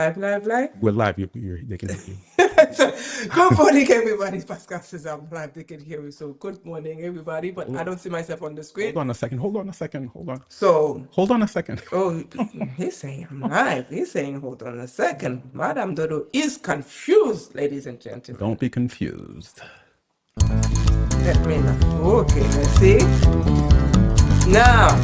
Live. We're live. They can hear you. Good morning, everybody. Pascal says I'm live. They can hear me. So good morning, everybody. But I don't see myself on the screen. Hold on a second. So hold on a second. Oh, he's saying I'm live. He's saying hold on a second. Madame Dodo is confused, ladies and gentlemen. Don't be confused. Let me know. Okay, let's see. Now.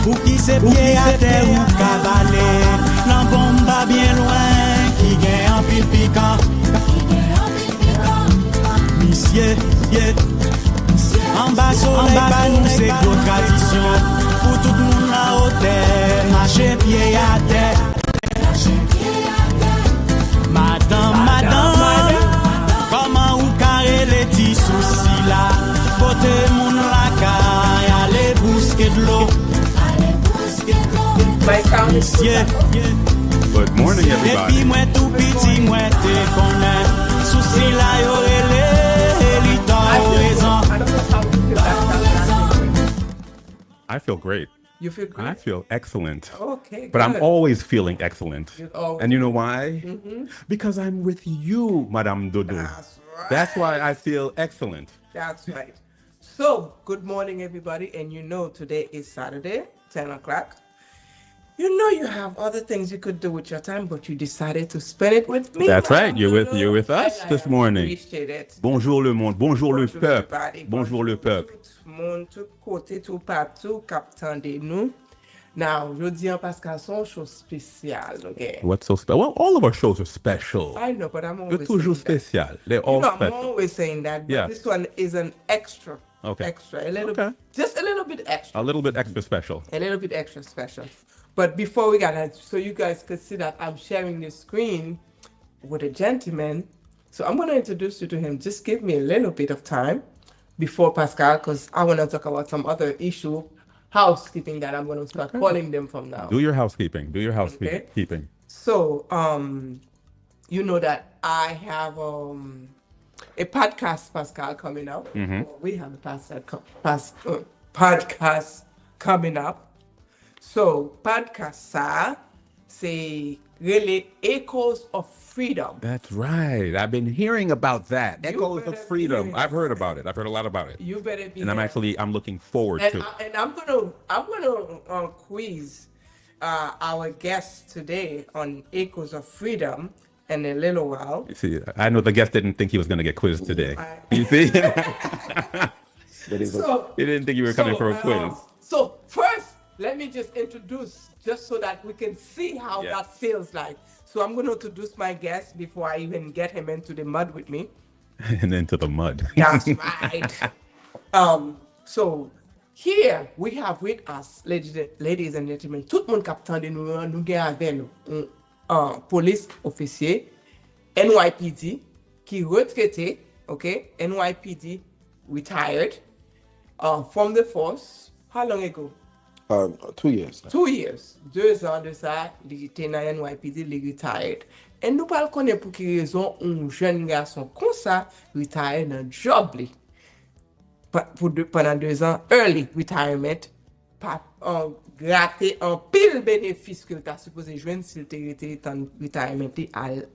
Ou qui se pied à terre ou cavaler, l'en bombe bien loin, qui gagne en pile piquant. Monsieur, en bas soleil, pas nous c'est gros tradition. Pour tout le monde à hauteur, marcher pied à terre. Madame, comment ou carré les petits soucis là? Côté moun la caille, allez bousquer de l'eau. Good morning, everybody. I feel great. You feel great? I feel excellent. Okay, but good. I'm always feeling excellent. Always. And you know why? Because I'm with you, Madame Dodo. That's right. That's why I feel excellent. That's right. So, good morning, everybody. And you know, today is Saturday, 10 o'clock. You know you have other things you could do with your time, but you decided to spend it with me. That's right. You're with us this morning. Appreciate it. Bonjour le monde. Bonjour le peuple. Everybody. Bonjour le peuple. Tout le monde, tout côté, tout partout, captant de nous. Now, je dis en Pascal, son chose spéciale, okay? What's so special? Well, all of our shows are special. I know, but I'm You're always toujours saying that. spécial. They're all I'm special. always saying that, but Yeah. this one is an extra. Okay. Extra. A little Okay. just a little bit extra. A little bit extra special. A little bit extra special. But before we got that, so you guys could see that I'm sharing the screen with a gentleman. So I'm going to introduce you to him. Just give me a little bit of time before Pascal, because I want to talk about some other issue, housekeeping, that I'm going to start calling them from now. Do your housekeeping. Do your housekeeping. Okay. So, you know that I have a podcast, Pascal, coming up. We have a podcast coming up. So, podcast, c'est really Echoes of Freedom. That's right. I've been hearing about that. Echoes of Freedom. hearing I've heard about it. I've heard a lot about it. You better be. And I'm looking forward to it. And I'm gonna quiz our guest today on Echoes of Freedom in a little while. You see, I know the guest didn't think he was going to get quizzed today. You see? He didn't think you were coming for a quiz. So first, let me just introduce, just so that we can see how that feels like. So I'm going to introduce my guest before I even get him into the mud with me. And into the mud. That's right. So here we have with us, ladies and gentlemen, tout le monde captant de nous gagne avec nous, police officier, NYPD, qui retraité, okay, NYPD retired from the force. How long ago? 2 years. 2 years. 2 ans de ça, il était dans NYPD, il retired. Et nous parlons connaître pour quelle raison un jeune garçon comme ça retired dans le job. Pendant 2 ans, early retirement, gratter un pile bénéfice que tu as supposé joindre s'il était en retirement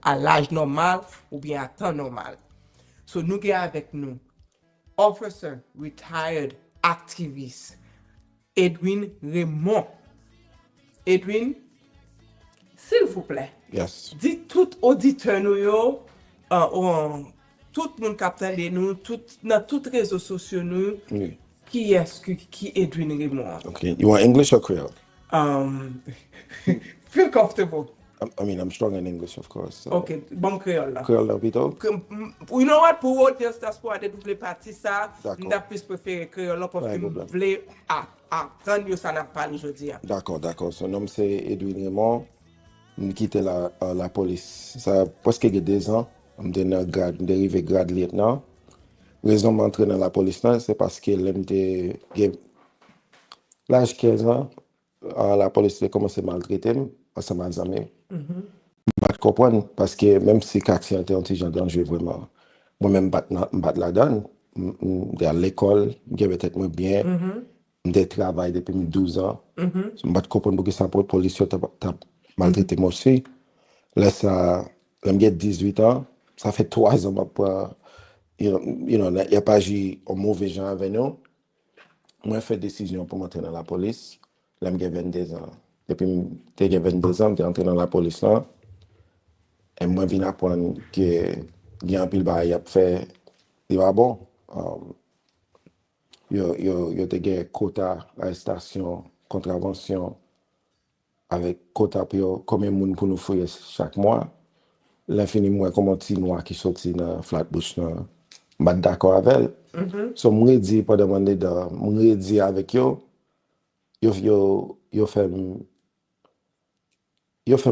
à l'âge normal ou bien à temps normal. So nous avons avec nous Officer Retired Activist Edwin Raymond. Edwin, s'il vous plaît. Yes. Dites tout auditeur nous tout le monde capte de nous, dans tous les réseaux sociaux nous. Oui. Qui est Edwin Raymond? Okay. You want English or Creole? Feel comfortable. I mean, I'm strong in English, of course. So. Okay, bon créole là. Creole là, plutôt? You know what? Pour audience Dyaspora de double partie ça, D'accord. nous plus préféré créole là parce que nous voulons apprendre ça n'a pas aujourd'hui. D'accord. Son nom c'est Edwin Raymond. Je quitté la police. Ça a presque 2 ans. Je suis dérivé grade lieutenant. Raison m'entrer dans la police là, c'est parce que l'âge 15 ans, la police a commencé à maltraiter parce que m'a jamais. Pas comprendre parce que même si l'accident est un danger vraiment, moi-même bat la donne, à l'école, je vais être bien, je travaille depuis 12 ans, je ne comprendre pourquoi ça pour police t'a maltraité moi aussi. Là, j'ai 18 ans, ça fait 3 ans pour, il n'y a pas agi au mauvais gens avec nous. Moi, j'ai fait décision pour m'entrer dans la police. Là, j'ai 22 ans. Depuis que j'ai 22 ans, j'ai entré dans la police là. Et moi, je viens apprendre que il y a un pile bail à faire. Il va bon. Il y a des quotas, arrestation, contravention, avec quota pour combien de monde pour nous fouiller chaque mois. L'infini, moi, comme un petit noir qui sortit dans Flatbush, je suis d'accord avec elle. So, je me dis, pas demander de, je me dis avec eux, yo fait me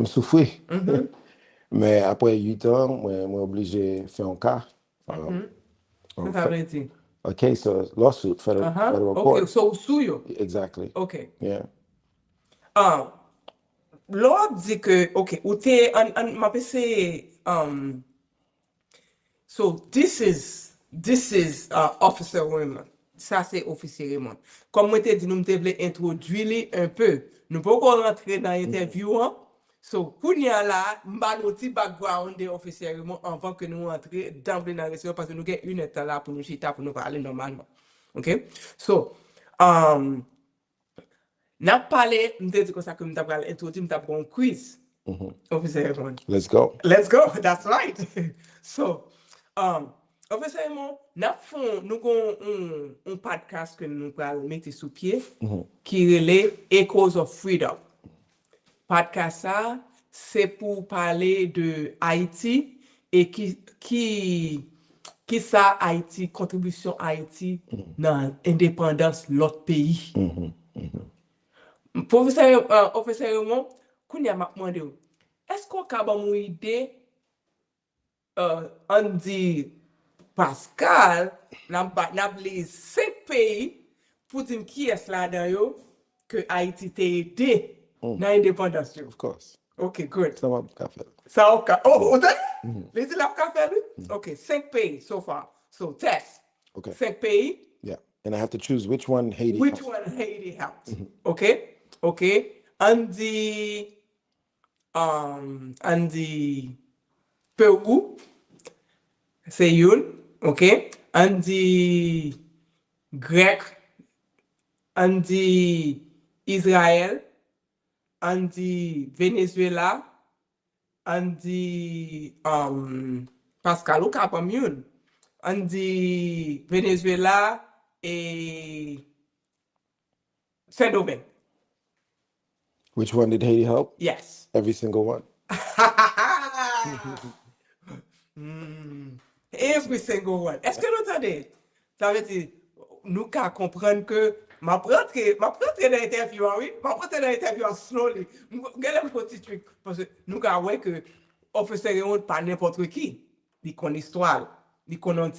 souffrir. Mais après 8 ans, moi obligé de faire un cas. Ça veut dire. Okay, so lawsuit, federal court. Ok, so suyo. Exactly. Ok. Yeah. L'autre dit que, ok, ou t'es, m'a pensé, so this is Officer Raymond. Ça, c'est officier Raymond. Comme moi, t'ai dit, nous voulons introduire un peu. Nous pouvons rentrer dans l'interview. So, pour nous là, m'ba nous petit background de officier Raymond avant que nous entrions d'emblée dans la réunion parce que nous avons une heure là pour nous chita, pour nous parler normalement. Ok? So, n'a parlé, m'te dit comme ça que m'ta pral introduire, m'ta pral un quiz. Officier Raymond. Let's go. Let's go. That's right. So, officiellement, nous avons un podcast que nous allons mettre sous pied qui relève Echoes of Freedom. Podcast ça, c'est pour parler de Haïti et qui ça Haïti, contribution Haïti dans l'indépendance de l'autre pays. Officiellement, Kounia m'a demandé, est-ce qu'on a une idée, on dit Pascal, n'a les 5 pays pour dire qui est là-dedans que Haïti t'a aidé dans l'indépendance. Of course. Ok, good. Ça va pas faire. Ça, ok. Oh, les îles à café, ok, 5 pays so far. So, test. Okay. 5 pays. Yeah. And I have to choose which one Haiti. Which one Haiti helped? Okay, okay. And the Peru, c'est une, okay. And the Grec, and the Israel, and the Venezuela, and the Pascal ou Capamune, and the Venezuela et Saint-Domingue. Which one did Haiti help? Yes. Every single one. Every single one. Est-ce que nous entendez? Ça veut dire, nous qu'à comprendre que ma prendre dans l'interview, oui, ma prendre dans l'interview slowly. Regardez un petit truc parce que nous qu'à voir que officier Raymond pas n'importe qui. Il connaît l'histoire, il connaît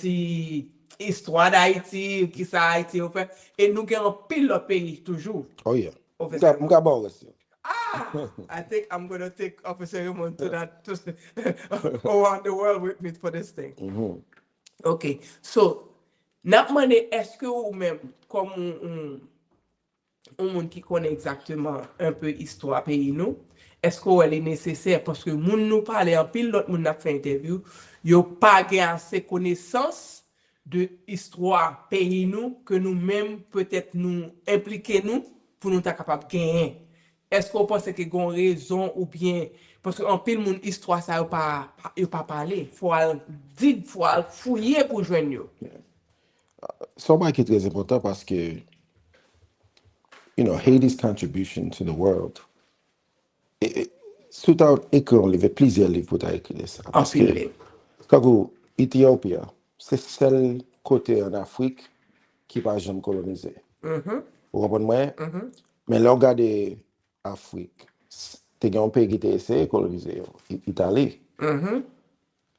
histoire d'Haïti, qui ça Haïti en fait, et nous avons pile le pays toujours. Oh yeah. Officer I think I'm gonna take Officer Raymond to around the world with me for this thing. Okay, so n'a demandé est-ce que vous même comme un monde qui connaît exactement un peu histoire pays nous, est-ce qu'elle est nécessaire parce que moun nous parle en pile l'autre moun n'a fait interview, yo pas assez connaissance de histoire pays nous que nous même peut-être nous impliquer nous pour nous être capable gagner. Est-ce qu'on pense que gon raison ou bien parce que en pile mon histoire ça pas parler, faut dire, faut fouiller pour joindre yo. So qui est très important parce que Haiti's contribution to the world. Tout à écrit un livre, plusieurs livres pour écrire ça. Parce que quand Éthiopie, c'est le seul côté en Afrique qui n'a pas jamais colonisé. Vous comprenez? Mais là, regardez l'Afrique. Il y a un pays qui a essayé de coloniser, l'Italie.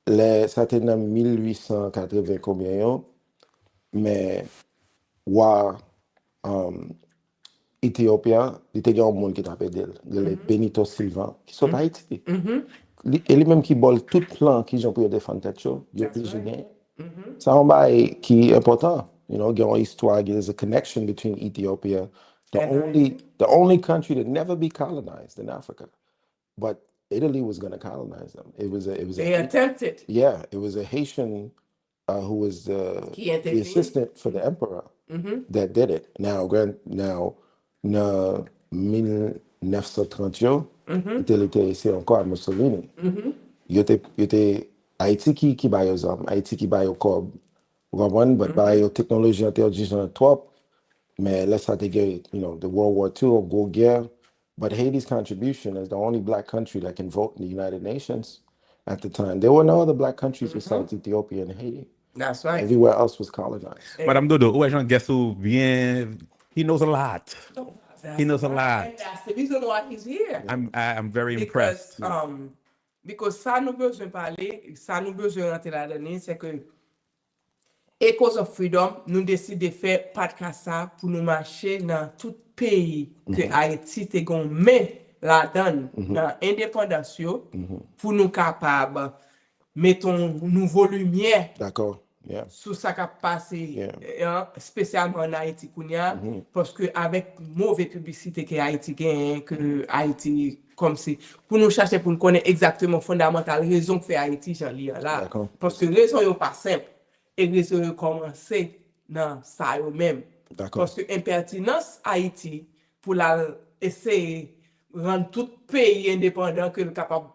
Ça était en 1880 combien, mais Ethiopia, il y a un monde qui t'appelle le Benito Silva, qui sont Haïti. Et lui-même qui bol tout plan qui j'en peux défendre tête chaud, il a déjà gagné. Ça un bail qui est important. You know, il y a une histoire, there's a connection between Ethiopia, the only country to never be colonized in Africa. But Italy was going to colonize them. They attempted. Yeah, it was a Haitian who was the assistant for the emperor that did it. Now, na 1930, il était ici encore Mussolini. Il était Haïti qui baille aux hommes, Haïti qui baille au corps. Vous comprenez? But baille aux technologies intelligentes trop. Mais là, ça you know, the World War II, go guerre. But Haiti's contribution as the only black country that can vote in the United Nations at the time. There were no other black countries besides Ethiopia and Haiti. That's right. Everywhere else was colonized. Madame Dodo, où est Jean Guessou bien? He knows a lot. He knows a lot. And that's the reason why he's here. I'm very impressed. Because ça nous besoin parler, ça nous besoin rentrer là-dedans, c'est que Echoes of Freedom, nous décidons de faire podcast ça pour nous marcher dans tout pays que Haïti te gon mais là-dedans, dans l'indépendance, pour nous capables mettons nouveau lumière. D'accord. Yeah. Sur ça qui a passé, spécialement en Haïti, parce que avec mauvaise publicité que Haïti gagne, que Haïti, comme si, pour nous chercher, pour nous connaître exactement fondamental raison que fait Haïti, j'en lis là. Parce que raison n'est pas simple, et raison est commencé dans ça eux-mêmes. Parce que impertinence Haïti, pour la essayer de rendre tout pays indépendant que le capable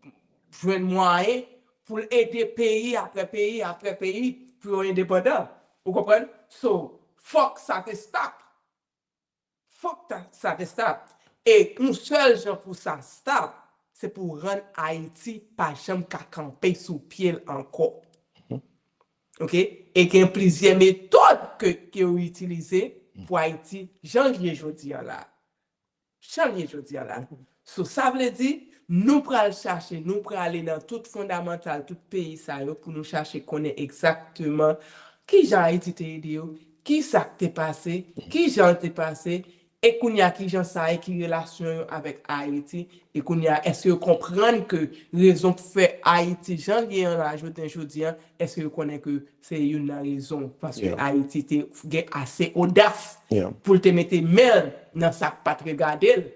de jouer moyen, pour aider pays après pays après pays pour être indépendant. Vous comprenez? So, fuck ça te stop. Fuck ça te stop. Et un seul genre pour ça stop, c'est pour rendre Haïti pas jamais qu'à camper sous pied encore. OK? Et qu'il y a plusieurs méthodes qui ont utilisées pour Haïti, janvier jeudi là. Janvier jeudi là. So, ça veut dire nous pral chercher, nous pral aller dans tout fondamental, tout pays ça pour nous chercher connaître exactement qui Jean Haïti te aidé, qui ça t'est passé, qui Jean t'est passé et qu'on y a qui Jean ça et qui relation avec Haïti et qu'on y a est-ce que comprendre que raison pour faire Haïti Jean vient en ajouter aujourd'hui est-ce que connaît que c'est une raison parce que Haïti t'est assez audace pour te mettre main dans sa pas regarder.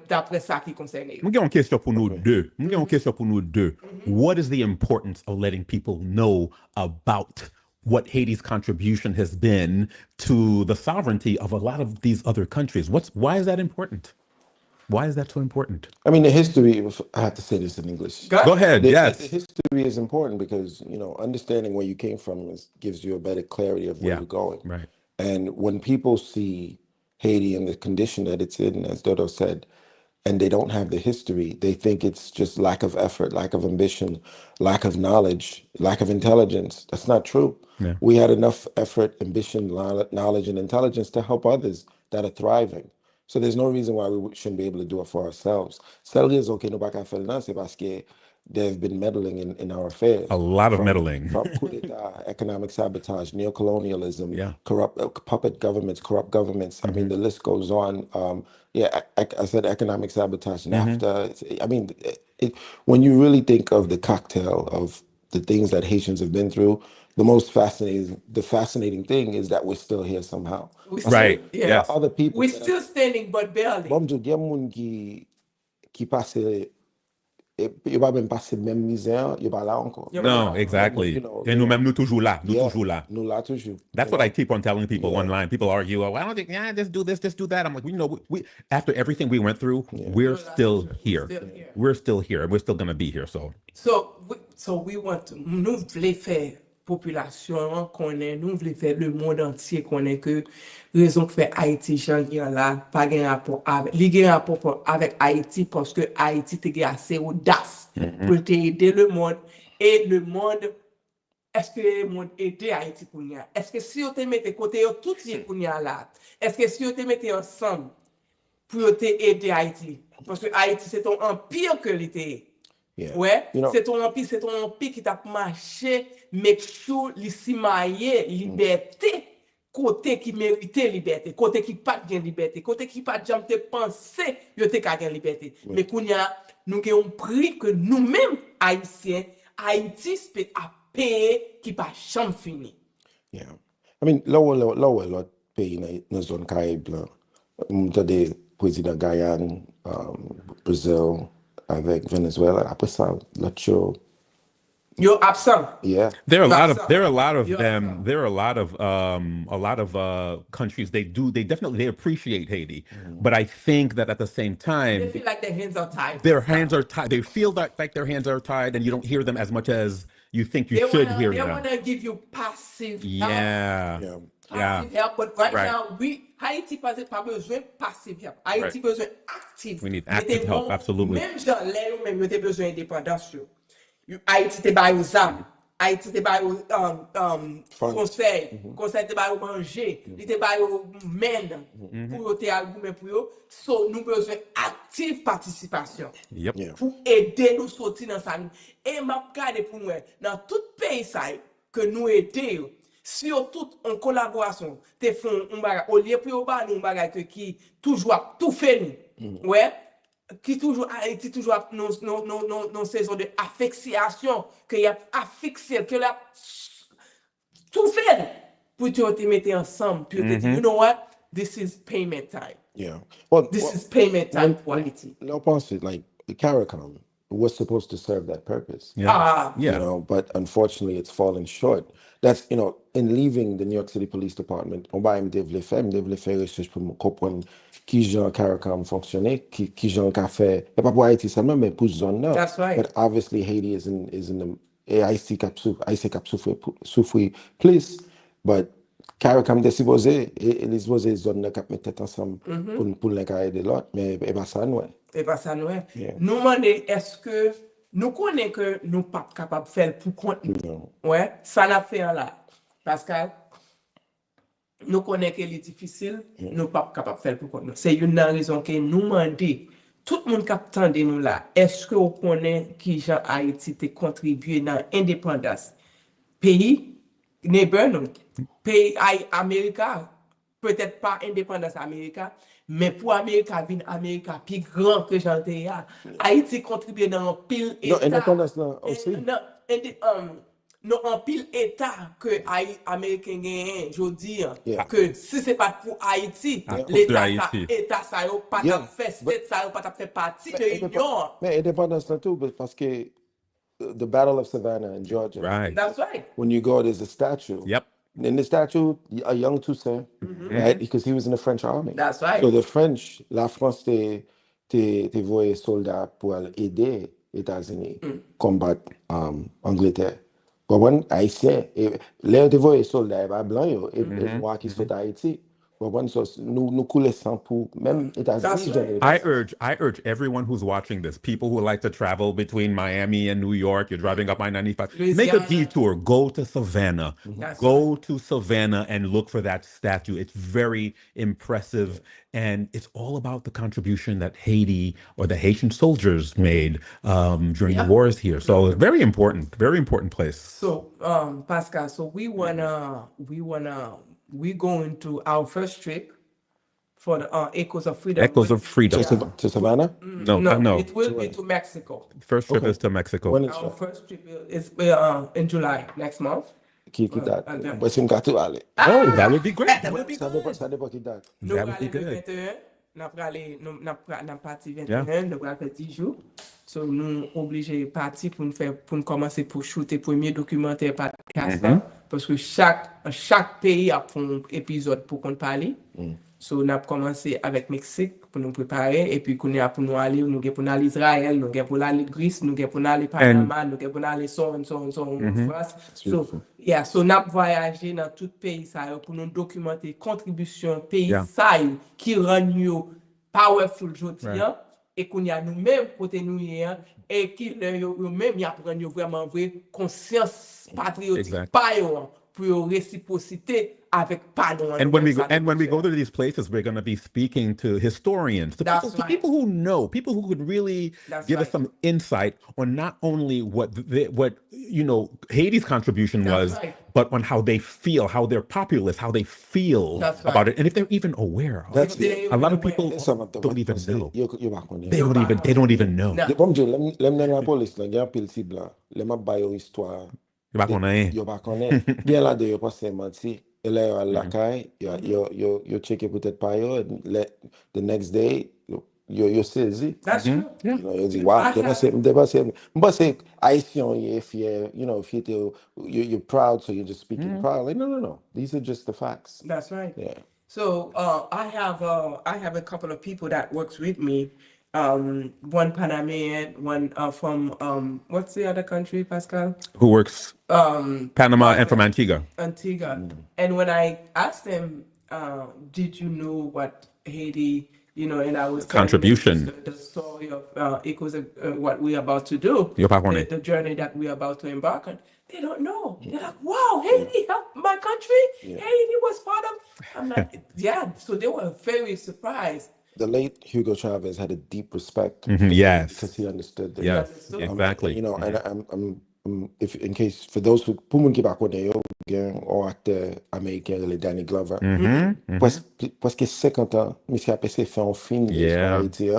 D'après ça qui concerne. Nous avons une question pour nous deux. Nous avons une question pour nous deux. What is the importance of letting people know about what Haiti's contribution has been to the sovereignty of a lot of these other countries? Why is that important? Why is that so important? I mean, the history, I have to say this in English. Go ahead, yes. The history is important because, you know, understanding where you came from gives you a better clarity of where you're going. Right. And when people see Haiti and the condition that it's in, as Dodo said, and they don't have the history, they think it's just lack of effort, lack of ambition, lack of knowledge, lack of intelligence. That's not true. Yeah. We had enough effort, ambition, knowledge, and intelligence to help others that are thriving. So there's no reason why we shouldn't be able to do it for ourselves. Celle is okay, no baka fel nan, c'est parce que they've been meddling in our affairs. A lot of meddling. From coup d'etat, economic sabotage, neocolonialism, corrupt puppet governments, corrupt governments. I mean, the list goes on. I said economic sabotage, NAFTA. I mean, when you really think of the cocktail of the things that Haitians have been through, the fascinating thing is that we're still here somehow. Right. Yeah. Other people. We're still standing, but barely. Bon, il y a moun qui passe. Il va même passer même misère, il va là encore. No, exactly. Et nous-mêmes, nous toujours là. Nous toujours là. Nous là toujours. That's what I keep on telling people online. People argue, oh, I don't think, just do this, just do that. I'm like, we after everything we went through, we're still here. We're still here. And we're still going to be here. So we want to, nous voulons faire population connaît, nous voulons faire le monde entier connaît que raison que fait Haïti Jean là pas gain rapport avec li rapport avec Haïti parce que Haïti te assez audace pour aider le monde et le monde est-ce que le monde aider Haïti pour nia est-ce que si on te mette côté tout pour nia là est-ce que si on te mette ensemble pour te aider Haïti parce que Haïti c'est ton empire que l'été. Ouais, c'est ton empire qui t'a marché, make sure l'ici maillé, liberté côté qui méritait liberté, côté qui pas de liberté, côté qui pas jamais te penser yo te ka gen liberté. Mais kounya nous avons prix que nous-mêmes haïtiens, Haïti a payé qui pas jamais fini. Yeah. I mean, là où l'autre pays dans la zone Caraïbe, là, des présidents Guyane, Brésil, avec Venezuela, après ça, l'autre show. You're absent. Yeah. There are a lot of You're them. absent. There are a lot of countries. They definitely appreciate Haiti, but I think that at the same They time feel like their hands are tied. their hands are tied. They feel like their hands are tied, and you don't hear them as much as you think you should hear They them. want to give you passive help. Yeah. Yeah. Passive help, but right Right. now, Haïti pas besoin de passive help. Haïti besoin active. We need active help, absolutely. Même gens, là, même, yo te besoin d'indépendance. Haïti te bail aux armes. Haïti te bail aux conseil te bail au manger. Il te bail au men pour te argument pour yo. So, nous besoin active participation. Yep. Yeah. Pour aider nous sortir dans ça. Et m'a regardé pour moi, dans tout pays ça que nous aider, si tout en collaboration, te font un bagage au lieu pour ba nous bagage qui toujours tout fait nous. Ouais. Qui toujours Haïti toujours non saison de affectation que y a affixé que la tout fait pour te mettre ensemble pour te dire you know what, this is payment time. Yeah. Well, This is payment time for Haiti. no pense like CARICOM was supposed to serve that purpose. Yeah. You know, but unfortunately it's fallen short. That's, you know, in leaving the New York City Police Department, on va me développer recherche pour me comprendre qui Jean CARICOM fonctionnait, qui Jean qu'a fait, et pas pour Haïti seulement, mais pour zone là. That's right. But obviously Haiti is in the AIC cap souffrir plus, but CARICOM est supposé, il est supposé zone là cap mettre tête ensemble pour les carrés de l'autre, mais pas ça nous. Et pas ça nous. Yeah. Nous demander est-ce que nous connaissons que nous pas capable de faire pour compte nous. Ouais, ça n'a fait là. Pascal, nous connaissons que c'est difficile, nous pas capable de faire pour compte nous. C'est une raison que nous demandons tout le monde qui attend de nous là, est-ce que vous connaissez qui Jean Haïti a contribué dans l'indépendance pays neighbor nous, pays Amérique, peut-être pas indépendance Amérique, mais pour Amérique, vin Amérique plus grand que j'en ai. Haïti contribue dans un pile état. Non, indépendance là aussi. Non, en pile état que Américain gagne, je dis Yeah. que si c'est pas pour Haïti, l'état ça yo pas Yeah. fait ça yo pas fait partie de l'union. Mais indépendance là tout, parce que the Battle of Savannah in Georgia. Right. That's right. When you go, there's a statue. Yep. In the statue, a young Toussaint, right? Because he was in the French army. That's right. So the French, la France te voyait soldats pour aider les États-Unis combattre Angleterre. Bon, Haïtien, les te voyait soldats, ils blancs et noirs qui sont à Haïti. Bon, so nous coulons sang pour même États-Unis. I urge everyone who's watching this, people who like to travel between Miami and New York, you're driving up I-95, make a detour, go to Savannah. Go to Savannah and look for that statue. It's very impressive. And it's all about the contribution that Haiti or the Haitian soldiers made during the wars here. So it's very important place. So, Pascal, so we going to our first trip for the Echoes of Freedom. Echoes of Freedom. To Savannah? No. It will be to Mexico. First trip is to Mexico. When Our first trip is in July next month. Qui date? Bah, c'est un gâteau, allez. Oh, that would be great. That would be good. Ça dépend qui date. Nous That allons would be le good. 21, nous parti 21, nous allons faire 10 jours. So nous obligés de partir pour commencer pour shooter premier documentaire podcast parce que chaque pays a un épisode pour qu'on parle. So on a commencé avec Mexique pour nous préparer et puis qu'on a pour nous aller Israël, nous pour aller Grèce, nous pour aller Panama, nous pour aller France. So on a voyagé dans tout pays ça pour nous documenter contribution pays ça qui rend nous powerful aujourd'hui et qu'on y a nous-mêmes côté nous et qui nous-mêmes y apprendre vraiment vrai conscience patriotique pour réciprocité avec pas de And when we go to these places, we're going to be speaking to historians, to people who know, people who could really give us some insight on not only what Haiti's contribution was, but on how they feel, how their populace, how they feel about it, and if they're even aware of it. A lot of people don't even know. They don't even know. Bon Dieu, l'aime dans la police, là, il y a un pile si blanc. Les m'a bayo histoire. Yo pas connaît. Bien là de yo pas menti. Et là à la caille, yo checké peut-être pas yo, the next day yo saisi. That's true. You know, you dit wow, but say Haitian if you're proud, so you're just speaking proud. Like no. These are just the facts. That's right. Yeah. So I have a couple of people that works with me. One Panamanian, one from what's the other country, Pascal? Who works Panama and from Antigua. And when I asked them, did you know what Haiti, and I was contribution, the story of it was what we're about to do, the journey that we're about to embark on. They don't know. They're like, wow, Haiti helped my country. Haiti was part of. I'm like, yeah. So they were very surprised. The late Hugo Chavez had a deep respect. Yes, because he understood that. Yes, exactly. And I'm if in case for those who pour moun ki pa konnen yo, gen ou acteur américain le Danny Glover. Parce que 50 ans, monsieur a passé fait un film sur Haïti.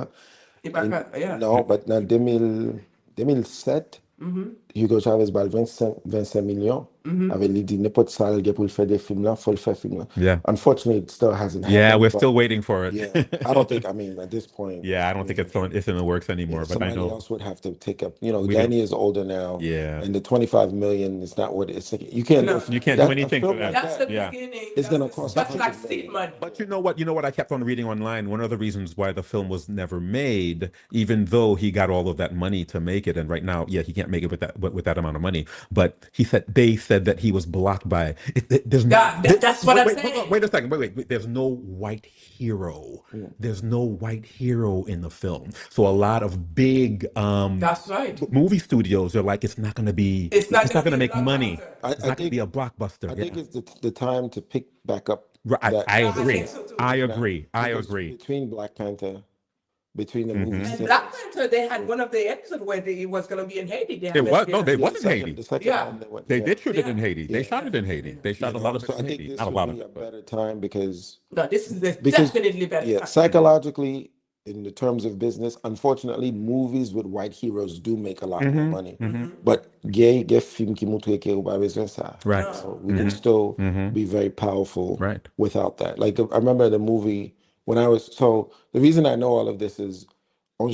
Non, but dans 2007, Hugo Chavez bal 25 millions. Avec l'idée n'importe ça pour le faire des films là, faut le faire film là. Yeah. Unfortunately, it still hasn't happened. Yeah, we're still waiting for it. Yeah, I don't think. I mean, at this point. Yeah, I don't think it's in the works anymore. But somebody I know else would have to take up. Danny is older now. Yeah, and the 25 million is not what it's. You can't. You can't do anything for that. That's the beginning. It's gonna cost. That's like seed money. But you know what? I kept on reading online. One of the reasons why the film was never made, even though he got all of that money to make it, and right now, he can't make it with that amount of money. But they said that he was blocked by there's that's what I'm saying. Wait a second. Wait. There's no white hero. There's no white hero in the film. So a lot of big that's right. movie studios are like, it's not going to to make money. It's not going to be a blockbuster. I think it's the time to pick back up. I agree. I agree. Between Black Panther. Between the movies. And Black Panther, they had one of the episodes where it was going to be in Haiti. They wasn't Haiti. They did shoot it in Haiti. They shot it in Haiti. They shot a lot of it in Haiti. Not a lot of it. A better time because... No, this is definitely better time. Psychologically, in the terms of business, unfortunately, movies with white heroes do make a lot more money. But gay film ki montre ke ou pa bezwen sa. Right. So we can still be very powerful without that. Like, I remember the movie... the reason I know all of this is, I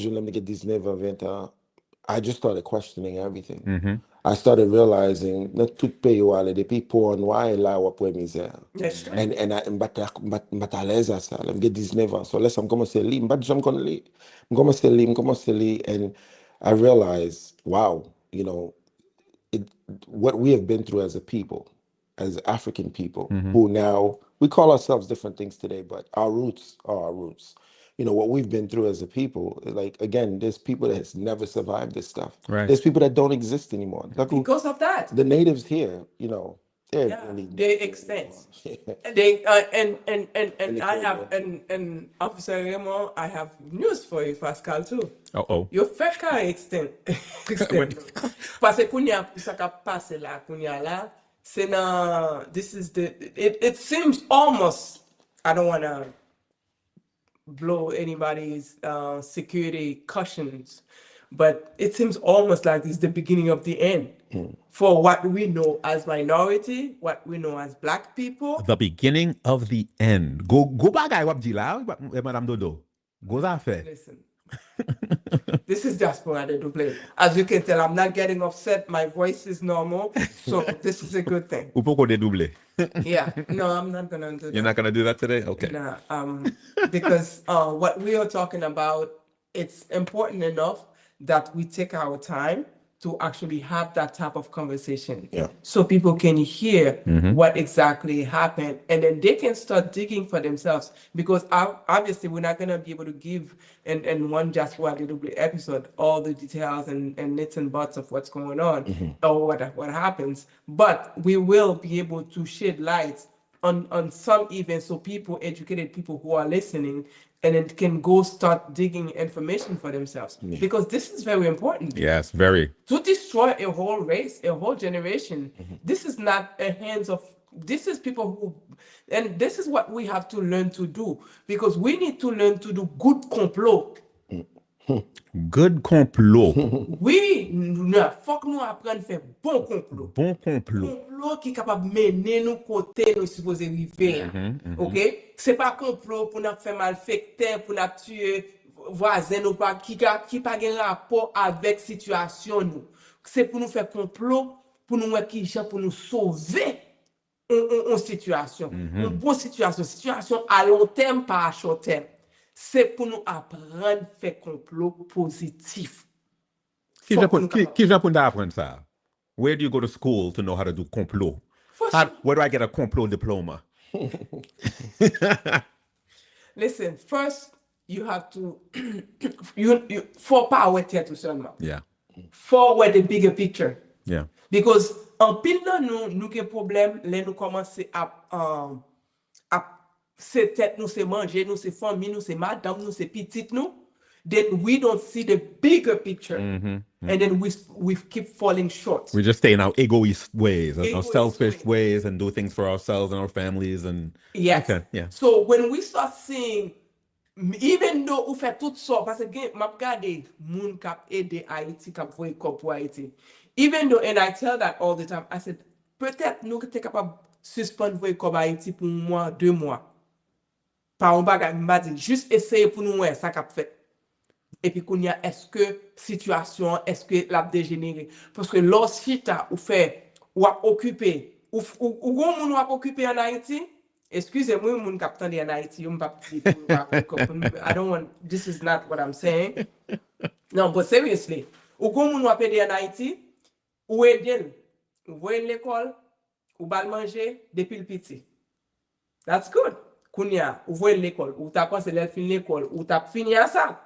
just started questioning everything. I started realizing that tout pays ou ale depi pour noir la ou apwe misère. And I mbat à l'aise à ça. J'ai 19 ans. So laisse m'kommence li, m'bat jam kon li. M'kommence li, and I realized, wow, what we have been through as a people, as African people, who now, we call ourselves different things today, but our roots are our roots. What we've been through as a people, like, again, there's people that has never survived this stuff. Right. There's people that don't exist anymore. Because of that. The natives here, they extend. And Officer Raymond, I have news for you, Pascal, too. Your fake car extend. Parce que kounya sa ka passe la kounya la. It seems almost, I don't want to blow anybody's security cushions, but it seems almost like it's the beginning of the end for what we know as minority, what we know as Black people. The beginning of the end. Go bagay wap di la, Madame Dodo. Go zafè. Listen. This is Dyaspora Dedouble. As you can tell, I'm not getting upset. My voice is normal, so this is a good thing. Ou poko Dedouble? Yeah, no, I'm not gonna do that. You're not gonna do that today? Okay. Nah, because what we are talking about, it's important enough that we take our time to actually have that type of conversation, so people can hear what exactly happened, and then they can start digging for themselves. Because obviously, we're not gonna be able to give in one Dyaspora Dedouble episode all the details and nits and buts of what's going on or what happens. But we will be able to shed light on some events, so people, educated people who are listening, and then can go start digging information for themselves, because this is very important. Yes, very. To destroy a whole race, a whole generation, this is not a hands of, this is people who, and this is what we have to learn to do, because we need to learn to do good complot. Good complot. Oui, faut que nous apprenions à faire bon complot. Bon complot. Complot qui est capable de mener nous côté nous supposés arriver. OK? C'est pas complot pour nous faire malfecter, pour nous tuer voisins ou pas qui pas de rapport avec situation nous. C'est pour nous faire complot pour nous pour nous sauver une situation, une bonne situation à long terme, pas à short terme. C'est pour nous apprendre à faire complot positif. Qui Japon d'apprendre ça? Where do you go to school to know how to do complot? Where do I get a complot diploma? Listen, first you have to you for power to seulement. Yeah. Forward the bigger picture. Yeah. Because en pile nous avons problème, là nous commencer à c'est tête nous, c'est manger nous, c'est famille nous, c'est madame nous, c'est petite nous. Then we don't see the bigger picture, and then we keep falling short. We just stay in our egoist ways, our selfish ways, and do things for ourselves and our families. And yes, okay, yeah. So when we start seeing, even though we fait tout ça, parce que m'a regardé moun k'ap aider Haïti, k'ap voye kop pour Haïti. Even though, and I tell that all the time, I said peut-être nous sommes capables suspendre voye kop Haïti pour 1 mois, 2 mois. Pas un bagage, m'a dit juste essayer pour nous ça qu'a fait. Et puis qu'on y a, est-ce que situation, est-ce que l'a dégénéré? Parce que lorsqu'ita ou fait ou a occupé ou gon moun ou a occupé en Haïti, excusez-moi moun capitaine en Haïti, I don't want, this is not what I'm saying. No, but seriously, ou gon moun ou a pédé en Haïti, ou aider, ou voyer l'école, ou bal manger depuis le petit. That's good. Kounya, ou voyer l'école, ou t'a passé l'école, ou t'a fini à ça.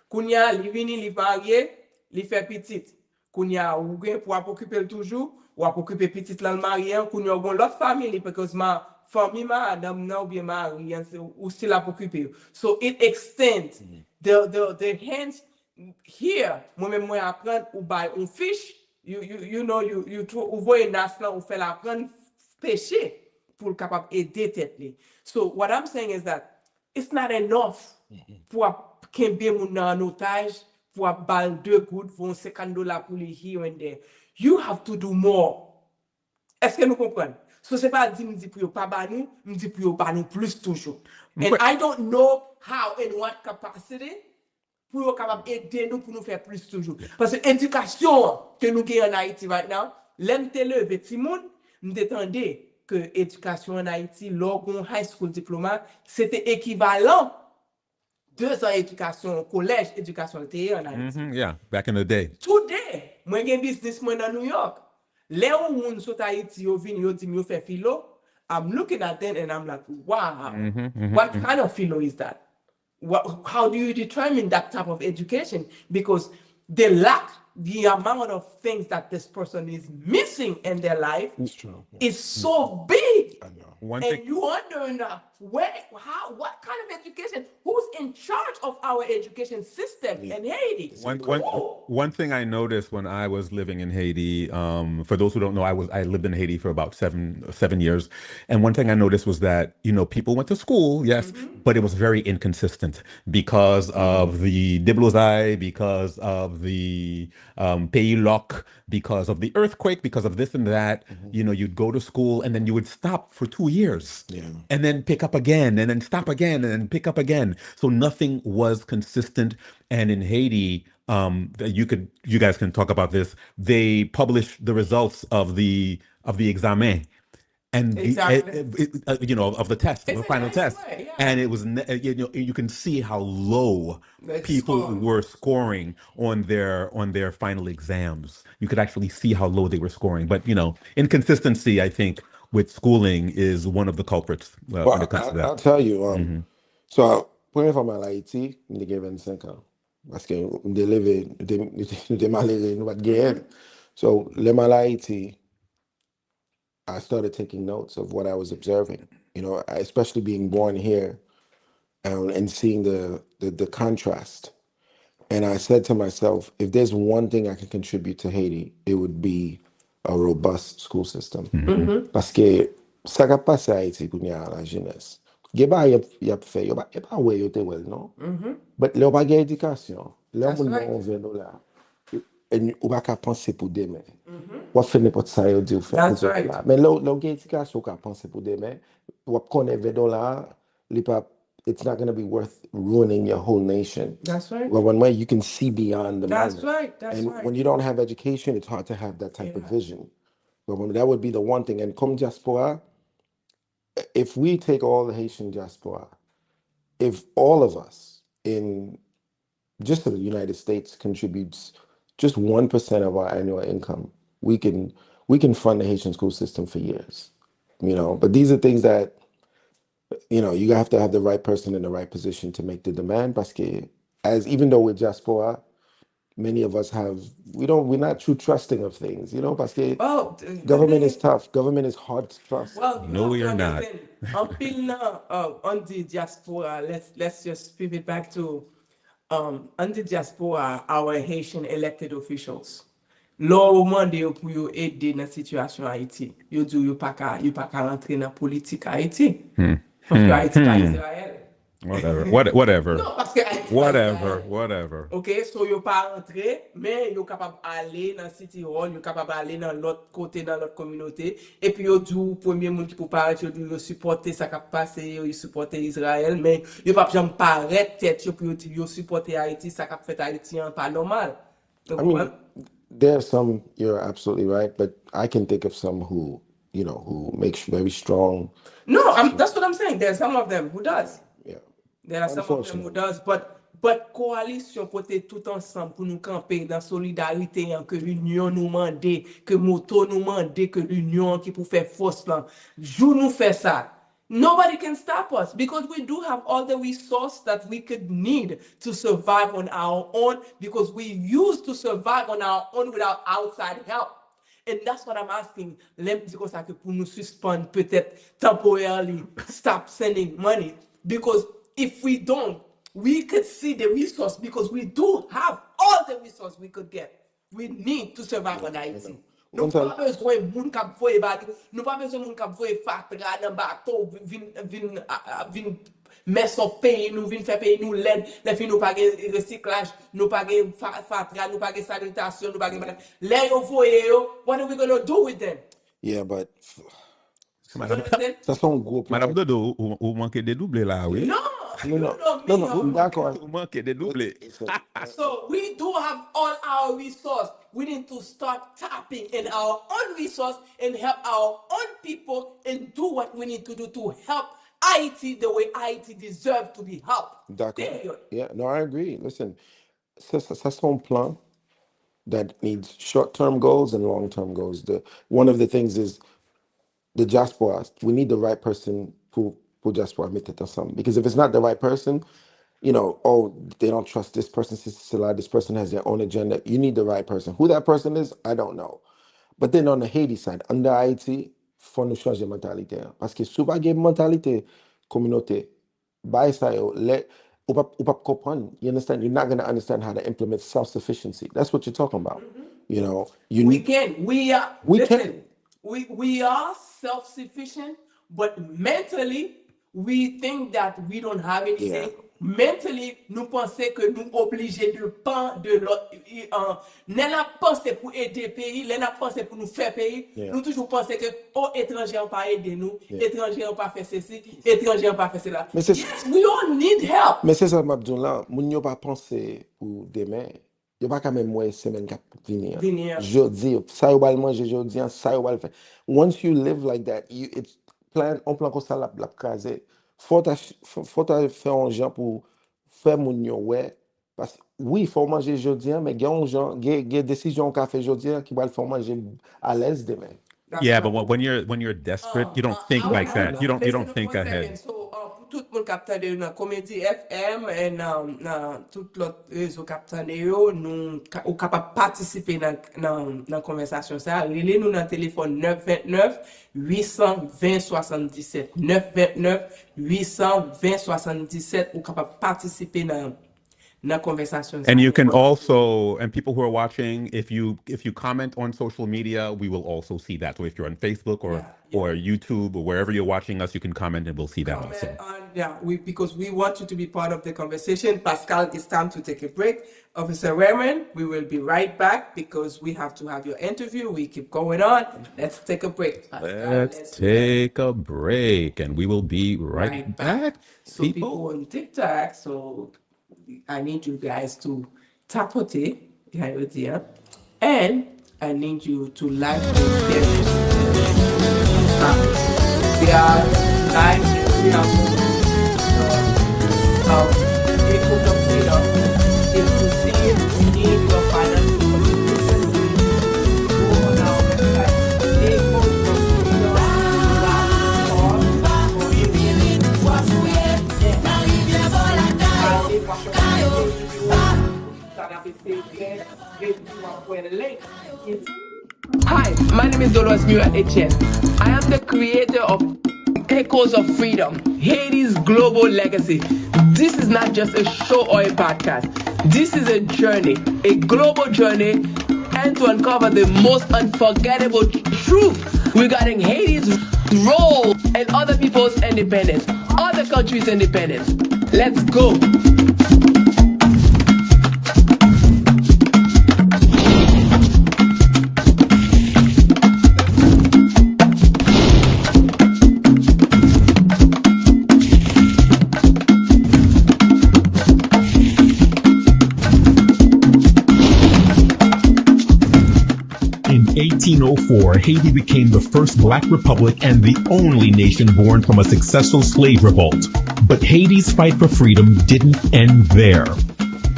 Kounya, li vini, li marié, li fait petite. Kounya, ou gen pour occuper toujours, ou occuper petite là le marié, kounya bon l'autre famille because ma famille madame now bien marié, ou still a occuper. So it extends the hands here. Moi-même moi apprendre ou buy un fish, you know you voyez national ou fait la prendre pêcher pour capable aider tête li. So what I'm saying is that it's not enough pour kembe moun nan otage pour bal de good for $50 pour lui here and there. You have to do more. Est-ce que nous comprenons? So c'est pas dire m'di pour yo pas ba nous, m'di pour yo ba nous plus toujours. And I don't know how and what capacity pour yo capable aider nous pour nous faire plus toujours. Parce que éducation que nous gagnons en Haïti right now, l'aime te lever ti moun, m'détendez que éducation en Haïti, logon high school diploma, c'était équivalent 2 ans éducation, collège, éducation en Haïti. Yeah, back in the day. Today, moi j'ai business moi dans New York. Les ou moun sot Haïti yo vin yo di mi yo fait philo. I'm looking at them and I'm like, wow. What kind of philo is that? How do you determine that type of education? Because they lack the amount of things that this person is missing in their life is so big. I know. You wonder what kind of education, who's in charge of our education system in Haiti? One thing I noticed when I was living in Haiti, for those who don't know, I lived in Haiti for about seven years, and one thing I noticed was that people went to school, yes, but it was very inconsistent because of the Dedouble, because of the Pays Loc, because of the earthquake, because of this and that. You'd go to school and then you would stop for 2 years, and then pick up again, and then stop again, and then pick up again. So nothing was consistent. And in Haiti, you guys can talk about this. They published the results of the examen, and of the test, of the final test, and it was you can see how low people were scoring on their final exams. You could actually see how low they were scoring. But inconsistency, I think, with schooling is one of the culprits when it comes to that. I'll tell you. So, première fois en Haïti, j'ai 25 ans. Parce que nous sommes malheureux, nous pas de guerre. So, les mal Haïti, I started taking notes of what I was observing, especially being born here, and seeing the contrast. And I said to myself, if there's one thing I can contribute to Haiti, it would be a robust school system. Parce que ça qui passe à Haïti pour la jeunesse, il y a fait, il y a pas ouais, te well, non? But là, pas d'éducation. Là, on right. vient là. Et on va pas penser pour demain. On fait n'importe ça, on dit, on fait That's pour right. là. Mais là, l'éducation, on va penser pour demain. On connaît là, it's not going to be worth ruining your whole nation. That's right. Well, one way you can see beyond the That's moment. right. That's And right. when you don't have education, it's hard to have that type of vision. But that would be the one thing. And comme diaspora, if we take all the Haitian diaspora, if all of us in just the United States contributes just 1% of our annual income, we can fund the Haitian school system for years. But these are things that you have to have the right person in the right position to make the demand. Parce que even though we're diaspora, many of us we're not too trusting of things, parce que Well, government is tough. Government is hard to trust. Well, No, we are not. Until now, on the diaspora, let's just pivot back to on the diaspora, our Haitian elected officials. Lors au monde pour yo aider dans situation Haïti, yo dit yo pas ka rentrer dans politique Haïti. Parce que Haïti pas Israël. Whatever. Non, parce que Haïti pas Israël. Whatever. OK, so yo pas rentrer, mais yo capable aller dans City Hall, yo capable aller dans l'autre côté, dans l'autre communauté, et puis yo dit premier monde qui pour paraître, yo supporter ça qui passer, yo supporter Israël, mais yo pas jamais paraître tête yo pour yo supporter Haïti, ça qui fait Haïtien pas normal. I mean, there are some, you're absolutely right, but I can think of some who makes very strong. No, that's what I'm saying. There's some of them who does. Yeah. There are some of them who does, but coalition côté tout ensemble pour nous camper dans solidarité, que l'union nous mande, que moto nous mande, que l'union qui pour faire force là, jou nous fait ça. Nobody can stop us because we do have all the resources that we could need to survive on our own, because we used to survive on our own without outside help. And that's what I'm asking. Let me ça que pour nous suspendre peut-être temporarily, stop sending money, because if we don't, we could see the resource, because we do have all the resources we could get. We need to survive on Haiti. Nous pas besoin de moun k'ap voye badi, nous pas besoin de moun k'ap voye fatra dans bateau, vin mess up pays, nous vin faire pays nous l'aide, les filles nous pas recyclage, nous pas fatra, nous pas sanitation, nous pas les yo voye yo, what are we going to do with them? Yeah, but Madame, ça sont gros. Madame Dodo, ou manquez de doubler là, oui? Non, d'accord. Ou manquez de doubler. So we do have all our resources. We need to start tapping in our own resource and help our own people and do what we need to do to help Haiti the way Haiti deserves to be helped. D'accord. Yeah, no, I agree. Listen, ça son plan that needs short-term goals and long-term goals. One of the things is the diaspora. We need the right person pour diaspora mettre ensemble. Because if it's not the right person, they don't trust this person, this person has their own agenda. You need the right person. Who that person is, I don't know. But then on the Haiti side, under Haiti, faut nous changer mentalité. Parce que si pas une mentalité communauté, ou pas comprendre, you understand? You're not going to understand how to implement self-sufficiency. That's what you're talking about. We are self-sufficient, but mentally, we think that we don't have anything. Yeah. Mentally, nous pensons que nous obligés de l'autre. Nous pensons pour aider le pays, nous pensons pour nous faire pays. Yeah. Nous toujours pensons que, étrangers n'ont pas aidé nous, étrangers n'ont pas fait ceci, étrangers n'ont pas fait cela. Yes, we all need help. Mais c'est ça, Mabdoun, là, moun yo pas penser pour demain. Yo pas quand même moins semaine qui venir. Jodi, ça yo va manger jodi, ça yo va faire. Once you live like that, it's on plan comme ça la craser. Faut faire un genre pour faire moun yo ouais, parce que oui, faut manger jodi, mais il y a des décisions qu'on fait jodi qui va le faire manger à l'aise demain. Yeah, but when you're desperate, you don't think like that. You don't think ahead. So, pour tout le monde capte de dans Comédie FM et dans tout l'autre réseau capte de nous ou capable participer dans la conversation ça. Relez nous dans téléphone 929 820 77 929 820 77 ou capable participer dans conversation. And you can also, and people who are watching, if you comment on social media, we will also see that. So if you're on Facebook or YouTube or wherever you're watching us, you can comment and we'll see that also. Because we want you to be part of the conversation. Pascal, it's time to take a break. Officer Raymond, we will be right back because we have to have your interview. We keep going on. Let's take a break. Pascal, let's take a break and we will be right back. So people on TikTok, so I need you guys to tapote here, and I need you to like this video. We are live. We have Echoes of Freedom. If you see it, we need your financial contribution. Go on our website, Echoes of Freedom. Hi, my name is Dolores Muir Etienne. I am the creator of Echoes of Freedom, Haiti's global legacy. This is not just a show or a podcast. This is a journey, a global journey, and to uncover the most unforgettable truth regarding Haiti's role and other people's independence, other countries' independence. Let's go. In 1804, Haiti became the first black republic and the only nation born from a successful slave revolt. But Haiti's fight for freedom didn't end there.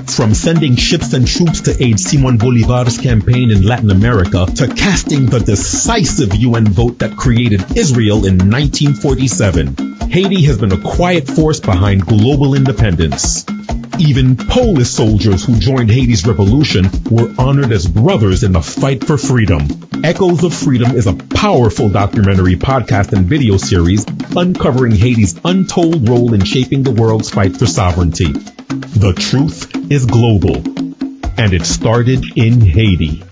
From sending ships and troops to aid Simon Bolivar's campaign in Latin America to casting the decisive UN vote that created Israel in 1947, Haiti has been a quiet force behind global independence. Even Polish soldiers who joined Haiti's revolution were honored as brothers in the fight for freedom. Echoes of Freedom is a powerful documentary podcast and video series uncovering Haiti's untold role in shaping the world's fight for sovereignty. The truth is global, and it started in Haiti.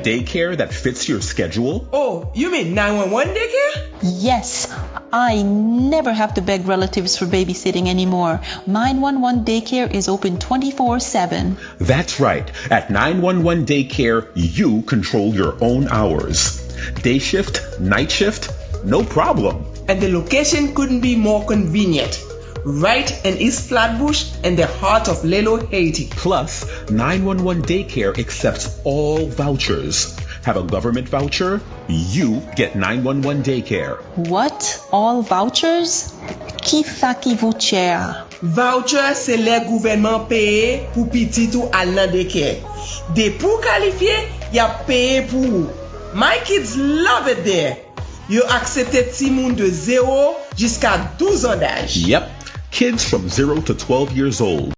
Daycare that fits your schedule? Oh, you mean 911 daycare? Yes, I never have to beg relatives for babysitting anymore. 911 Daycare is open 24/7. That's right. At 911 Daycare, you control your own hours. Day shift, night shift, no problem. And the location couldn't be more convenient. Right in East Flatbush in the heart of Lelo, Haiti. Plus, 911 Daycare accepts all vouchers. Have a government voucher? You get 911 Daycare. What? All vouchers? Qui fa qui vaut cher? Voucher, c'est le gouvernement payé pour petit ou al nan daycare. De pour qualifier, y a payé pour. My kids love it there. You accepte ti moun de 0 jusqu'à 12 ans d'âge. Yep. Kids from 0 to 12 years old.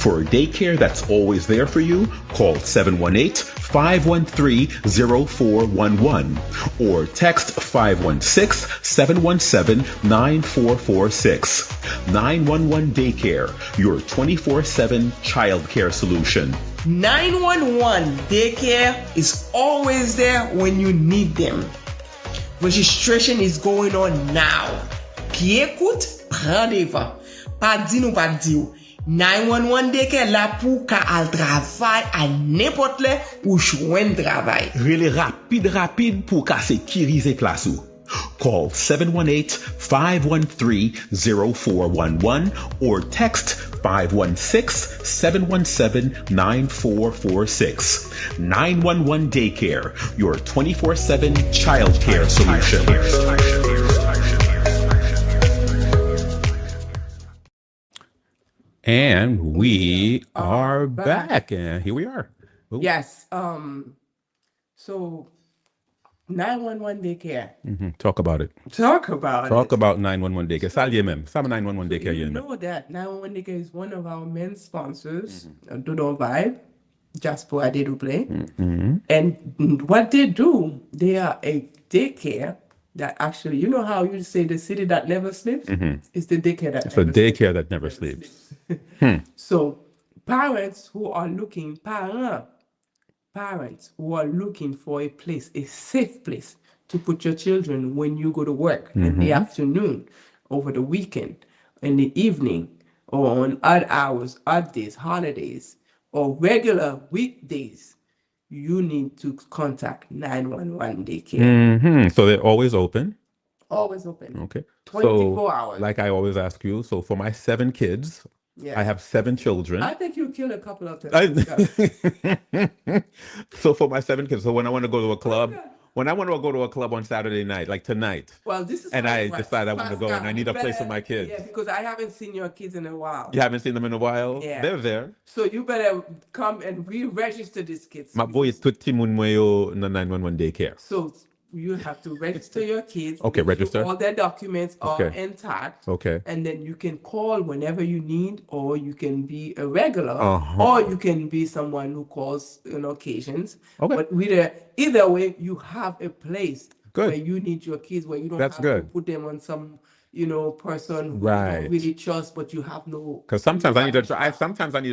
For daycare that's always there for you, call 718-513-0411 or text 516-717-9446. 911 Daycare, your 24/7 childcare solution. 911 Daycare is always there when you need them. Registration is going on now. Qui écoute, prends des vents. Pas dit nous pas dit. 911 Daycare là pour qu'à al travail à n'importe là ou joindre travail. Relais rapide pour qu'à sécuriser place ou. Call 718-513-0411 or text 516-717-9446. 911 Daycare, your 24/7 childcare solution. And we are back, and here we are. Ooh. Yes. So 911 Daycare. Talk about it. Talk about Talk it. about 911 Daycare. Salye même. Sama 911 Daycare You yun même. know that 911 Daycare is one of our main sponsors, Dedouble Vibe, Dyaspora Dedouble. And what they do, they are a daycare that actually, you know how you say the city that never sleeps? It's the daycare that It's a never daycare that never sleeps. So parents who are looking, parents who are looking for a place, a safe place to put your children when you go to work in the afternoon, over the weekend, in the evening, or on odd hours, odd days, holidays, or regular weekdays, you need to contact 911 Daycare. So they're always open. Always open. Okay. 24 hours. Like I always ask you, so for my 7 kids, Yeah. I have 7 children. I think you killed a couple of them. So for my 7 kids, so when I want to go to a club, when I want to go to a club on Saturday night, like tonight, Well, this is and how I it works. decide I want to go and I need a place for my kids. Yeah, because I haven't seen your kids in a while. You haven't seen them in a while? Yeah. They're there. So you better come and re-register these kids. My boy is tout moun mwen yo nan 911 Daycare. So you have to register your kids. Okay, make sure register. all their documents are Okay. intact. Okay. And then you can call whenever you need, or you can be a regular, Uh-huh. or you can be someone who calls on occasions. Okay. But either way, you have a place Good. where you need your kids, where you don't That's have good. to put them on some, person who you Right. don't really trust, but you have no. Because sometimes I need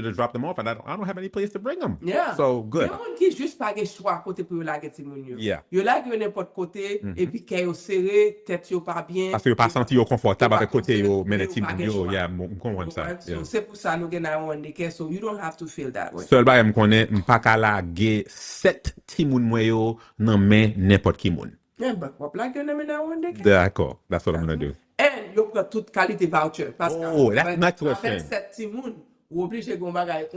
to drop them off, and I don't have any place to bring them. Yeah. So good. Yon moun ki juste pa gen choix kote pou yo lage ti moun yo. Yeah. Yo lage yo n'importe kote, et puis kè yo serré, tête yo pas bien. Parce que yo pas senti yo confortable Yo pa avec côté yo considéré, mene yo ti pa moun gen yo. choix. Yeah, m'konwen sa. Right? Yeah. So c'est pour ça nous gen nan one daycare, so you don't have to feel that way. Seul bagay m'konnen, m'pa ka lage 7 ti moun mwen yo nan men n'importe ki moun. Yeah, but wap lage yo nan one daycare. D'accord. That's what I'm going to do. And yo pran tout qualité voucher. Parce que Oh, that's my question. avec set ti moun, ou oblige gon bagay.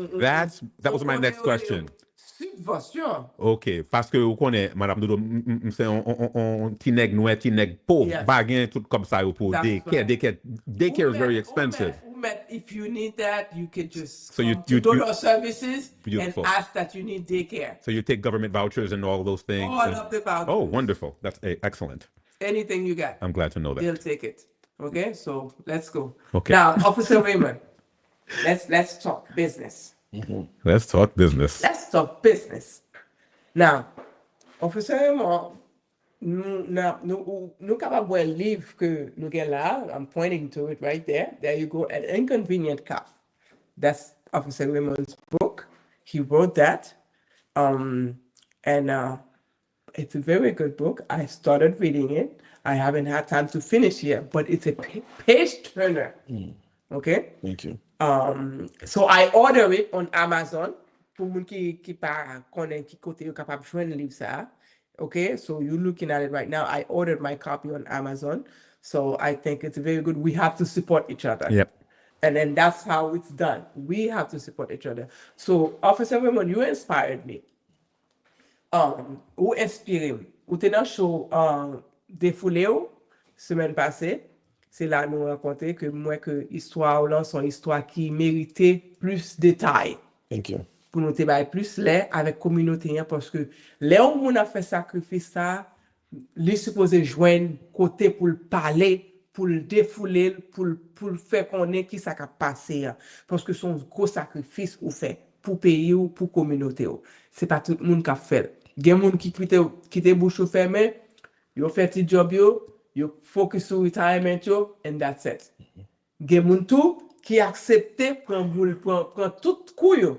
That was my next question. Subvention. OK. Parce que vous connaissez, Madame Dodo, c'est on ti nèg noir, ti nèg pauvre. Yes. Pas gen tout comme ça yo pour That's daycare. right. Daycare is very expensive. If you need that, you can just So you- come you- to you- Donor Services Beautiful. and ask that you need daycare. So you take government vouchers and all those things. All of the vouchers. Oh, wonderful. That's excellent. Anything you got, I'm glad to know that. they'll take it. Okay, so let's go. Okay. Now, Officer Raymond, let's talk business. Let's talk business. Let's talk business. Now, Officer Raymond, nous capable de livre que nous avons là. I'm pointing to it right there. There you go. An Inconvenient Cop. That's Officer Raymond's book. He wrote that. And it's a very good book. I started reading it. I haven't had time to finish yet, but it's a page turner. Okay? Thank you. So I order it on Amazon. Pour moun ki pa konnen ki kote yo kapab jwenn liv sa. Okay, so you're looking at it right now. I ordered my copy on Amazon. So I think it's very good. We have to support each other. Yep. And then that's how it's done. We have to support each other. So, Officer Raymond, you inspired me. Ou inspiré. Ou te nan show Défoulé ou, semaine passée. C'est là nous raconter que moi que histoire ou là son histoire qui méritait plus de détails. Thank you. Pour nous te bailler plus l'air avec communauté parce que là où on a fait sacrifice ça, les supposé joindre côté pour le parler pour le défouler, pour le faire connaître qui ça a passé. Parce que son gros sacrifice ou fait pour pays ou pour communauté. C'est pas tout le monde qui a fait. Il y a des gens qui quittent bouche fermée, ils fait un job, ils focus sur retirement, and that's it. Il y a des gens qui acceptent prendre tout couille.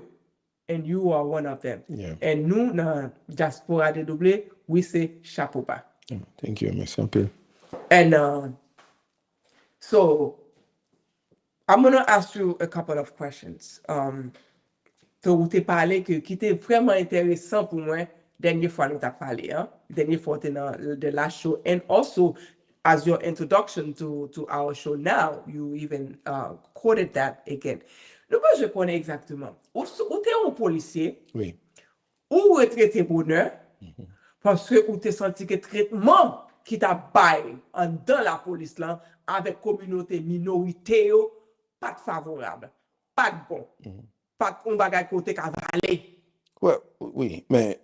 And you are one of them. Yeah. And nous, dans Dyaspora Dedouble, we say chapeau bas. Thank you, merci un peu. And so I'm going to ask you a couple of questions. So, vous t'ai parlé qui était vraiment intéressant pour moi, dernière fois nous t'as parlé, hein? Dernière fois t'es dans the last show. And also, as your introduction to our show now, you even quoted that again. Nous, je connais exactement. Ou t'es un policier, Oui. ou retraité bonheur, parce que ou t'es senti que traitement qui t'a baillé dans la police là, avec communauté minorité, pas de favorable, pas de bon, pas de bagage côté qu'a valé. Ouais, oui, mais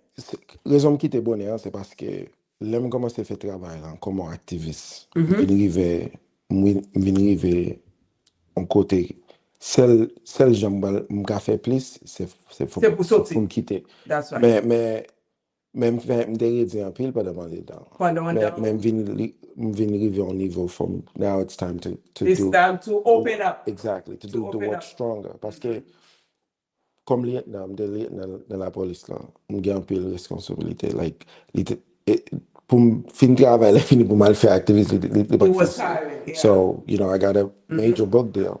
raison qui était bonne, hein, c'est parce que l'homme commence à faire travail là, comme activiste. Il arrive en côté. Celle j'aime m'ka fait plus, c'est pour sortir. Pour me quitter. That's right. Mais même dire un pile pas demander dans. Même venir arriver au niveau from now it's time to It's do. time to open up. Exactly, to do the open work up. stronger. Parce que comme lieutenant dans la police là, j'ai un peu de responsabilité. Like, pour fin travail, fini pour mal faire activiste. It was tiring. Yeah. So, you know, I got a major book deal.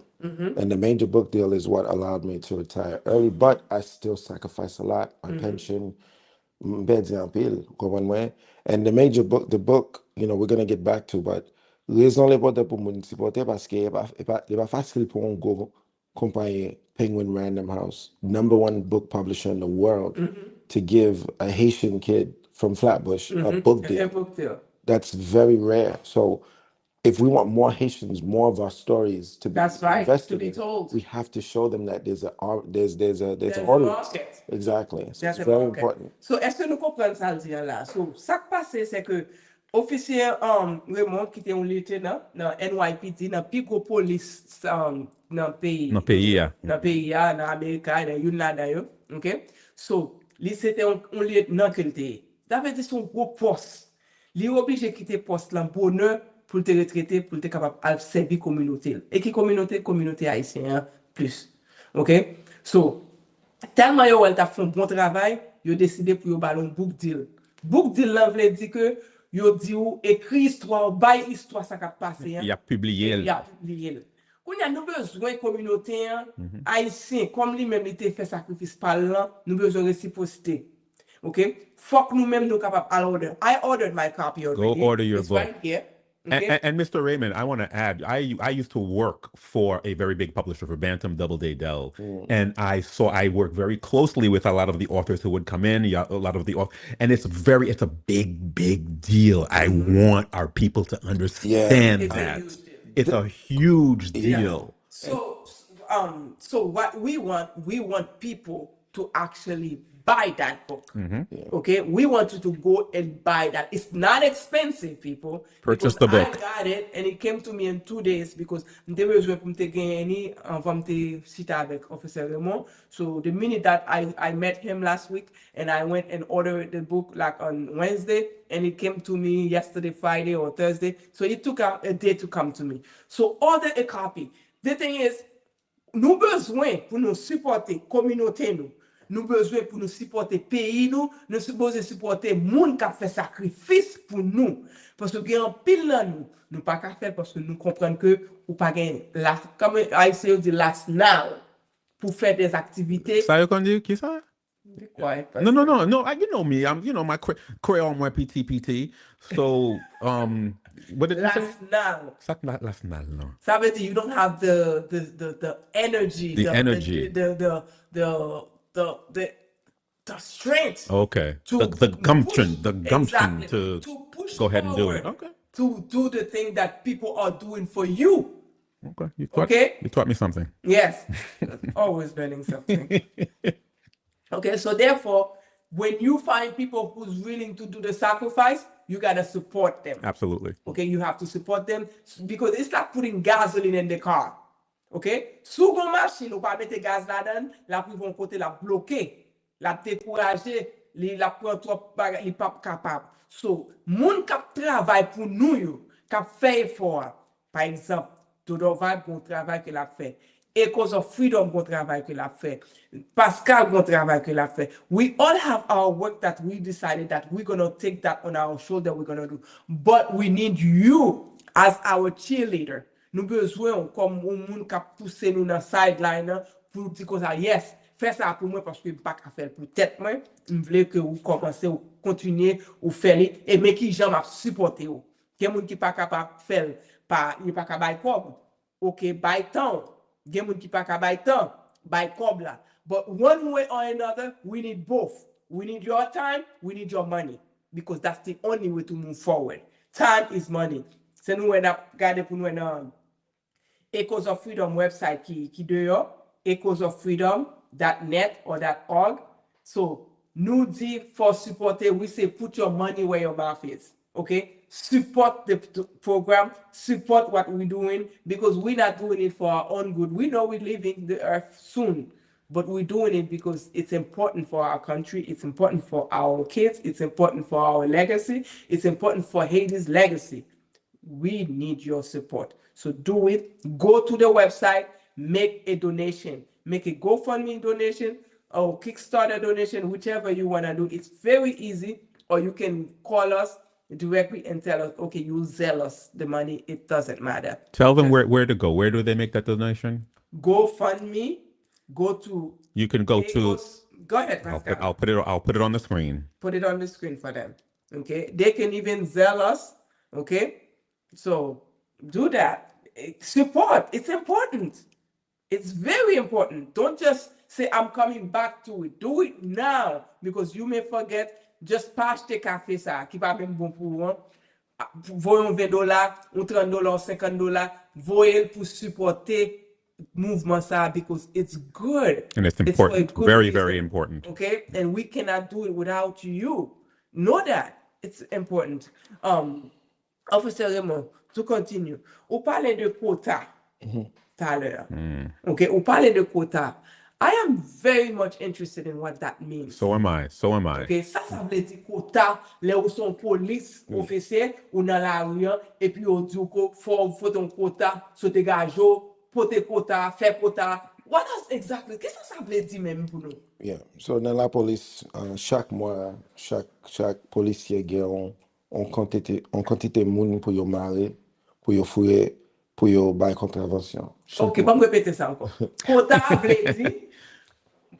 And the major book deal is what allowed me to retire early, but I still sacrificed a lot. My pension, beds en pile, comprends moi. And the major book, you know, we're going to get back to, but raison l'important pour me supporter parce que c'est pas facile pour un gros compagnie Penguin Random House, #1 book publisher in the world, to give a Haitian kid from Flatbush a book deal. A book deal. That's very rare. So if we want more Haitians, more of our stories to be invested to be in, told, we have to show them that there's an audience. Market. Exactly. So There's it's a very market. important. So, est-ce que nous comprenons ça le dire là? So, ça qui passe, c'est que officier Raymond qui était un lieutenant dans NYPD, dans plus gros police dans le pays. Dans le pays, Dans le pays, dans l'Amérique, dans l'Union d'ailleurs. OK? So, lui, c'était un lieutenant qu'il était. Ça veut dire son gros poste. Il est obligé de quitter le poste là, bonheur, pour te retraiter, pour te capable de servir la communauté. Et qui communauté haïtienne plus. OK? So, tellement yo elle t'a fait un bon travail, yo décidé pour yo ballon book deal. Book deal là veut dire que yo dit ou écrit histoire, bail histoire ça qui a passé. Il a publié. Il a publié. Qu'on a nous besoin communauté haïtien comme lui même il était fait sacrifice par là, nous besoin réciprocité. OK? Faut que nous même nous capable I ordered my copy already. Go order your It's book. Right here. Okay. And Mr. Raymond, I want to add, I used to work for a very big publisher for Bantam Doubleday Dell, and I work very closely with a lot of the authors who would come in, a lot of the authors, and it's a big deal. I want our people to understand that. It's a huge deal. So what we want people to actually buy that book. Okay, we want you to go and buy that. It's not expensive, people. Purchase the book. I got it, and it came to me in 2 days because they were going to get avec Officer Raymond. So the minute that I met him last week, and I went and ordered the book like on Wednesday, and it came to me yesterday, Friday or Thursday. So it took a day to come to me. So order a copy. The thing is, nous besoin pour nous supporter communauté nous. Nous besoin pour nous supporter pays nous supposons supporter monde qui a fait sacrifice pour nous parce que il y a un pile là nous pas qu'à faire parce que nous comprenons que ou pas gain la comme I dit last now pour faire des activités. Ça veut dire qui ça? Ouais. No. You know me. I'm, my Creole, my PT. So, what did you say? Last now. No. Ça veut dire you don't have the energy. The energy. The strength. Okay. To the gumption. push, The gumption exactly, to push go ahead and do it. forward, Okay. To do the thing that people are doing for you. Okay. You taught me something. Yes. Always learning something. Okay, so therefore, when you find people who's willing to do the sacrifice, you got to support them. Absolutely. Okay, you have to support them because it's like putting gasoline in the car. Okay, sous gon machine ou pas mettre gaz là-dedans, la pluie vont côté la bloquer, la décourager, la prend trop bagay, li pas capable. So, moun k'ap travail pour nous yo, k'ap fait effort. Par exemple, Dedouble bon travail que l'a fait. Echoes of Freedom bon travail que l'a fait. Pascal bon travail que l'a fait. We all have our work that we decided that we're going to take that on our shoulder, we're going to do. But we need you as our cheerleader. Nous besoin comme un monde qui a poussé nous dans sideline pour dire que ça yes, fais ça pour moi parce que pas qu'à faire pour tête moi, je veux que vous commencez ou continuer ou faire et mais qui j'aime supporter vous. Quelqu'un monde qui pas capable faire pas il pas capable comme OK, by temps. Quelqu'un monde qui pas capable temps, by cob là. But one way or another, we need both. We need your time, we need your money because that's the only way to move forward. Time is money. C'est nous on a regardé pour nous Echoes of Freedom website qui dehors, echoesofreedom.net or .org. So, nous dit for supporter, we say put your money where your mouth is. Okay? Support the program, support what we're doing because we're not doing it for our own good. We know we're leaving the earth soon, but we're doing it because it's important for our country, it's important for our kids, it's important for our legacy, it's important for Haiti's legacy. We need your support. So do it. Go to the website, make a donation. Make a GoFundMe donation or Kickstarter donation, whichever you want to do. It's very easy. Or you can call us directly and tell us, okay, you sell us the money. It doesn't matter. Tell them where to go. Where do they make that donation? GoFundMe. Go to. You can go to. Go ahead, Pascal. I'll put it on the screen. Put it on the screen for them. Okay. They can even sell us. Okay. So do that. Support. It's important. It's very important. Don't just say, I'm coming back to it. Do it now because you may forget. Just pas acheter café ça, qui pas même bon pour vous. Voyons $20, ou $30, $50. Voyez pour supporter mouvement ça because it's good. And it's important. It's very, very important. Okay? And we cannot do it without you. Know that. It's important. Officer Raymond, to continue. Ou parlez de quota tout à l'heure. Okay? Ou parlez de quota. I am very much interested in what that means. So am I. Okay, ça veut dire quota, là où sont police, officier, ou dans la rue, et puis on dit que faut ton quota, se dégager, porter quota, faire quota. What does exactly? Qu'est-ce que ça veut dire même pour nous? Yeah, so dans la police, chaque mois, chaque policier gagne on quantité moun pour yo marrer, pour yo fouiller, pour yo bail contravention. Ok, bon me répéter ça encore. Quota veut dire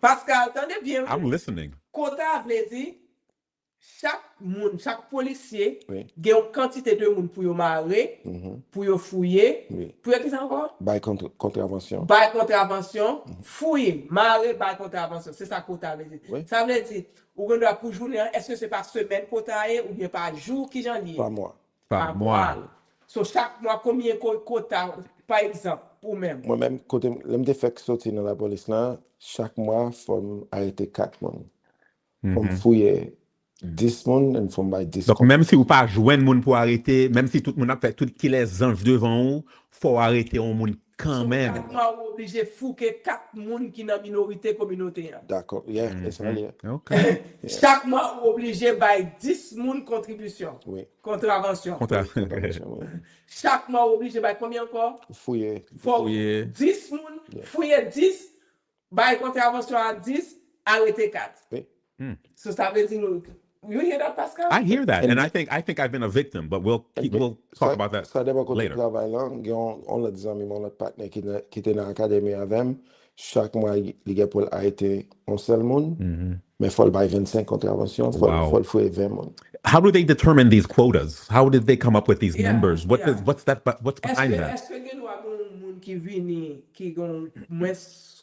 Pascal, attendez bien. I'm listening. Quota veut dire chaque policier oui. gagne une quantité de monde pour yo marrer, pour yo fouiller, oui. pour qu'est-ce encore? Bail contravention. Bail contravention, fouiller, marrer, bail contravention. C'est ça quota veut dire. Oui. Ça veut dire ou on doit pour journée, est-ce que c'est par semaine quota ou bien par jour qui j'en lis? Par mois. Par mois. So chaque mois combien quota par exemple pour même? Moi-même côté l'aime fait sortir dans la police là, chaque mois faut arrêter 4 monde. Faut fouiller 10 monde et faut bailler 10. Donc même si vous pas joindre monde pour arrêter, même si tout le monde a fait tout qui les anges devant vous, faut arrêter un monde quand même. Chaque mois vous obligé fouquer 4 monde qui dans minorité communauté. D'accord. Yeah, c'est ça. OK. Chaque mois vous obligé bailler 10 monde contribution. Oui. Contravention. Oui. Chaque mois vous obligé bailler combien encore? Fouiller. Fouiller 10 monde, fouiller 10, bailler contravention à 10, arrêter 4. Oui. So ça veut dire you hear that, Pascal? I hear that, and I think I've been a victim, but we'll talk about that ça dépend quand later. on travaille là, on l'a dit à mon autre partenaire qui était dans l'académie avec chaque mois il a pour arrêter un seul monde, mais faut le bailler 25 contraventions, faut le fouiller 20 monde. How do they determine these quotas? How did they come up with these numbers? What's behind that? Est-ce que nous avons un monde qui vient qui ont moins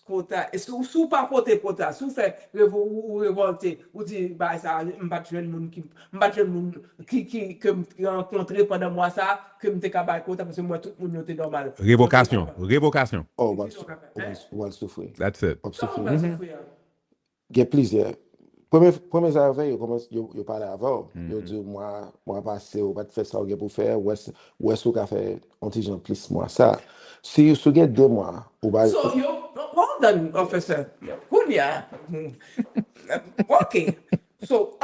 quota? Est-ce que sous pas porter quota, sous fait révolter ou dire bah ça m'battre un monde qui que rencontrer pendant moi ça que me capable quota parce que moi tout le monde était normal. Révocation. Oh, on va souffrir. That's it. Il y a plusieurs. Premier arrivé, yo parle avant. Yo dit, moi passé, ou pas de faire ça, ou pour faire, ou est-ce qu'on a fait, on dit, j'en plus, moi, ça. Si vous avez 2 mois, ou pas. So, hold on, officer. Kunya. OK. So,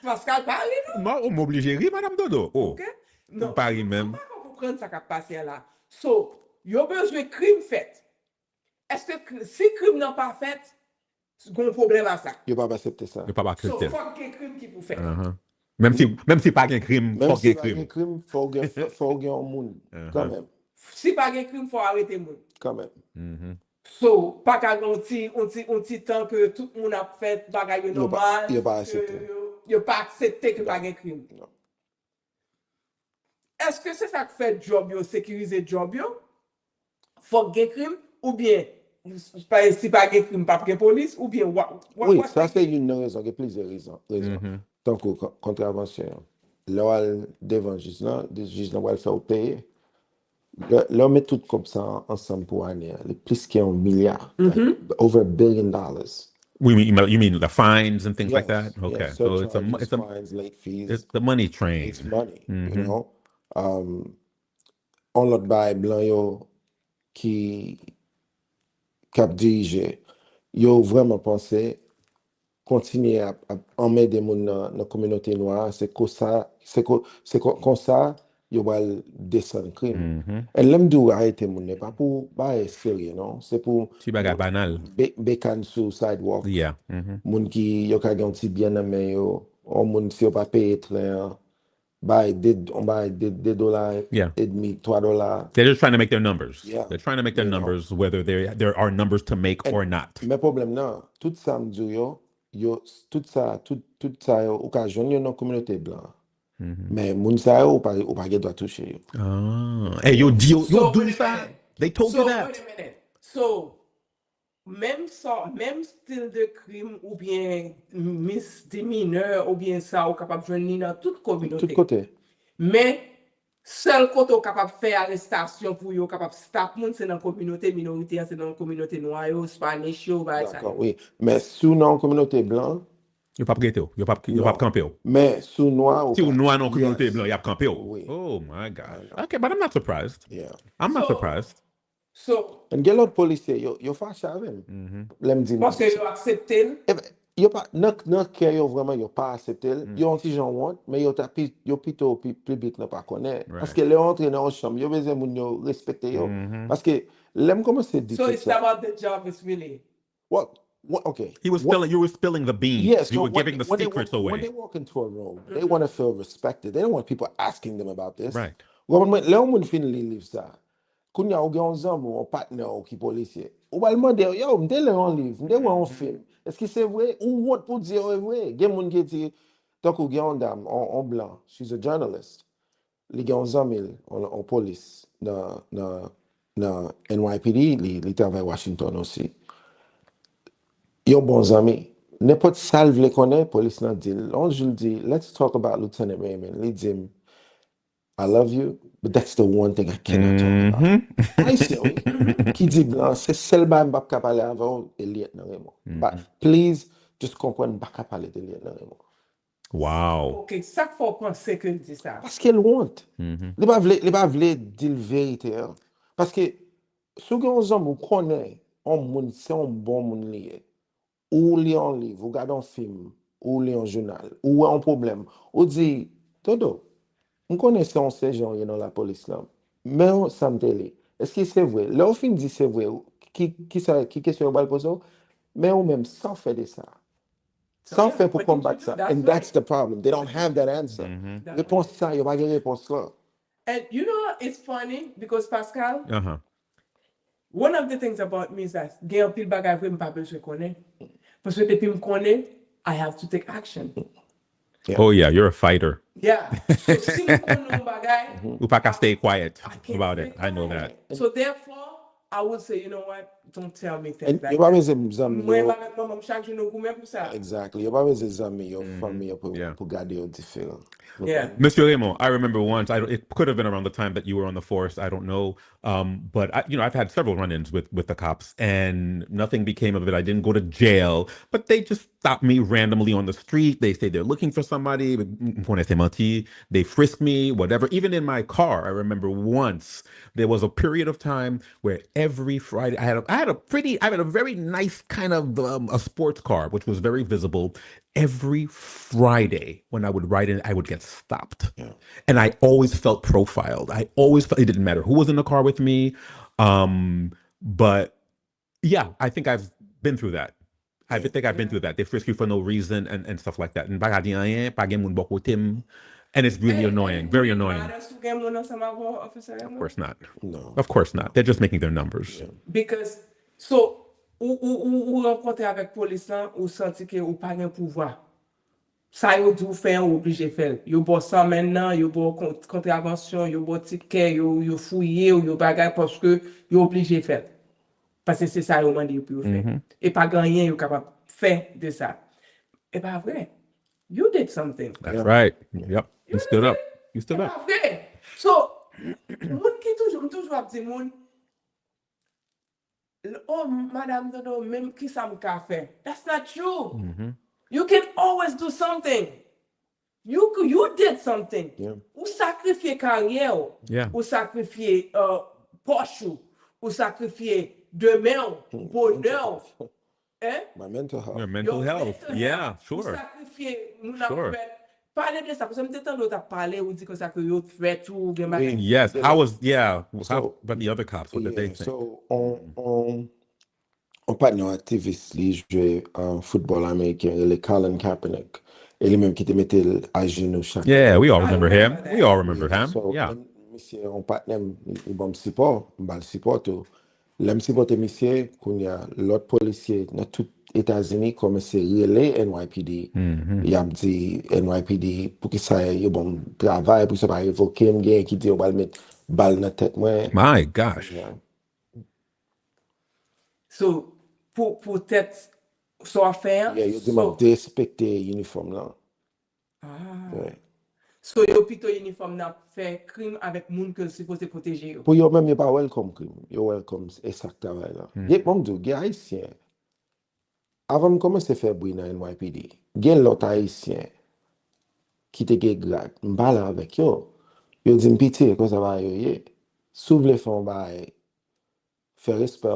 Pascal parle, non? Moi, on m'oblige à rire, Madame Dodo. Oh, OK? Non. Paris même. Comment comprendre ça qui a passé là? So, yo besoin de crime fait. Est-ce que si crime n'a pas fait, il y a un problème à ça? Yo pas accepter ça. Je pas So, accepter. faut qu'il y ait crime qui pour faire. Même si pas un crime, Même faut si qu'il pas un crime, faut qu'il y ait un monde. Quand même. Si pas de crime, faut arrêter moun. Quand même. So, pas qu'à un petit temps que tout le monde a fait bagay normal. Yo pas accepté. Yo pas accepté que pas de crime. Non. Est-ce que c'est ça qui fait job yo, sécuriser job yo? Faut qu'il y ait crime ou bien si pas de crime, pas de police ou bien Oui, ça c'est une raison, il y a plusieurs raisons. Tant que contravention, là, devant le juge, le juge va le faire payer. Là, on met tout comme ça ensemble pour année. Plus qu'un milliard, like, over $1 billion. You mean the fines and things like that? Yes, Okay, yes, so surcharges, fines, late fees. it's the money train. It's money, you know. On l'autre bail blanc yo qui cap dirigé, yo vraiment pensé continuer à emmener des gens dans la communauté noire, c'est comme ça, yo va descendre crime. Et l'aime d'où arrêter moun n'est pas pour pas sérieux, non, c'est pour Si bagay banal. bécan sur sidewalk. Yeah. Moun qui yo ka gen ti bien amé yo, on moun si yo pas payer train, on buy $2 Yeah. et demi, $3. They're just trying to make their numbers. Yeah. They're trying to make their numbers, whether there are numbers to make or not. Mais problème non, tout ça m'dou yo tout ça yo occasion yo dans communauté blanc. Mais moun sa yo ou pas doit toucher yo. Hey, yo do wait a that? minute. They told you Wait that. a minute. So, même style de crime ou bien misdemeanor ou bien ça, ou capable de joindre dans toute communauté. Tout côté. Mais, seul côté ou capable de faire arrestation pour yo, capable de stop moun, c'est dans la communauté minorité, c'est dans la communauté noire, Spanish, ça. D'accord, oui. Mais sous non communauté blanc, Yo pas prêté. Yo pas campé. mais sous noir Si ou noir non communauté blanc, y a campé. Oui. Oh my God. Okay, but I'm not surprised. Yeah. I'm not surprised. So, Et gen l'autre policier, yo fâché avec lui. L'aime dit parce que yo accepté. yo pas non que yo vraiment yo pas accepté, yo ont gens want, mais yo plutôt public n'a pas connaît parce que les entrées dans chambre, yo besoin moun yo respecter yo parce que l'aime commencer dire So, it's about the job, it's really. what okay. You were spilling the beans. Yes, You so were giving the secrets when away. they walk into a room, they want to feel respected. They don't want people asking them about this. Right. Là, on finit livre ça. Quand il y a un homme ou un partenaire qui est policier, on va demander, yo, m'te le un livre, m'te un film. Est-ce que c'est vrai? Ou what pour dire c'est vrai? Il y a des gens qui disent, donc il y a une dame en blanc, she's a journalist. Il y a un homme en police dans NYPD, il travaille à Washington aussi. Yo bon ami, n'importe salve le connaît, police n'a dit, on je dit, let's talk about Lieutenant Raymond. Il dit, I love you, but that's the one thing I cannot talk about. I say, qui dit blanc, c'est seulement pas capable avant et lieutenant Raymond. But please, just comprendre pas capable de lieutenant Raymond. Wow. Ok, ça faut penser que dit ça. Parce qu'elle want. Il pas vle dire la vérité. Parce que si vous homme vous connaît, c'est un bon monde lié. Ou lit un livre, ou regarde un film, ou lit un journal, ou un problème, ou dit, Dodo, on connaît ces gens dans la police là, mais ça me télé. Est-ce que c'est vrai? Là, au fin dit c'est vrai, qui question va le poser, mais ou même sans faire de ça. Sans faire pour combattre ça. And that's the problem. They don't have that answer. Réponse ça, il n'y a pas de réponse là. And you know, it's funny because Pascal, one of the things about me is that gen pile bagay vre m pa besoin connaître. Parce que depuis me connaît, I have to take action. Yeah. Oh yeah, you're a fighter. Yeah. So si me connaît bagay, You can't stay quiet I can't about stay it. I know quiet. that. So therefore, I would say, you know what? Don't tell me things And like you pas that. besoin zami Moi, yo. maman chaque jour nous goumè pour ça. Exactly. You pas besoin zami yo famille pour garder yo différent. Yeah. Mr. Raymond, I remember once. It could have been around the time that you were on the force. I don't know, but I've had several run-ins with the cops, and nothing became of it. I didn't go to jail, but they just stop me randomly on the street. They say they're looking for somebody. They frisk me, whatever. Even in my car, I remember once there was a period of time where every Friday I had a very nice kind of a sports car, which was very visible. Every Friday when I would ride in, I would get stopped. Yeah. And I always felt profiled. I always felt it didn't matter who was in the car with me. But yeah, I think I've been through that. I think I've been through that. They frisk you for no reason and stuff like that. And it's really annoying, very annoying. Of course not. No. Of course not. They're just making their numbers. Yeah. Because, so, ou rencontre avec police là, ou senti que ou pas gen pouvoir. Ça yo dou fè ou obligé faire. Yo bo ça maintenant, yo bo contravention, yo bo ticket, yo fouillé ou yo bagay parce que yo obligé faire. Parce que c'est ça yo mandi pour faire. Et pas gagner yo capable faire de ça. Et pas vrai. You did something. That's right. Yep. You stood up. You stood up. Pas vrai. So, moun ki toujours ap di moun, oh, madame Dodo, même qui ça m'a fait. That's not true. You can always do something. You did something. Yeah. Ou sacrifier carrière. Yeah. Ou sacrifier poche. Ou sacrifier demain, bonheur. My mental health. Your mental health. Yeah, sure. Ou sacrifier parler de ça parce que m'étant d'autres parler ou dire que ça que yo fait tout. Yes, how about the other cops? What did they think? So on partner activiste, lui jouait en football américain, il est Colin Kaepernick. Et lui-même qui te mettait à genoux chaque. Yeah, we all remember him. We all remember him. So, yeah. Monsieur, on partner, il bon support, il support tout. L'aime supporter monsieur, qu'on y a l'autre policier dans tout États-Unis comme c'est relais NYPD. Il a dit NYPD pour que ça ait bon travail, pour que ça pas évoquer un gars qui dit on va le mettre balle dans la tête. My gosh. Yeah. So, pour peut-être soit faire. Yeah, you demande de respecter l'uniforme là. Ouais. So, yo plutôt uniforme n'a fait crime avec moun que supposé protéger. Pour yo même, yo pas welcome crime. Yo welcome et ça travail là. Yé, bon m'dou, gars haïtien. Avant de commencer à faire bruit dans NYPD, gen l'autre haïtien qui te gen grade, m'parle avec yo. Yo dit m'pitié, quoi ça va yo yé. S'ouvre les fonds bail. Faire respect,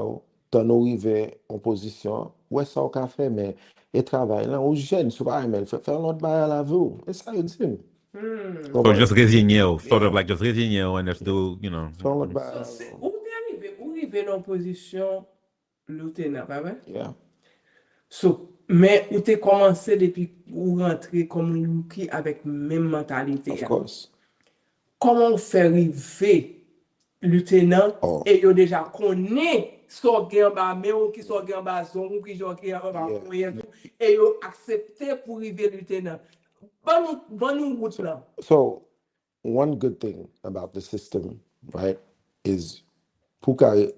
t'en arriver en position, ouais ça au café mais et travail là, ou jeune, sur pas mais faire l'autre bail à la vie. Et ça yo dit. So just résigner, sort of like just résigner and just do, you know. Où arrivé dans position lieutenant, pas vrai? Yeah. So, mais où t'es commencé depuis ou rentrer comme Luki avec même mentalité. Of course. Comment faire arriver lieutenant et yo déjà connaît so gen ba mais ou qui so gen ba zone ou qui jo ki ba et yo accepter pour arriver lieutenant. So, one good thing about the system, right, is puka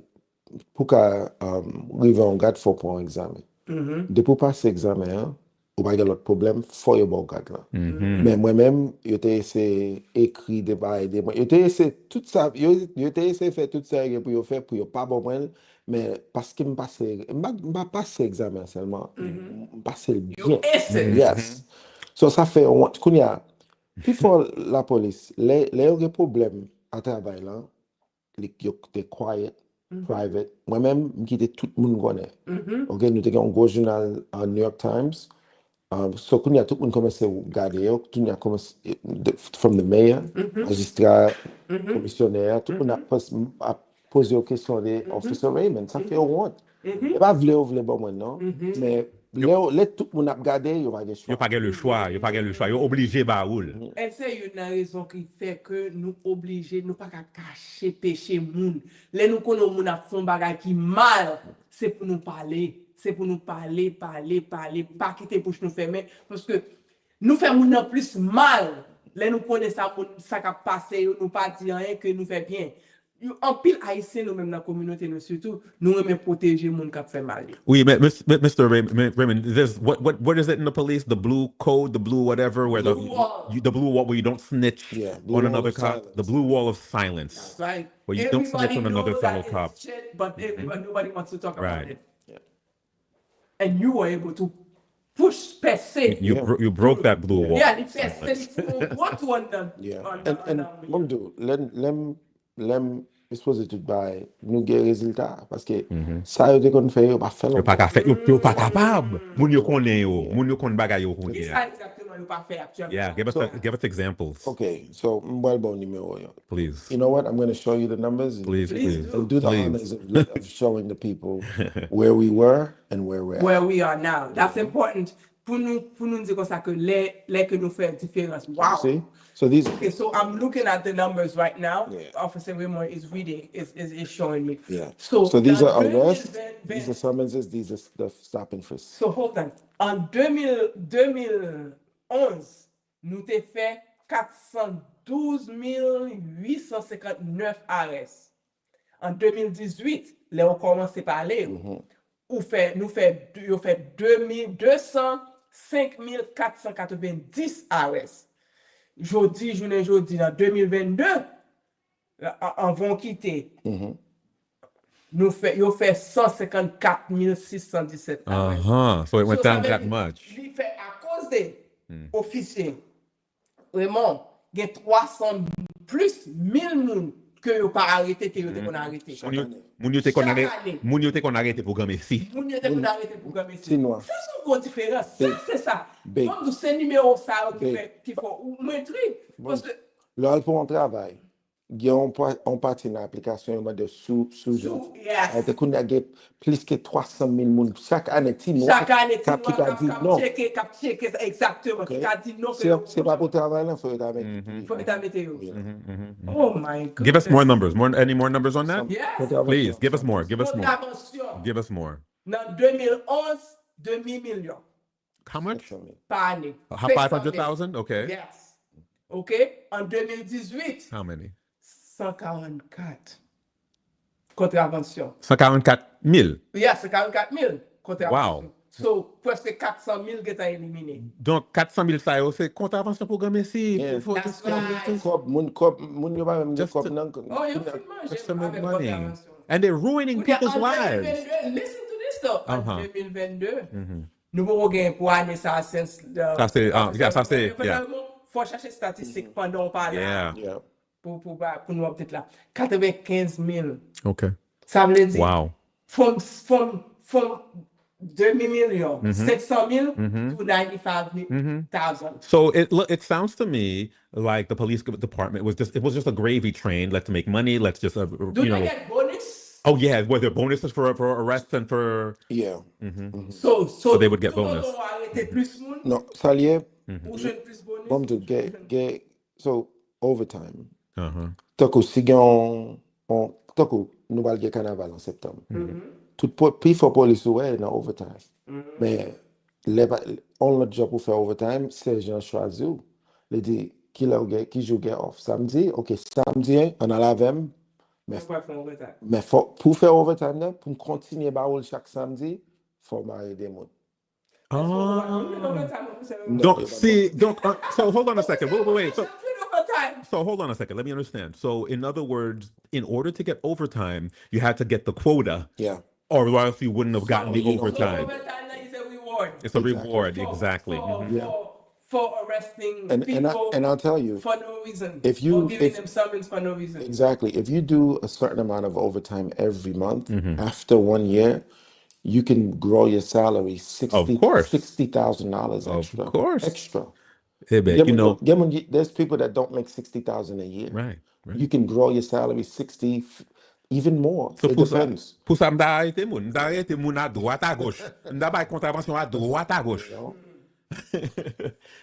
rive en garde for pour examen. De pour passer examen, ou pas l'autre problème, faut y avoir garde là. Mais moi-même, yo t'ai essayé écrit des bails, yo t'ai essayé tout ça, yo t'ai essayé faire tout ça pour yo faire pour yo pas bon moi, mais parce que m'a passé examen seulement, passer bien. Yes. So ça fait qu'on y a puis pour la police les problèmes à travail là les quiet private moi-même qui était tout le monde connaît. OK, nous avons un gros journal New York Times. So qu'on y a tout le monde commencé à regarder, tout y a commencé from the mayor, magistrat, commissionnaire, tout le monde a posé aux questions des Officer Raymond. Ça fait honte. Et pas vouloir bon maintenant, mais les tout le monde a regardé, il va pas le choix, il pas le choix, il est obligé ba roule. Et c'est une raison qui fait que nous obligés nous pas cacher péché moun. Les nous connaissons moun a font bagay qui mal, c'est pour nous parler, pas quitter bouche nous fermer parce que nous fait moun en plus mal. Les nous connaissons ça qui a passé, nous pas dire rien que nous fait bien. En pile haïtien nous même dans la communauté nous surtout nous aimons protéger moun qui fait mal. Oui, mais Mr. Raymond, there's what is it in the police? The blue code, the blue whatever, where the blue wall where you don't snitch on another cop. The blue wall of silence. That's right. Where you don't snitch on another fellow cop. Shit, but nobody wants to talk about it. Yeah. And you were able to push percé. You broke that blue wall. Yeah, li percé, li font what one done. Yeah. And Mamdou, lem expose tout by nou gen rezultat. Paske sa yo te kon fè yo pa fè Yo pa ka fè, yo pa kapab. Moun yo konnen yo, moun yo kon bagay yo Ki konnen. sa exactement yo pa fè actuellement? Yeah, give us examples. Okay, so mbal bon numéro yo. Please. You know what? I'm going to show you the numbers. Please. And do the honors of showing the people where we were and where we're at. Where we are now. That's important. Pour nous dire comme ça que les que nous fait différence. Wow. See? So these. Okay, so I'm looking at the numbers right now. Yeah. Officer Raymond is reading, is showing me. Yeah. So these are dans arrests, 2020 these are summonses, these are the stop and frisk. So hold on. En 2011, nous t'ai fait 412 859 arrests. En 2018, là on commence à parler. Nous fait 205 490 arrests. Jodi, dans 2022, en vont quitter. Nous fait 154 617 arrests. So it went down ça that veut dire, much. Lui fait à cause des officiers. Vraiment, il y a 300 plus 1000 moun que yo pas arrêté, que yo te kon arrêté. Moun yo te kon arrêté pour gamer si. Moun yo te kon arrêté pour gamer si. Chinois. Ça c'est une grande différence. Ça c'est ça. Big. Comme c'est numéro ça qui faut montrer parce que Là, pour un travail, il y a un parti dans l'application de sous-gens. yes. Il y a plus que 300 000 personnes chaque année. Chaque année, qui a dit non. Cap checker exactement. Qui a dit non. C'est pas pour travailler, il faut être Faut mettre yo. Oh my God. Give us more numbers. Any more numbers on that? Yes. Please, give us more. Give us more. Contravention. Give us more. Dans 2011, 2 millions How much? par année. 500,000? Okay. Yes. OK? En 2018, How many? 144 contraventions. 144,000. Yes, 144 000 contraventions. Wow. So, presque 400 000 qui sont éliminés. Donc 400,000 ça yo, c'est contravention pour gamer si. Yeah. That's right. Moun yo pa mèm Just kop to- nan. Oh, you feel Just to make avec money. contravention. And they're ruining people's En lives. 2022, listen to this though. En Uh-huh. 2022, nous pouvons gagner pour année ça, Ça c'est, yeah. Faut chercher statistique pendant on parle. Yeah. Yeah. Pour nous peut-être là. 95 000. Okay. Ça veut dire, Wow. from 2 millions, 600 000 to 95,000. So it sounds to me like the police department was just a gravy train. Let's make money. Let's just Do they get bonus? Oh yeah, were there bonuses for arrests and for? Yeah. So they would get tout le bonus. monde va arrêter plus moun, Non, ça lié, ou jeune plus bonus. bon, to get, so, overtime. Uh-huh. Si gen nou bal gen carnaval en septembre. Tout pi fò polis ouè nan overtime. Mais on lot job pour faire overtime, c'est Jean choisi ou. Le di, qui joue gen off samedi, ok, samedi, on a la vem, mais pour faire overtime là, pour continuer baoul chaque samedi, faut marier des moun. So hold on a second. Wait. So hold on a second. Let me understand. So in other words, in order to get overtime, you had to get the quota. Yeah. Or else you wouldn't have gotten the overtime. Overtime is a reward. It's a reward, exactly. For arresting And people I'll tell you, for no reason. if you- or giving if- them summons for no reason. exactly, if you do a certain amount of overtime every month, after 1 year, you can grow your salary $60,000 extra. Of course. Extra. Hey, babe, you know, There's people that don't make 60,000 a year. right. You can grow your salary 60, even more. So It depends. pour ça, m'da arrêté moun à droite à gauche. M'da bay contravention à droite à gauche.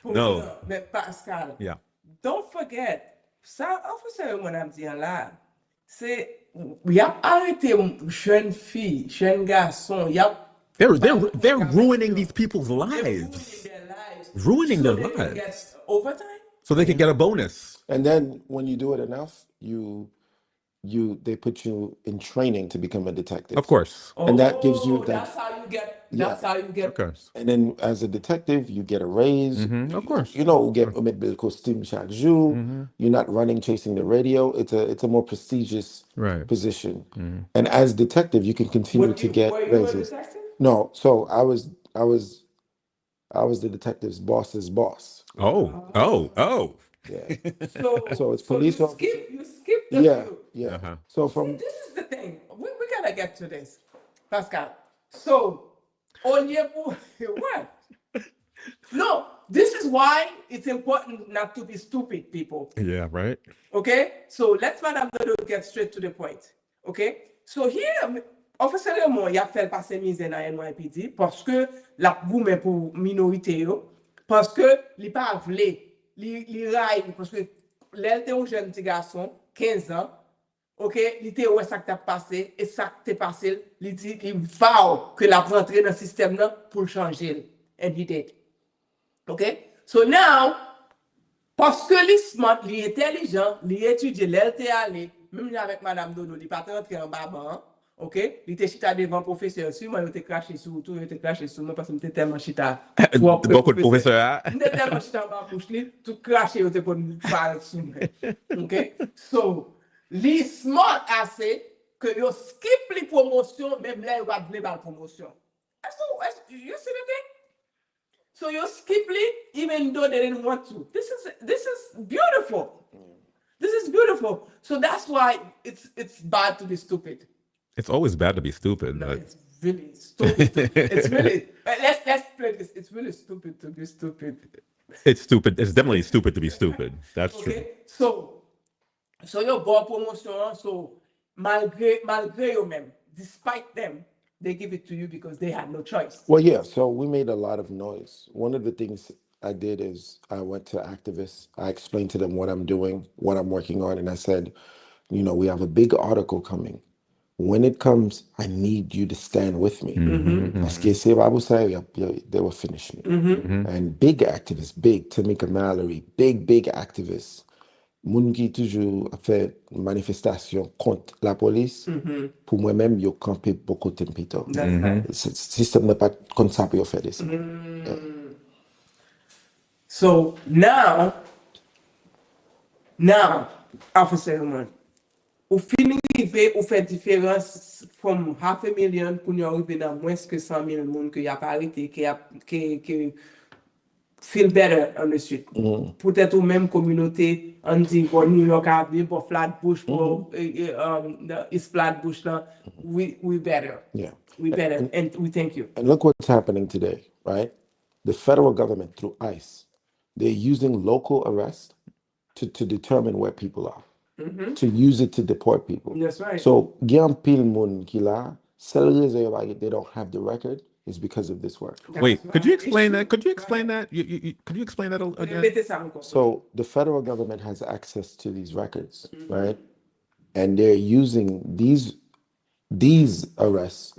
No. Mais Pascal, Yeah. don't forget, ça, officer, mon am dit là, c'est, y a arrêté jeune fille, jeune garçon, y a They're ruining these people's lives. Ruining their so they can lives. get overtime. So they can get a bonus. And then when you do it enough, they put you in training to become a detective. Of course. And that gives you that. That's how you get. That's how you get. Of course. And then as a detective, you get a raise. Of course. You know, you get a bill costume chaque jour. You're not running chasing the radio. It's a more prestigious Right. position. And as detective, you can continue to get Were you a raises. detective? No, so I was I was the detective's boss's boss. Oh. Yeah. So, So it's police you officer. skip the Yeah, few. yeah. Uh-huh. So See, from this is the thing. We gotta get to this, Pascal. So, on your what? No, this is why it's important not to be stupid, people. Yeah, right. Okay? So let's Madame Dodo get straight to the point. Okay? So here, officiellement, il y a fait passer mise dans NYPD parce que la boum pour minorité yo, parce que li pas vle, li raille parce que l'elle un jeune petit garçon, 15 ans, OK, li te ouais ça qui t'a passé et ça qui t'est passé, li dit il vow que la rentrer dans le système là pour le changer and he did. OK? So now parce que les smart, les intelligents, les étudiants, les étaient allés, même avec Madame Dodo, ils pas rentré en bas, ok? Ils étaient chita devant le professeur. Si moi, ils étaient crachés sur tout, ils étaient crachés sur moi parce que j'étais tellement chita. Beaucoup de professeurs. J'étais tellement chita en bas, bouche, tout craché, ils étaient pour nous parler sur moi. Ok? So, les smart assez que ils skip les promotions, même là, ils vont vouloir la promotion. You see the thing? So you skip it even though they didn't want to. This is beautiful. This is beautiful. So that's why it's bad to be stupid. It's always bad to be stupid. No, But it's really stupid. It's really let's play this. It's really stupid to be stupid. it's stupid. It's definitely stupid to be stupid. That's true. Okay? So your ball promotion, so malgré you même, despite them, they give it to you because they had no choice. Well, yeah, so we made a lot of noise. One of the things I did is I went to activists. I explained to them what I'm doing, what I'm working on, and I said, we have a big article coming. When it comes, I need you to stand with me. Parce que c'est pas pour ça, they will finish me. And big activists, big, Tamika Mallory, big activists, moun qui toujours fait manifestation contre la police, pour moi-même, yo campé beaucoup de temps. Le système n'est pas comme ça pour faire ça. So now, Officer Raymond, ou fin arrivé, ou fait différence from 500,000 pour nous arriver dans moins que 100,000 monde qui a pas arrêté, qui feel better on the street. Peut-être ou même communauté, on dit pour New York, pour Flatbush, pour East Flatbush, we better. Yeah. We better, and we thank you. And look what's happening today, right? The federal government, through ICE, they're using local arrest to determine where people are, to use it to deport people. That's right. So, Gian Pil Mun Kila, they don't have the record, is because of this work. Wait, could you explain that? Could you explain that? Could you explain that again? So, the federal government has access to these records, right? And they're using these arrests,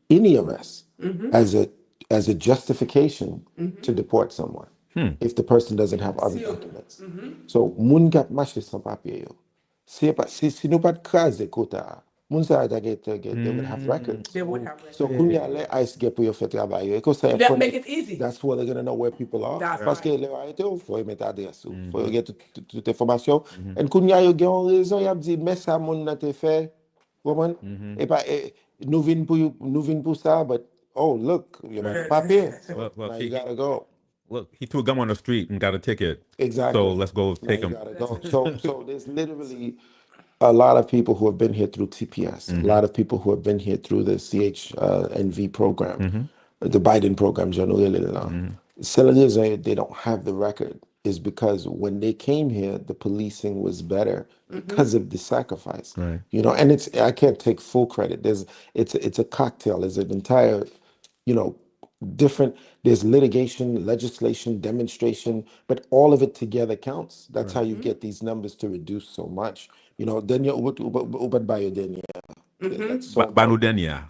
any arrest, as a justification to deport someone if the person doesn't have other documents. So, moun kap mache sans papier yo. Si nou pat krase kota, moun sa they would have records. They would have records. So, kounya le ICE get pou yo fe travay yo. That make it easy. That's where they're going to know where people are. That's Parce que le arrêté yo, faut yo mette adresse ou, faut yo get toute information. And kounya yo gen yon raison, y ap di, mais sa moun nan te fe, woman, et pas, nou vin pou sa, but, oh, look, you know, papier. Look, Now you gotta go. Look, he threw a gum on the street and got a ticket. Exactly. So let's go take Now him. you gotta go. So there's literally a lot of people who have been here through TPS, a lot of people who have been here through the CHNV program, the Biden program, generally. They don't have the record is because when they came here, the policing was better because of the sacrifice. Right. And I can't take full credit. It's a cocktail. There's an entire, there's litigation, legislation, demonstration, but all of it together counts. That's how you get these numbers to reduce so much. Then you're ubat bayo then Banu Denya.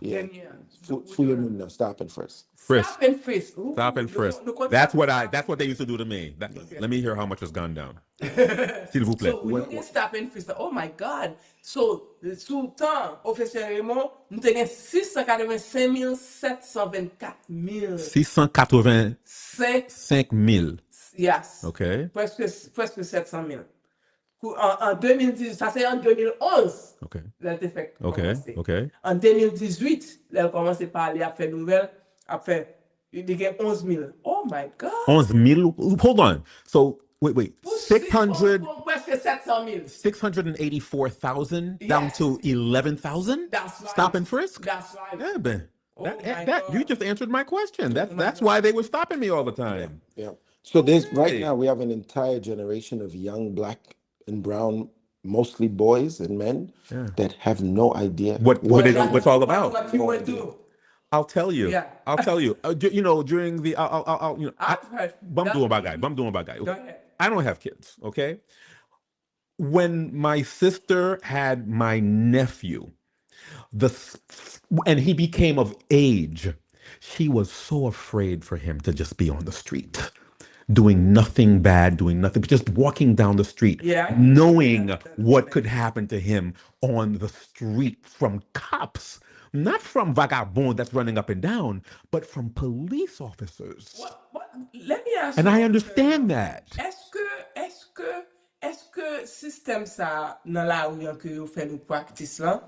Stop and frisk. Stop and frisk. Ooh, Stop and frisk. That's what they used to do to me. Let me hear how much has gone down. S'il vous plaît. So we can stop and frisk. Oh my God. So, sous le temps, Officer Raymond, nous avons 685 724 685 000. Yes. Okay. Presque 700 000. En 2010, ça c'est en 2011. Okay. L'effet Okay. commencé. Okay. En 2018, elle a commencé par aller à faire nouvelles, à faire They get 11,000. Oh my God. 11,000. Hold on. So wait. 600. Presque 700,000. 684,000 down Yes. to 11,000. That's right. Stop and frisk. That's right. Yeah, man. Oh my That you God. just answered my question. my That's why they were stopping me all the time. Yeah. So there's right Okay. now we have an entire generation of young black and brown, mostly boys and men, that have no idea What's all about. What you would do. I'll tell you. Yeah. I'll tell you. You know, during the I'll I've heard. Bum doing my guy. Bum doing my guy. Go ahead. I don't have kids. Okay. When my sister had my nephew, and he became of age, she was so afraid for him to just be on the street, doing nothing bad, doing nothing, but just walking down the street, knowing what could happen to him on the street from cops, not from vagabond that's running up and down, but from police officers. Let me ask And you. I understand that. Est-ce que système ça dans la rue que vous faites nous practice là?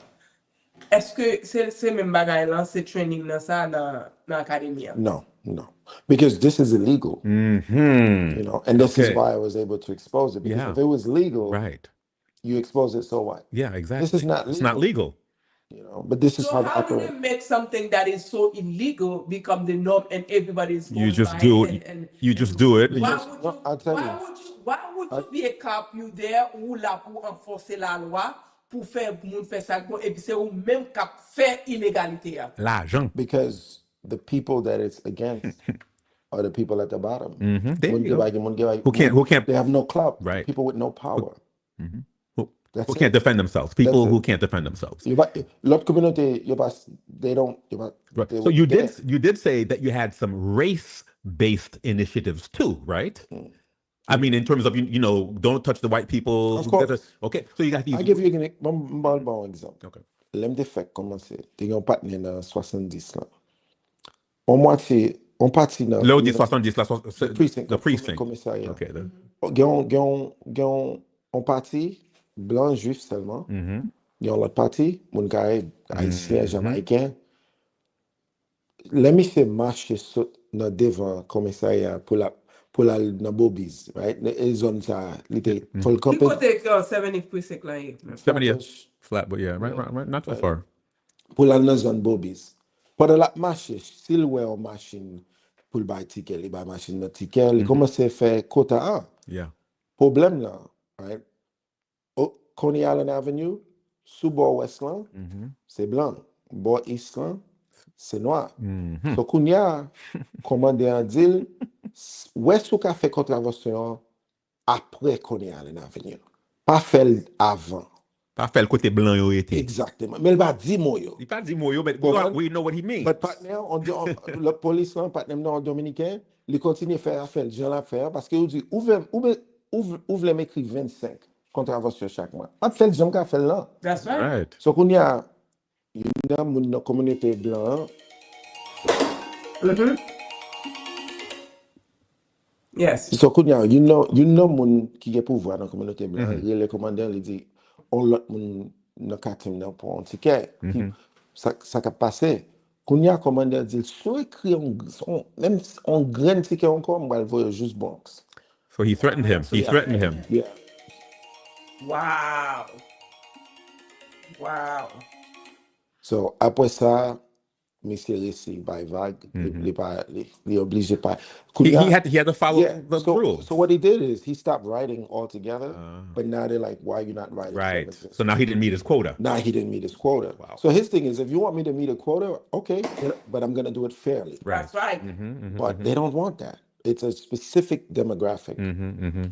Est-ce que c'est même bagay là, c'est training dans ça dans l'académie? No, because this is illegal. You know, and this is why I was able to expose it. Because if it was legal, right, you expose it, so what? Yeah, exactly. This is not legal. It's not legal. You know, but this is So how how do they make something that is so illegal become the norm and everybody's You just do it. You just do it. Why would you be a cop, you there ou là pour enforcer la loi, pour faire moun faire ça et puis c'est ou même cap fait illégalité. L'argent. Because the people that it's against are the people at the bottom. There you go. Who can't they have no clout. Right. People with no power. Who can't defend themselves. People who can't defend themselves. L'autre communauté, they don't. Right. So you did say that you had some race-based initiatives too, right? I mean, in terms of you know, don't touch the white people. Of course. Okay. So you got these. I give you un bon exemple. Okay. L'aime de fait commencer. T'es un partenaire dans 70 là. On partit dans. Là où dit 70 là, the precinct. Commissariat. Okay. On partit blanc juif seulement. L'autre parti, mon carré haïtien, jamaïcain. Les messieurs marchent dans devant commissariat pour la dans Bobby's, right? Les zones ça, l'été. Faut le camper. Côté 70 precinct là. 70 flat, but yeah, right, not too far. Pour la dans zone Bobby's. Pendant la marche, s'il ouais en machine pour le bail ticket, il bail machine de ticket, il commence à faire quota 1. Yeah. Problème là, right? Coney Island Avenue, sous bord Westland, c'est blanc. Bord Eastland, c'est noir. So, Kounia, commandé un deal, où est-ce qu'on a fait contravention après Coney Island Avenue? Pas fait avant. Pas fait le côté blanc yo été. Exactement. Mais il va dire moi yo. Il pas dit moi yo, but we know what he means. But partner, le police, partner en dominicain, il continue à faire affaire, Jean l'affaire, parce qu'il dit, ouvre les m'écrit 25 contraventions chaque mois. Pas fait le Jean qu'a fait là. That's right. So, qu'on y a une communauté blanche. Yes. So, qu'on y a, you know, moun qui est pouvoir dans la communauté blanche. Il le commandant, il dit, on l'autre moun dans quartier pour un ticket. Ça a passé. Qu'on y a commandant, dit, soit écrit même en grain ticket encore, on va le voir juste box. So he threatened him. He threatened him. Yeah. Wow. So, après ça, monsieur réussi by vague, il est obligé pas. He had to follow the rules. So what he did is he stopped writing altogether, but now they're like, why are you not writing? Right. So now he didn't meet his quota. Now he didn't meet his quota. Wow. So his thing is, if you want me to meet a quota, okay, but I'm going to do it fairly. Right. That's right. But they don't want that. It's a specific demographic.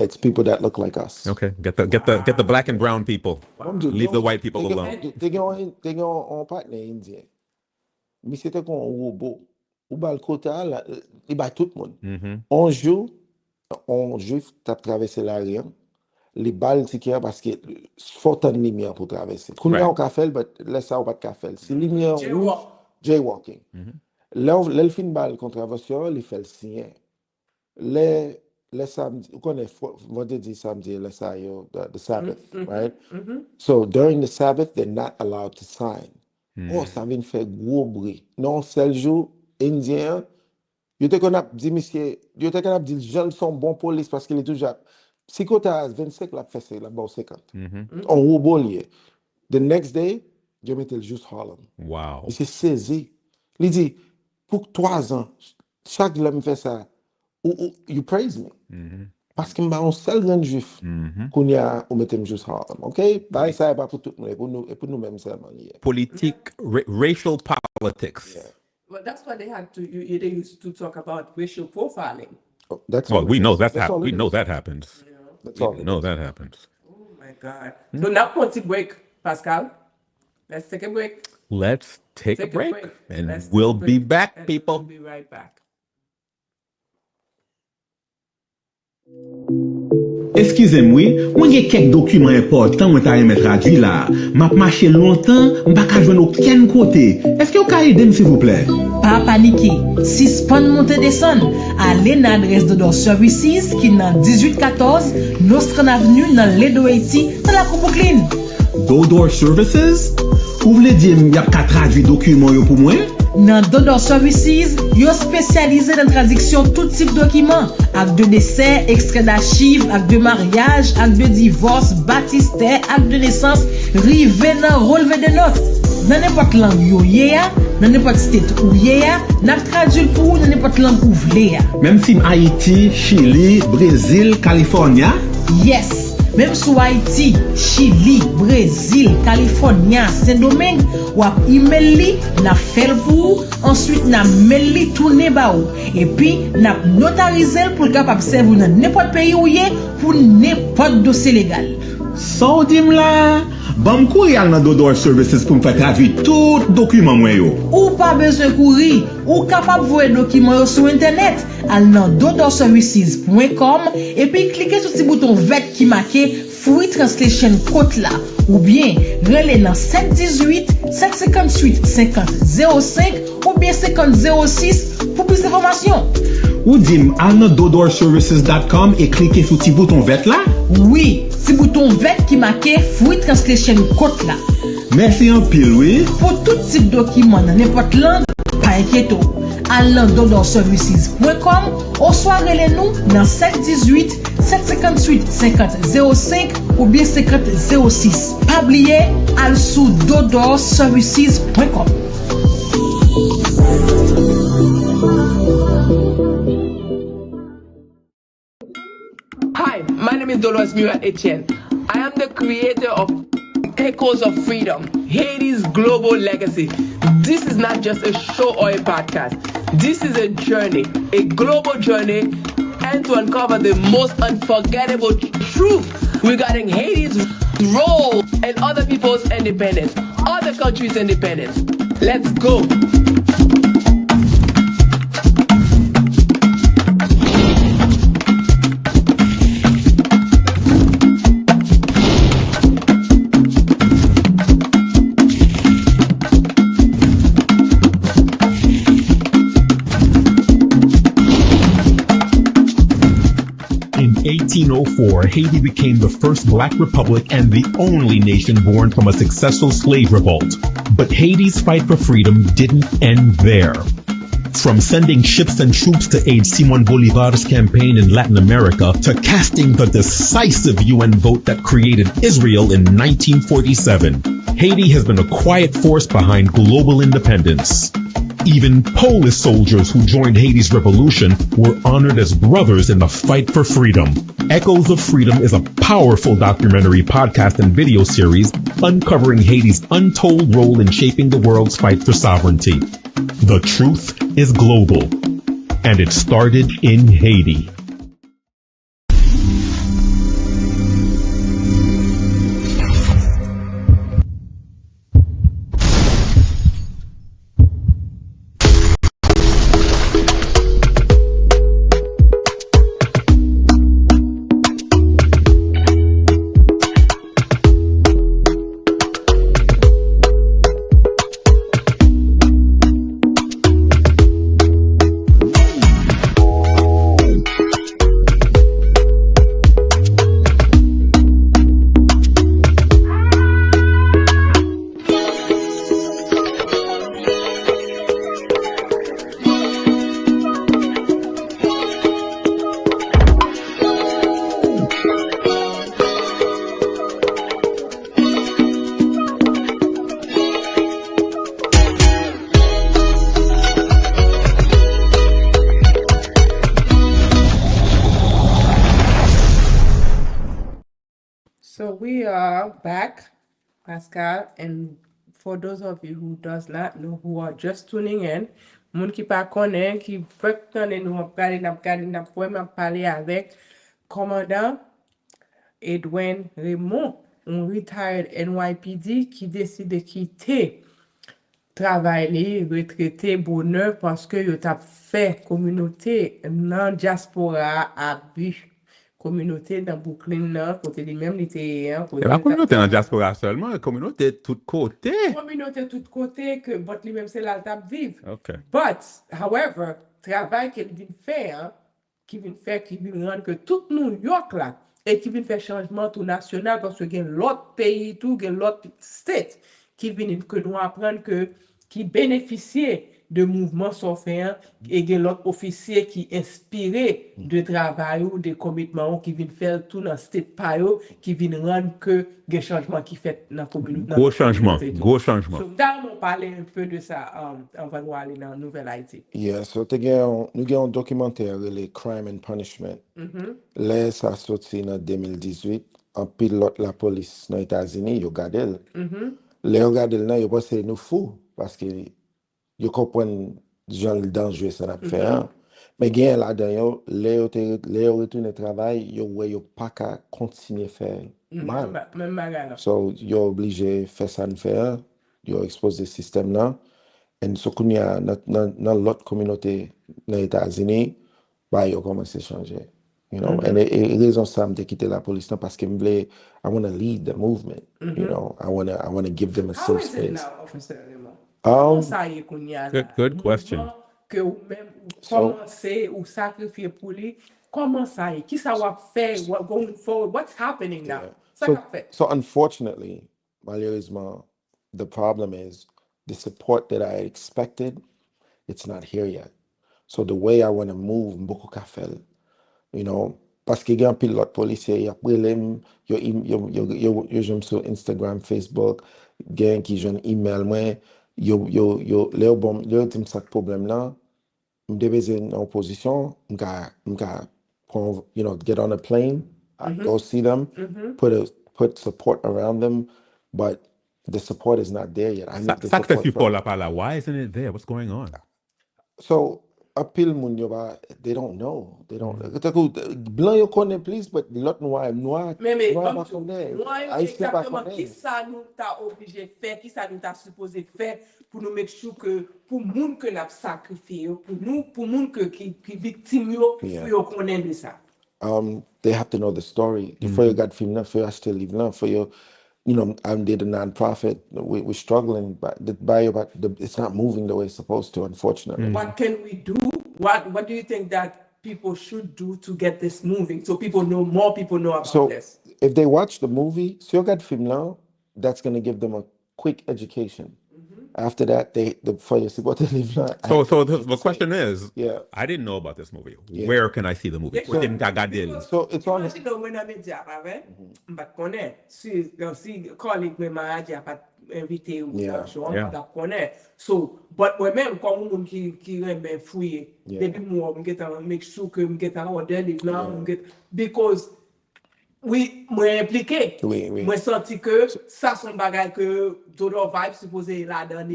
It's people that look like us. Okay. Get the black and brown people. Leave the white people alone. They on partner indien. Mais c'était qu'on robot. Ou bal quota là, il bat tout le monde. Un jour, juif t'a traversé la rue. Les balles ticket parce que faut tant de lumière pour traverser. Quand on a fait, mais laisse ça ou pas de café. Si lumière rouge, jaywalking. Là, le fin balle contravention, il fait le signe. Les samedi, vous connaissez vendredi samedi le the Sabbath, right? So during the Sabbath, they're not allowed to sign. Oh, ça vient faire gros bruit. Non, c'est le jour indien, Yo te kon ap di monsieur, yo te kon ap di jeune son bon police parce qu'il est toujours. Si kote a 25 la fesse, la ba 50. On robot lié. The next day, yo mette juste Harlem. Wow. Il s'est saisi. Il dit, pour 3 ans, chaque fois que je fais ça, you praise me. Parce que je suis un seul grand juif qu'on y a, on mette juste Harlem. OK? Bah, ça n'est pas pour tout le monde, et pour nous-mêmes seulement. Politique, racial politics. Yeah. Well, that's why they used to talk about racial profiling. Oh, that's Well, all we it know is. that That's all it we know is. that happens. That's all We it know is. that happens. Oh my God. So now let's break, Pascal. Let's take a break. Let's take a break. And Let's we'll take a be break, back, and people. We'll be right back. Excusez-moi, mwen gen kek dokumen important mwen ta reme traduit la. Map mache longtemps, m'pa ka jwenn aucun côté. Est-ce que vous pouvez aider s'il vous plaît? Pas paniquer. Si span monte descend, allez dans l'adresse de Door Services qui dans 1814 Nostran Avenue dans Ledo Haiti, dans la Brooklyn. Door Services? Ou vle di m'yap ka traduit document yo pour moi? Dans Door Services, yo spécialisé dans traduction tout type de documents, acte de décès, extrait d'archives, acte de mariage, acte de divorce, baptistère, acte de naissance, rivé dans relevé de notes. Dans n'importe langue yo yéa, dans n'importe state ou yéa, n'a traduit pour dans n'importe langue ou vle. Même si Haïti, Chili, Brésil, California? Yes. Même sous Haïti, Chili, Brésil, Californie, Saint-Domingue, ou ap email li, n'a fait pour, ensuite n'a mail li tourner ba ou. Et puis, n'a notarisé pour capable servir dans n'importe pays où y est pour n'importe dossier légal. So dim la, bam courriel dans Door Services pour me faire traduire tout document moi yo. Ou pas besoin courir, ou capable voir document yo sur internet, al nan doorservices.com et puis cliquez sur ce bouton vert qui marqué Free Translation Code là ou bien relais dans 718 758 50 05 ou bien 50 06 pour plus d'informations. Ou dim al nan doorservices.com et cliquez sur ce bouton vert là? Oui, ce bouton vert qui marqué Free Translation Code là. Merci en pile, oui. Pour tout type de document dans n'importe langue, pas inquiéto. Allant doorservices.com ou soit relais-nous dans 718 758 50 05 ou bien 50 06. Pas oublier al sous doorservices.com. Hi, my name is Dolores Mura Etienne. I am the creator of Echoes of Freedom, Haiti's global legacy. This is not just a show or a podcast. This is a journey, a global journey, and to uncover the most unforgettable truth regarding Haiti's role and other people's independence, other countries' independence. Let's go. In 1804, Haiti became the first black republic and the only nation born from a successful slave revolt. But Haiti's fight for freedom didn't end there. From sending ships and troops to aid Simon Bolivar's campaign in Latin America to casting the decisive UN vote that created Israel in 1947, Haiti has been a quiet force behind global independence. Even Polish soldiers who joined Haiti's revolution were honored as brothers in the fight for freedom. Echoes of Freedom is a powerful documentary podcast and video series uncovering Haiti's untold role in shaping the world's fight for sovereignty. The truth is global, and it started in Haiti. So we are back, Pascal, and for those of you who does not know, who are just tuning in, moun ki pa konen, ki fek tande nou ap pale avec commandant Edwin Raymond, un retired NYPD qui décide quitter travail li, retraité bonheur parce que yo tap fait communauté nan diaspora a bu. Communauté dans Brooklyn là, côté li même li te Et la communauté dans la diaspora seulement, la communauté de tous côtés. Communauté de tous côtés que but li même c'est là tap vivre. Okay. But however, travail qu'elle vient faire, qui vient rendre que tout New York là et qui vient faire changement tout national parce que gen l'autre pays tout, gen l'autre state qui vient que nous apprendre que qui bénéficiait de mouvements software et gen l'autre officier qui inspiré de travail ou de commitment qui vient faire tout dans state pa yo qui vient rendre que gen changement qui fait dans communauté. Gros changement, gros changement. So, on parler un peu de ça avant de aller dans Nouvelle-Haïti. Yeah, so nous avons un documentaire, les Crime and Punishment. Là, ça sorti en 2018. En pilote la police dans les États-Unis, ils regardent. Les regardent là, ils pensent que nous fous parce que ils comprennent genre le danger ça n'a fait. Mais gain là-dedans, les retourner travail, ils pas qu'à continuer faire mal. Même bagarre. So, ils obligé de faire ça faire, ils exposent le système là. Et ce qu'on y a dans l'autre communauté dans les États-Unis, bah, ils ont commencé à changer. You know, et raison ça, je quitté la police parce que I want to lead the movement. You know, I want to give them a safe space. How is it now, Officer Raymond? Comment ça y est qu'on y a là? Good question. Que ou même commencer ou sacrifier pour lui, comment ça y est? Qui ça va faire going forward? What's happening now? So unfortunately, malheureusement, the problem is the support that I expected, it's not here yet. So the way I want to move, beaucoup ka fel, you know, parce que gen pile l'autre policier, y a prelem, yo j'aime sur Instagram, Facebook, gen qui j'en email moi, yo le tim sak problème là, m'debeze en opposition, m'ka you know, get on a plane, go see them, put support around them, but the support is not there yet. I need the support. Why isn't it there? What's going on? So, apil moun yo ba, they don't know. They don't. Blanc yo connaît plus, but l'autre noir pas connaît. Exactement, qui ça nous t'a obligé faire, qui ça nous t'a supposé faire pour nous make sure que pour moun que n'a sacrifié, pour moun que qui victime yo, pour yo connaître ça. They have to know the story. Before you got film, for you still live now, for you. You know, I did a non-profit. We're struggling, but it's not moving the way it's supposed to, unfortunately. What can we do? What do you think that people should do to get this moving so more people know about this? If they watch the movie, so you got film now, that's going to give them a quick education. After that, for you see what they live now. So the question is, I didn't know about this movie. Where can I see the movie? So it's on. So, but when même quand on qui remet fouiller, depuis moi on get make sure que on get order live là, because moi impliqué. Moi senti que ça son bagage que Dodo Vibe supposé là dans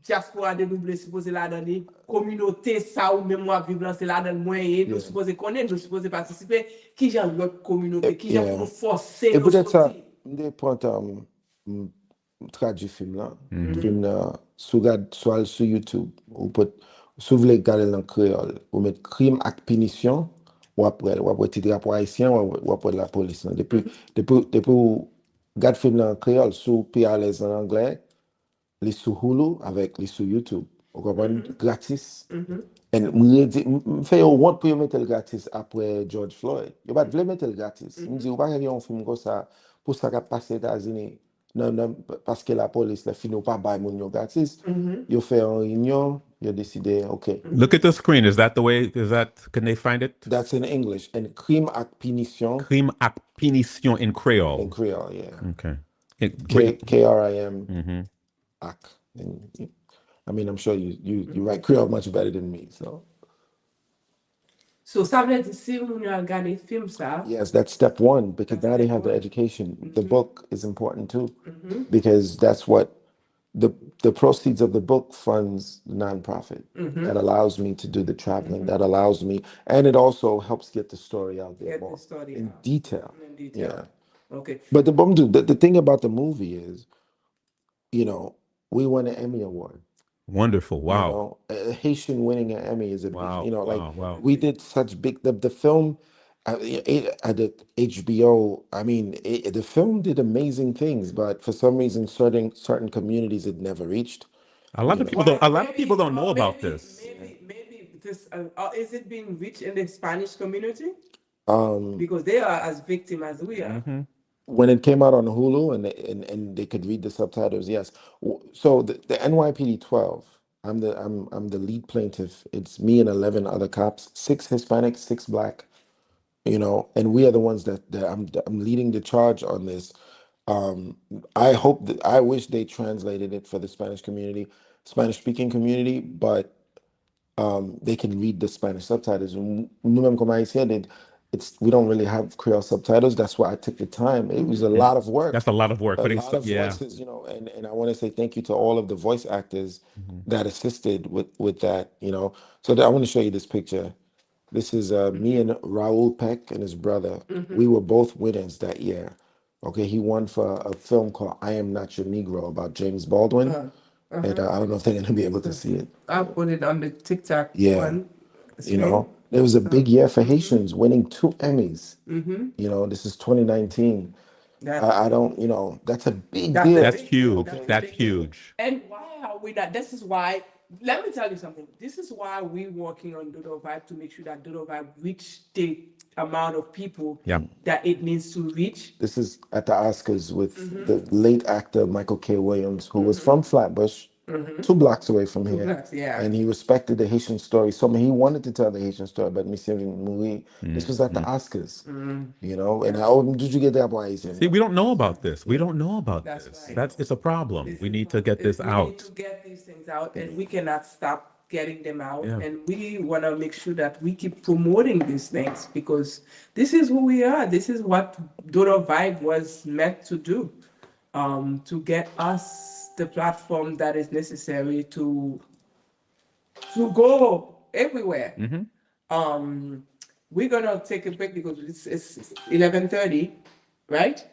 Dyaspora Dedouble supposé là dans communauté ça ou même moi vivre c'est là dans moyen nous supposé connaître, nous supposé participer qui j'ai l'autre communauté qui j'ai pour forcer. Et peut-être ça des points traduit film là, film là soit sur YouTube ou peut si vous voulez regarder en créole ou mettre crime ak punition ou après titre rapport haïtien ou après la police depuis regarder film en créole sous puis à l'aise en anglais les sous Hulu avec les sous YouTube vous comprenez gratis et me fait au want pour mettre le gratis après George Floyd vous pas voulez mettre le gratis me dit vous pas un film comme ça pour ça qu'a passé aux États-Unis non parce que la police la fini pas bail mon gratis you fait une réunion you décidé okay look at the screen is that can they find it? That's in English and crime ak punition in Creole yeah okay KRIM ak I mean I'm sure you write Creole much better than me so So ça veut dire si on a regardé film ça. Yes, that's step one, because now they have the education. The book is important too, because that's what the proceeds of the book funds the nonprofit. That allows me to do the traveling. That allows me, and it also helps get the story out there more in detail. Yeah. Okay. But the thing about the movie is, you know, we won an Emmy Award. Wonderful. Wow. You know, a Haitian winning an Emmy is a Wow. big, you know, Wow. Wow. we did such big, the film at the HBO, I mean, the film did amazing things, but for some reason, certain communities it never reached. A lot of people don't. A lot of people don't know about this. Maybe this is it being reached in the Spanish community? Um, Because they are as victim as we are. when it came out on Hulu and they could read the subtitles, yes. So the NYPD 12, I'm the lead plaintiff. It's me and 11 other cops, 6 Hispanic, 6 Black, you know, and we are the ones that I'm leading the charge on this. I wish they translated it for the Spanish community, Spanish speaking community, but they can read the Spanish subtitles. Nous-mêmes comme Haïtiens, we don't really have Creole subtitles. That's why I took the time. It was a lot of work. That's a lot of work. A lot of voices, you know, and I want to say thank you to all of the voice actors that assisted with that, you know. So I want to show you this picture. This is me and Raoul Peck and his brother. We were both winners that year. Okay, he won for a film called I Am Not Your Negro about James Baldwin. And I don't know if they're going to be able to see it. I'll put it on the TikTok one. You know, it was a big year for Haitians, winning 2 Emmys. You know, this is 2019. I don't, you know, that's a big deal. That's huge. That's huge. And why are we not? This is why. Let me tell you something. This is why we're working on Dodo Vibe to make sure that Dodo Vibe reach the amount of people that it needs to reach. This is at the Oscars with the late actor Michael K. Williams, who was from Flatbush, 2 blocks away from here. And he respected the Haitian story. So he wanted to tell the Haitian story, but Monsieur Mouy, this was at the Oscars, you know. And did you get that boy? See, we don't know about this. We don't know about this. Right. It's a problem. We need to get this out. We need to get these things out, and we cannot stop getting them out. Yeah. And we want to make sure that we keep promoting these things, because this is who we are. This is what Dodo Vibe was meant to do, to get us the platform that is necessary to go everywhere. We're gonna take a break because it's 11:30, right,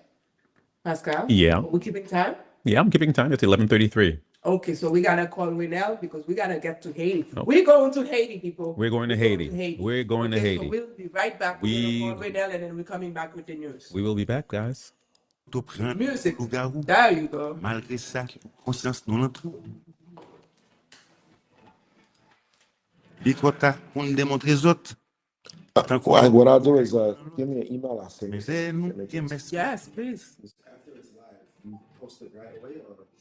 Pascal? Yeah. We're keeping time. Yeah, I'm keeping time. It's 11:33. Okay, so we gotta call Renell because we gotta get to Haiti. We're going to Haiti, people. We're going to Haiti. We're going to Haiti. So we'll be right back. We're gonna call Renell and then we're coming back with the news. We will be back, guys. Music. There you go. Malgré ça, conscience nous l'entoure. Il trop tard pour nous démontrer les autres. What I'll do is give me an email. I'll send you. C'est nous qui aimons. Yes, please.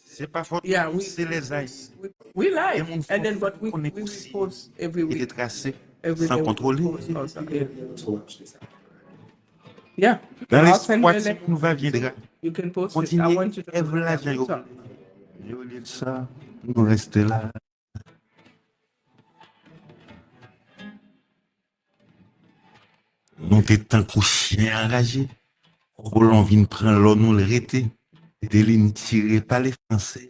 C'est pas faute. Yeah, c'est les ice. We live, and then but we post every Il est week. tracé Every sans day we contrôler. post also, yeah. Dans I'll send you l'espoir a que link. nous va viendra. You can post it. I Continuez, want you to Ève l'argent. talk. Et au lieu de ça, nous restons là. Nous t'étant couchés enragés. Roland vient prendre l'eau, nous le rété. Des lignes tirées par les Français.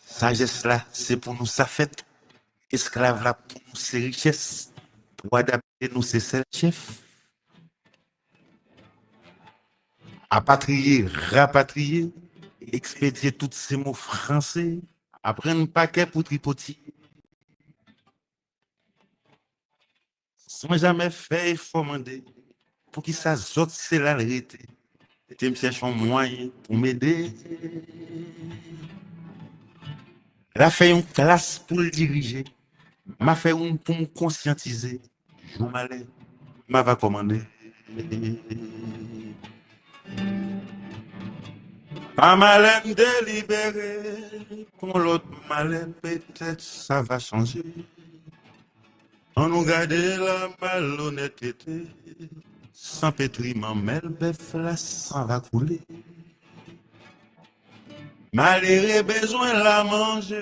Sagesse là, c'est pour nous sa fête. Esclave là, pour nous ses richesses. Pour adapter nous ses seuls chefs. Apatrier, rapatrier, expédier tous ces mots français. Apprendre un paquet pour tripoter. Sans jamais faire effort demander. Pour qui ça saute, c'est la vérité. Tu me cherches un moyen pour m'aider. La fait une classe pour le diriger. M'a fait une pour me conscientiser. Je m'allais, m'a va commander. Un malin délibéré, pour l'autre malin, peut-être ça va changer. On nous garde la malhonnêteté. Sans pétriment, mais le bœuf là, ça va couler. Malgré besoin la manger,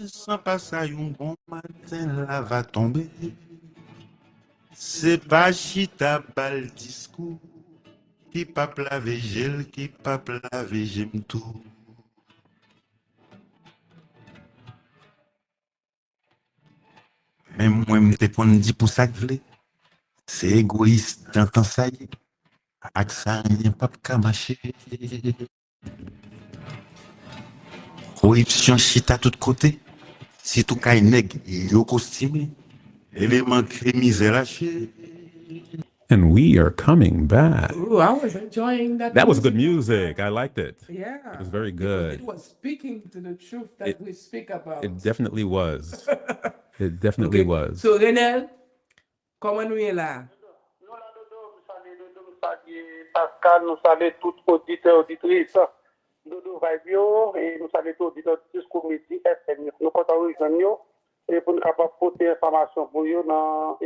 sans passer un bon matin, la va tomber. C'est pas chita bal discours, qui pas plavé gel, qui pas plavé j'aime tout. Même moi, m'te qu'on dit pour ça que vle, c'est égoïste, t'entends ça y est, ak ça rien pas qu'à marcher. Corruption chita tout côté, si tout kay nèg yo costumé, élément misère lâché. And we are coming back. Ooh, I was enjoying that. That was good music. I liked it. Yeah. It was very because good. It was speaking to the truth that we speak about. It definitely was. It definitely was. So, Renel, comment nous est là? Pascal, nous saluons tous auditeurs et auditrices de Radio et nous saluons tous auditeurs de community FM. Nous comptons rejoindre et pour nous apporter information pour eux dans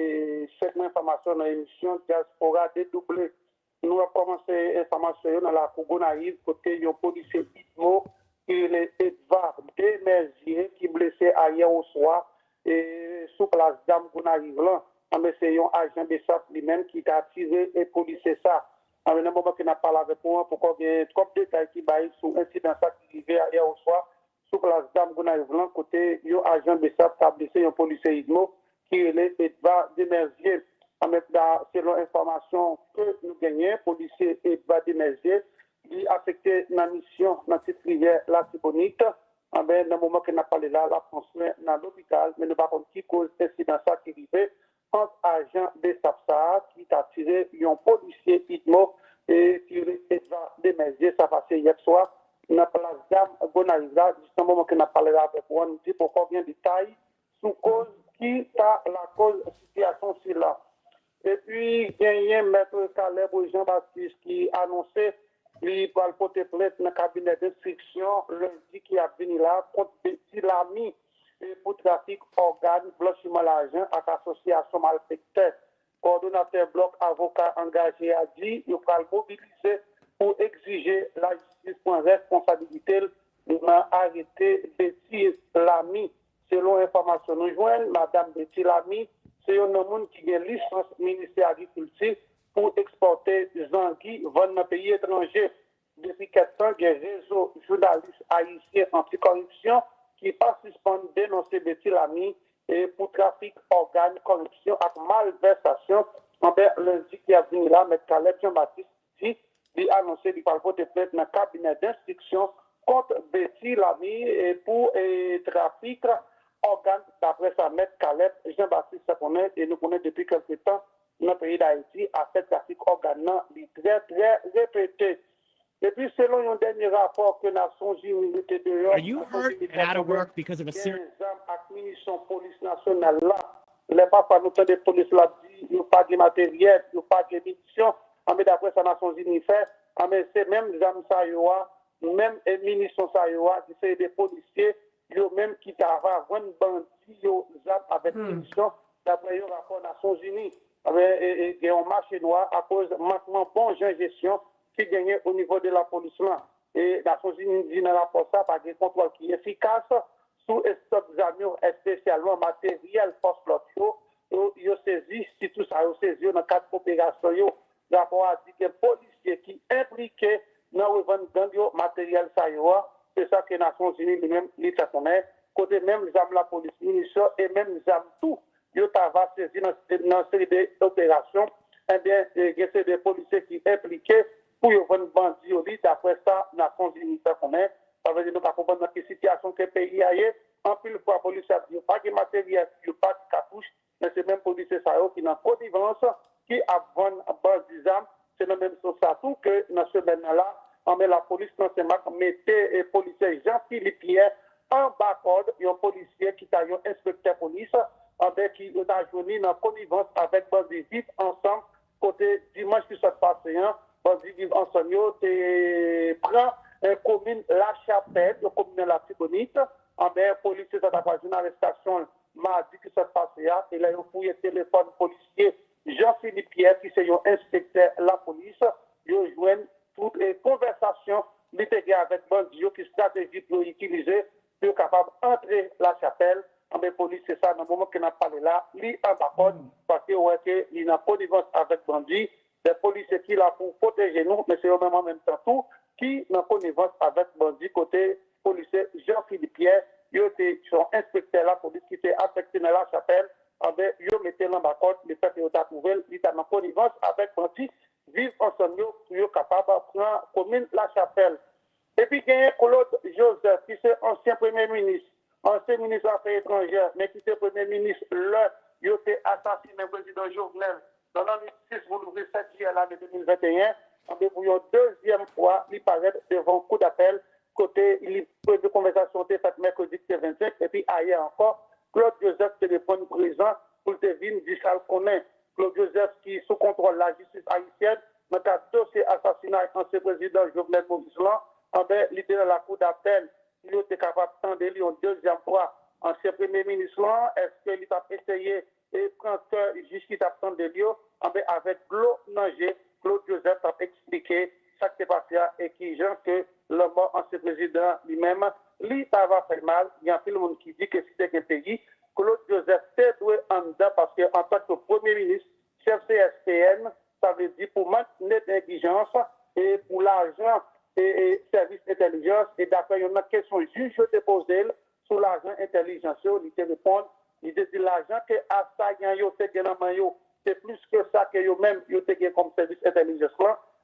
chaque information dans l'émission Dyaspora Dedouble. Nous avons commencé l'information dans la Cougonaïve côté un policier Idmo qui est Edouard Raymond qui blessé hier au soir et sous place Dame Gonaïve là. Mais c'est un agent de SAP lui-même qui a tiré et policier ça. À un moment qu'il n'a pas parlé avec moi, pour qu'on ait trop de détails qui baillent sur l'incident qui arrivé hier au soir, sous place Dame Gonaïve, côté un agent de SAP qui a blessé un policier Idmo qui est Edouard Demerzier. Selon l'information que nous gagnons, policier Edouard Demerzier, il a affecté la mission dans cette rivière la Tibonite. Dans le moment qu'il n'a pas parlé là, la transmet dans l'hôpital, mais ne pas contre qui cause l'incident qui est arrivé. Entre agents de SAPSA qui a tiré un policier Idmo et qui est des mesures, ça passé hier soir, dans la place Dame Gonaïva, juste un moment qu'on a parlé avec moi, nous dit pour combien de détails, sous cause qui a la cause de la situation sur là. Et puis, il y a un maître Caleb Jean-Baptiste qui a annoncé qu'il va porter plainte dans le cabinet d'instruction lundi qui a venu là contre Betty Lamy. Pour trafic organes, blanchiment d'argent avec l'association malfecteur. Coordonnateur bloc avocat engagé a dit qu'il va mobiliser pour exiger la justice pour responsabilité dans arrêter Betty Lamy. Selon l'information nous joignent, Madame Betty Lamy, c'est un homme qui a une licence ministère de l'Agriculture pour exporter des anguilles dans les pays étrangers. Depuis 4 ans, il y a un réseau journaliste haïtien anticorruption qui pas suspendre dénoncer Betty Lamy et pour trafic organes, corruption et malversation. Lundi qui a venu là, M. Caleb Jean-Baptiste dit, il a annoncé qu'il va voter plainte dans le cabinet d'instruction contre Betty Lamy et pour trafic organes. D'après ça, M. Caleb Jean-Baptiste se connaît et nous connaît depuis quelques temps dans le pays d'Haïti à fait trafic organes, il est très, très répété. Et puis, selon un dernier rapport que Nations Unies était dehors, are you hurt and out of work because of a serious police nationale là, les papas nous des police là dit, il n'y a pas de matériel, il n'y a pas de munitions, mais d'après ça, Nations Unies fait, mais c'est même les armes ça y a, même les munitions ça y a, c'est des policiers, yo même qui travaillent, 20 bandits, yo avec munitions, d'après le rapport Nations Unies, il y a un marché noir à cause de manquement bon gestion qui gagnait au niveau de la police là. Et la Nations Unies dit dans le rapport ça, par des contrôles qui est efficace, sous stock d'armes, spécialement matériel, force flotio, ils ont saisi, si tout ça, ils ont saisi dans 4 opérations, le rapport a dit que les policiers qui impliqués dans le revendement matériel, ça y est, c'est ça que les Nations Unies lui-même, l'État connaît, côté même les armes la police, munitions et même les armes tout, ils ont saisi dans une série d'opérations, eh bien, c'est des policiers qui impliqués pour y avoir une bandit, d'après ça, la Nations Unies connaît. Ça veut dire que nous ne comprenons pas quelle situation que le pays a. En plus, la police a dit qu'il n'y a pas de matériel, il n'y a pas de cartouche, mais c'est même policier qui est en connivence, qui a vendu des armes. C'est la même chose ça tout que dans ce domaine-là, la police mettait les policiers Jean-Philippe Pierre en bas-corde, il y a un policier qui a un inspecteur police, qui a joué dans connivence avec bandits vite ensemble, côté dimanche qui s'est passé. Bandits vivent ensemble, tu prends une commune La Chapelle, une commune La Tibonite, la police a fait une arrestation mardi qui s'est passé, et là, ils ont fouillé le téléphone policier Jean-Philippe Pierre, qui est un inspecteur de la police, ils ont joué toutes les conversations avec bandits qui stratégie dit pour utiliser pour capable entrer la chapelle. La police, c'est ça, dans le moment qu'on a parlé là, lui en bas parce que ouais, il a connivence avec bandit, des policiers qui là pour protéger nous, mais c'est eux même en même temps tout, qui n'a connivence avec bandit côté policier Jean-Philippe Pierre, ils sont inspecteurs la police qui était affecté dans la chapelle, ils mettaient dans bas les faits qu'ils ont trouvé, ils étaient en connivence avec bandit, vivent ensemble pour être capable de prendre commune la chapelle. Et puis, il y a Claude Joseph, qui est ancien premier ministre des Affaires étrangères, mais qui était premier ministre, il a été assassiné le président Jovenel dans l'année 6, vous l'ouvrez 7 juillet l'année 2021. Pour une deuxième fois, il paraît devant coup d'appel, côté, il de conversation était faite mercredi 25, et puis ailleurs encore, Claude Joseph téléphone présent pour le devine du Charles Conin. Claude Joseph qui est sous contrôle de la justice haïtienne, dans le dossier assassinat ancien président Jovenel Moïse, il était dans la cour d'appel. Il était capable de tendre une deuxième fois ancien premier ministre. Est-ce qu'il a essayé de prendre justice qui a tendu lui avec l'eau nagée, Claude Joseph a expliqué ce qui s'est passé et qui genre que le mort ancien président lui-même, lui, ça va faire mal. Il y a tout le monde qui dit que c'était un pays. Claude Joseph s'est doué en dedans parce qu'en tant que premier ministre, chef CSPN, ça veut dire pour maintenir l'exigence et pour l'argent et service intelligence. Et d'après, il y a une question juge te posée sur l'argent intelligence. Il te répond, il te dit l'argent que assaillant yo te gagne en yo, c'est plus que ça que yo même yo te gagne comme service intelligence.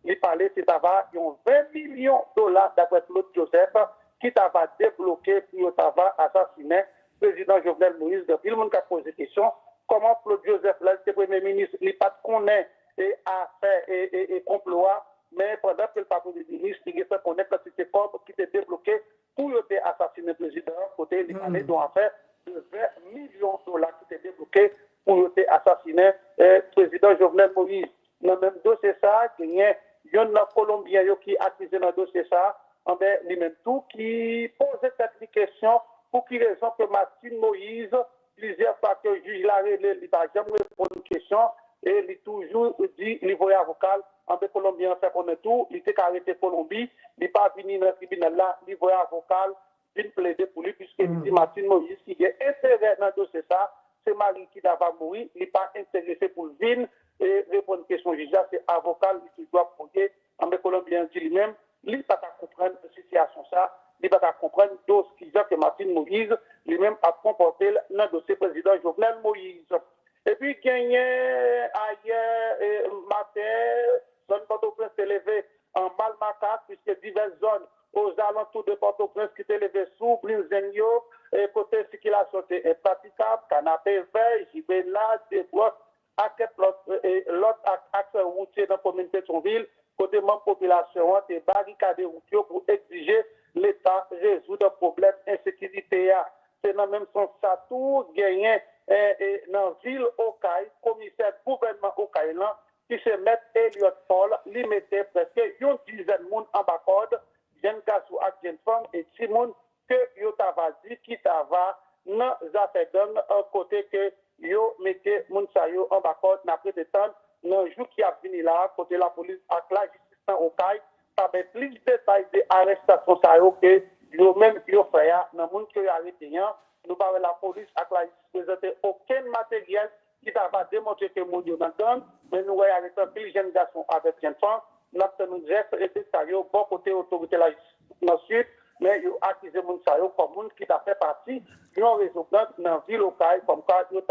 Il parlait, c'est d'avoir 20 millions de dollars d'après Claude Joseph qui t'ava débloqué pour t'ava assassiné le président Jovenel Moïse. Depuis le monde qui a posé question, comment Claude Joseph, là, le premier ministre, il pas connaît et affaires et complot, mais pendant que le patron du ministre, il a fait connaître la société qui était débloquée pour assassiner le président, côté il parlait d'une affaire de 20 millions de dollars qui étaient débloqués pour assassiner le président Jovenel Moïse. Dans le même dossier, ça, il y a un Colombien qui est accusé dans le dossier, ça, lui-même tout, qui pose cette question pour qui raison que Martine Moïse, plusieurs fois que le juge l'a révélé, il n'a jamais répondu une question et il a toujours dit, il voyait avocat, en Colombien, fait qu'on est tout, il était arrêté Colombie, il n'est pas venu dans le tribunal là, il voyait avocat, il plaider pour lui, puisqu'il dit Martine Moïse, qui est intérêt dans le dossier, ça, c'est Marie qui va mourir, il n'est pas intéressé pour le venir et répondre à une question juge, c'est avocat qui doit poser, en Colombien dit lui-même, il ne peut pas comprendre la situation, ça, il ne peut pas comprendre ce qu'il que Martine Moïse lui-même a comporté dans le dossier président Jovenel Moïse. Et puis, gagné ailleurs, matin, zone Port-au-Prince s'est levée en Malmacat, puisque diverses zones aux alentours de Port-au-Prince qui étaient levées sous Brinzenio, et côté circulation était impraticable, canapé vert, Jibela, Desbrosses, l'autre axe routier dans la commune de Pétionville, côté membre population, est barricadé routier pour exiger l'État résoudre le problème d'insécurité. C'est dans le même sens ça tout gagné dans la ville Okaï, commissaire gouvernement Okaï, qui se met Elliot Paul, lui mettait presque une dizaine de monde en bas code, jeune garçon et jeune femme, et Simon, que yo t'ava dit, qui t'ava dans les affaires d'un côté que yo mettait moun sa yo en bas code, après de temps, dans le jour qui a fini là, côté la police, avec la justice en Okaï, t'avait plus de détails d'arrestation sa yo que yo même yo fait, dans le monde qui a arrêté, nous parlons la police avec la justice présenté aucun matériel qui va démontrer que mon Dieu m'entend, mais nous voyons avec un pile jeune garçon avec jeune femme, nous avons geste et ça y est, bon côté autorité la justice ensuite, mais ils ont accusé mon sayo comme monde qui a fait partie d'une réseau dans la ville locale, comme quoi ils ont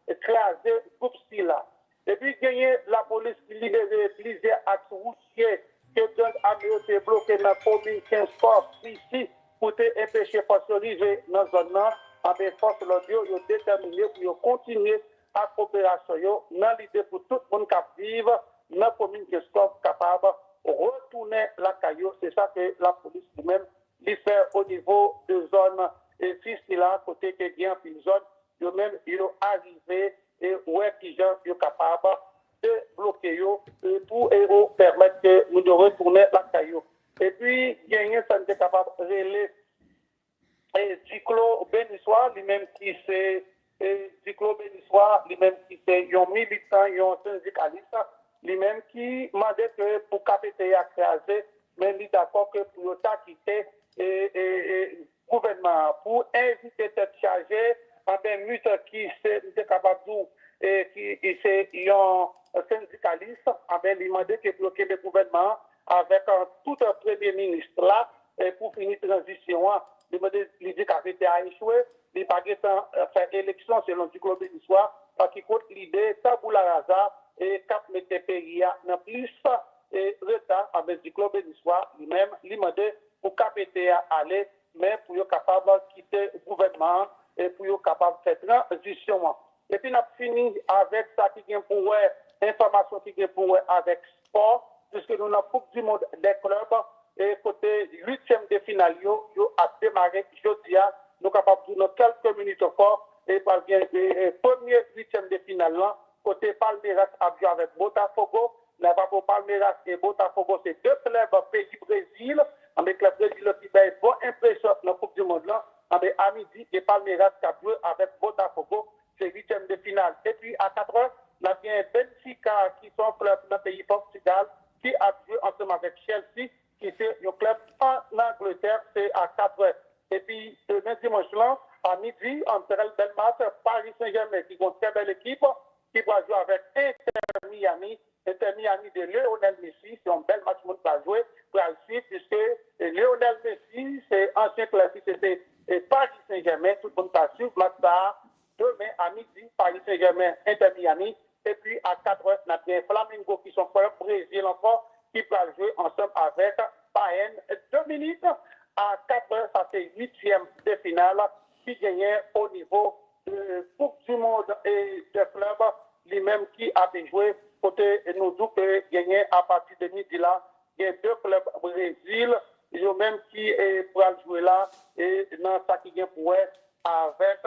écrasé le groupe là. Et puis, gagné la police qui libérait plusieurs axes routiers que donc a été bloqué dans la commune 15 forces ici pour empêcher force arriver dans la zone là. Avec force l'audio, ils ont déterminé pour continuer à coopération dans l'idée pour tout le monde qui vit dans la commune qui est capable de retourner la caillou. C'est ça que la police lui-même lui fait au niveau de zone et là, côté que il y a une zone, eux-mêmes, ils ont arrivé et ouais, qui sont capables de bloquer pour permettre que nous de retourner la caillou. Et puis, il y a une santé capable de relayer et Cyclo Bénissois, lui-même qui c'est Cyclo Bénissois, lui-même qui c'est un militant, un syndicaliste, lui-même qui m'a dit que pour capter à créer, mais il est d'accord que pour l'État quitter il demandé que bloquer le gouvernement avec tout un premier ministre là pour finir la transition. Il demandé l'idée qu'avait a échoué, il pas faire élection selon du globe du soir, parce qu'il compte l'idée taboula rasa et cap mettre pays dans plus et retard avec du globe du soir lui-même, il demandé pour KPT aller, mais pour être capable de quitter le gouvernement et pour être capable de faire transition. Et puis, on a fini avec ça qui vient pour information qui vient pour avec sport, puisque nous avons Coupe du Monde des clubs et côté 8e de finale, yo a démarré jeudi, nous sommes capables de nous quelques minutes encore et parvient le premier 8e de finale, côté Palmeiras a joué avec Botafogo. N'a pas pour Palmeiras et Botafogo, c'est deux clubs pays Brésil, avec le Brésil qui fait une bonne impression dans la Coupe du Monde, avec à midi et Palmeiras qui a joué avec Botafogo, c'est 8e de finale. Et puis à 4 heures, on a bien Benfica qui sont club dans le pays Portugal, qui a joué ensemble avec Chelsea, qui est un club en Angleterre, c'est à 4 heures. Et puis demain dimanche là, à midi, entre le bel match, Paris Saint-Germain qui est une très belle équipe, qui va jouer avec Inter Miami. Inter Miami de Lionel Messi, c'est un bel match pour jouer pour la suite, puisque Lionel Messi, c'est ancien club qui c'était Paris Saint-Germain, tout le monde va suivre match ça. Demain à midi, Paris Saint-Germain, Inter Miami, et puis à 4 heures, on a bien Flamengo qui sont pour le Brésil encore, qui va jouer ensemble avec Bayern. 2 minutes à 4 heures, ça c'est 8e de finale qui gagnait au niveau de Coupe du Monde et de club, lui-même qui a joué. Côté nous dit que gagner à partir de midi là, il y a 2 clubs Brésil, ils même qui pour jouer là et dans ça qui vient pour avec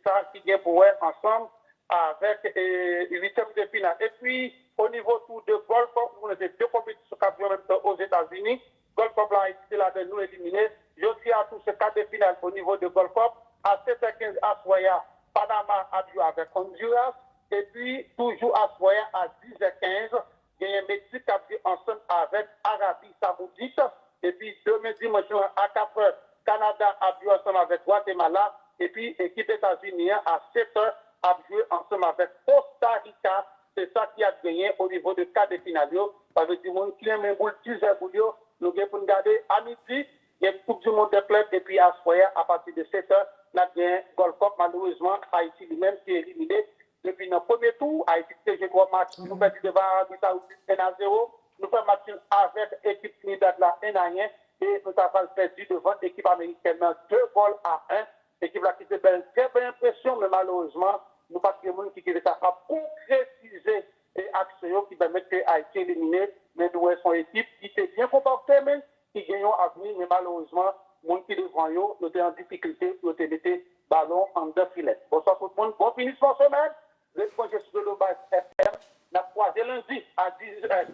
ça qui vient pour ensemble avec 8e de finale. Et puis au niveau tout de golf, on a 2 compétitions qui en même temps aux États-Unis. Golf Cup là, c'est là de nous éliminer. Je dis à tous ces 4 de finale au niveau de Golf Cup. À 7h15 à Soya, Panama a joué avec Honduras. Et puis, toujours à Soya, à 10h15, il y a un Mexique qui a joué ensemble avec Arabie Saoudite. Et puis, demain dimanche à 4h, Canada a joué ensemble avec Guatemala. Et puis, l'équipe États-Unis à 7h a joué ensemble avec Costa Rica. C'est ça qui a gagné au niveau de 4 de finale. Avec du monde qui aime un boule 10 heures, nous allons pour regarder à midi, il y a une Coupe du Monde des clubs. Et puis, à Soya, à partir de 7h, on a bien Gold Cup. Malheureusement, Haïti lui-même qui est éliminé. Depuis notre premier tour, Haïti a joué 3 matchs. Nous faisons devant l'Arabie Saoudite 1-0. Nous faisons match avec l'équipe Trinidad là 1-1. Et nous avons perdu devant l'équipe américaine 2-1. L'équipe là qui fait une très belle impression, mais malheureusement, nous n'avons pas de monde qui est capable de concrétiser les actions qui permettent que Haïti éliminer. Mais nous avons son équipe qui s'est bien comportée, mais qui gagne à venir. Mais malheureusement, les gens qui devant nous, nous sommes en difficulté pour te mettre ballon en 2 filets. Bonsoir tout le monde. Bon finissement semaine. Le projet sur le bas FM, n'a croisé lundi à 10h.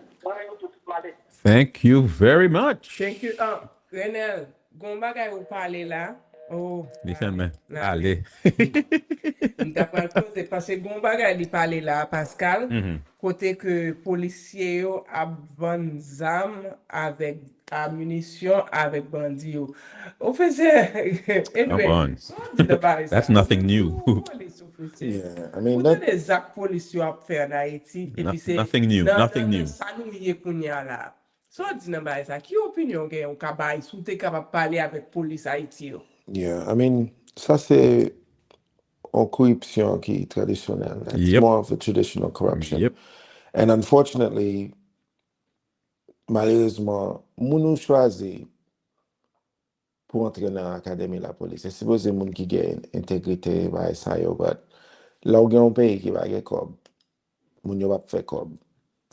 Thank you very much. Thank you. Renel, Gomba qui vous parlez là. Oh. Listen, allez. Parce que Gomba qui parle là, Pascal, côté que policiers a vendu zam avec ammunition avec bandits. On faisait. That's nothing new. Yeah, I mean that des actes policiers à faire en Haïti et puis c'est nothing new. Nothing new. Ça nous y est kounya là. So dit nan ba ça qui opinion gen on kabay sou te capable parler avec police Haïti yo. Yeah, I mean ça c'est une corruption qui est traditionnelle. It's more of a traditional corruption. Yep. And unfortunately, malheureusement, moun choisi pour entrer dans l'académie de la police. C'est supposé moun qui gagne intégrité by ça yo, but là où un pays qui va gagner comme moun yo va faire comme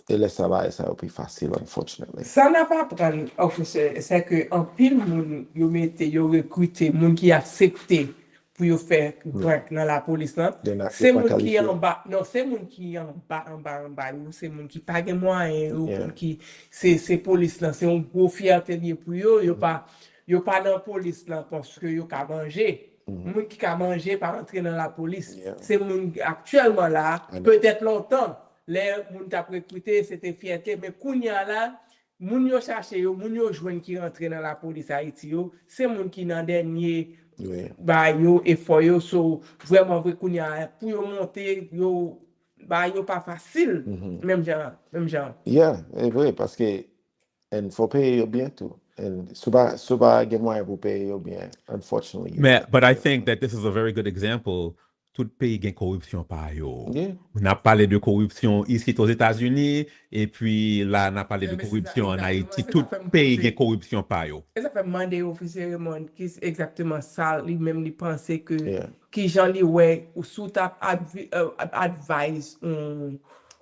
et laisse ça va ça plus facile unfortunately. Ça n'a pas prendre officier, c'est que en pile moun yo mette yo recruter moun qui accepter pour yo faire work dans la police là. C'est moun qui en bas, non, c'est moun qui en bas, c'est moun qui pas gain moyen qui c'est police là, c'est un gros fierté pour yo pas dans la police là parce que yo ka manger. Moun qui ka manger pas entrer dans la police. C'est moun actuellement là, peut-être longtemps. Les moun t'a recruté, c'était fierté, mais kounya là, moun yo chercher yo, moun yo jwenn qui rentre dans la police Haïti yo, c'est moun qui dans dernier ba yo effort yo so vraiment vrai kounya pour yo monter yo bah, yo pas facile. Même genre. Yeah, oui, parce que il faut payer bien tout. Et souvent, il moyen pour payer bien. Unfortunately. But I think that this is a very good example. Tout pays gagne corruption par yo. Yeah. On a parlé de corruption ici aux États-Unis et puis là on a parlé de Mais c'est corruption ça, en Haïti. exactement, Tout c'est ça fait pays me gagne corruption par yo. Et ça fait demander au officier Raymond qui c'est exactement ça, lui-même, il pensait que Yeah. qui j'en li ouais ou sous ta advise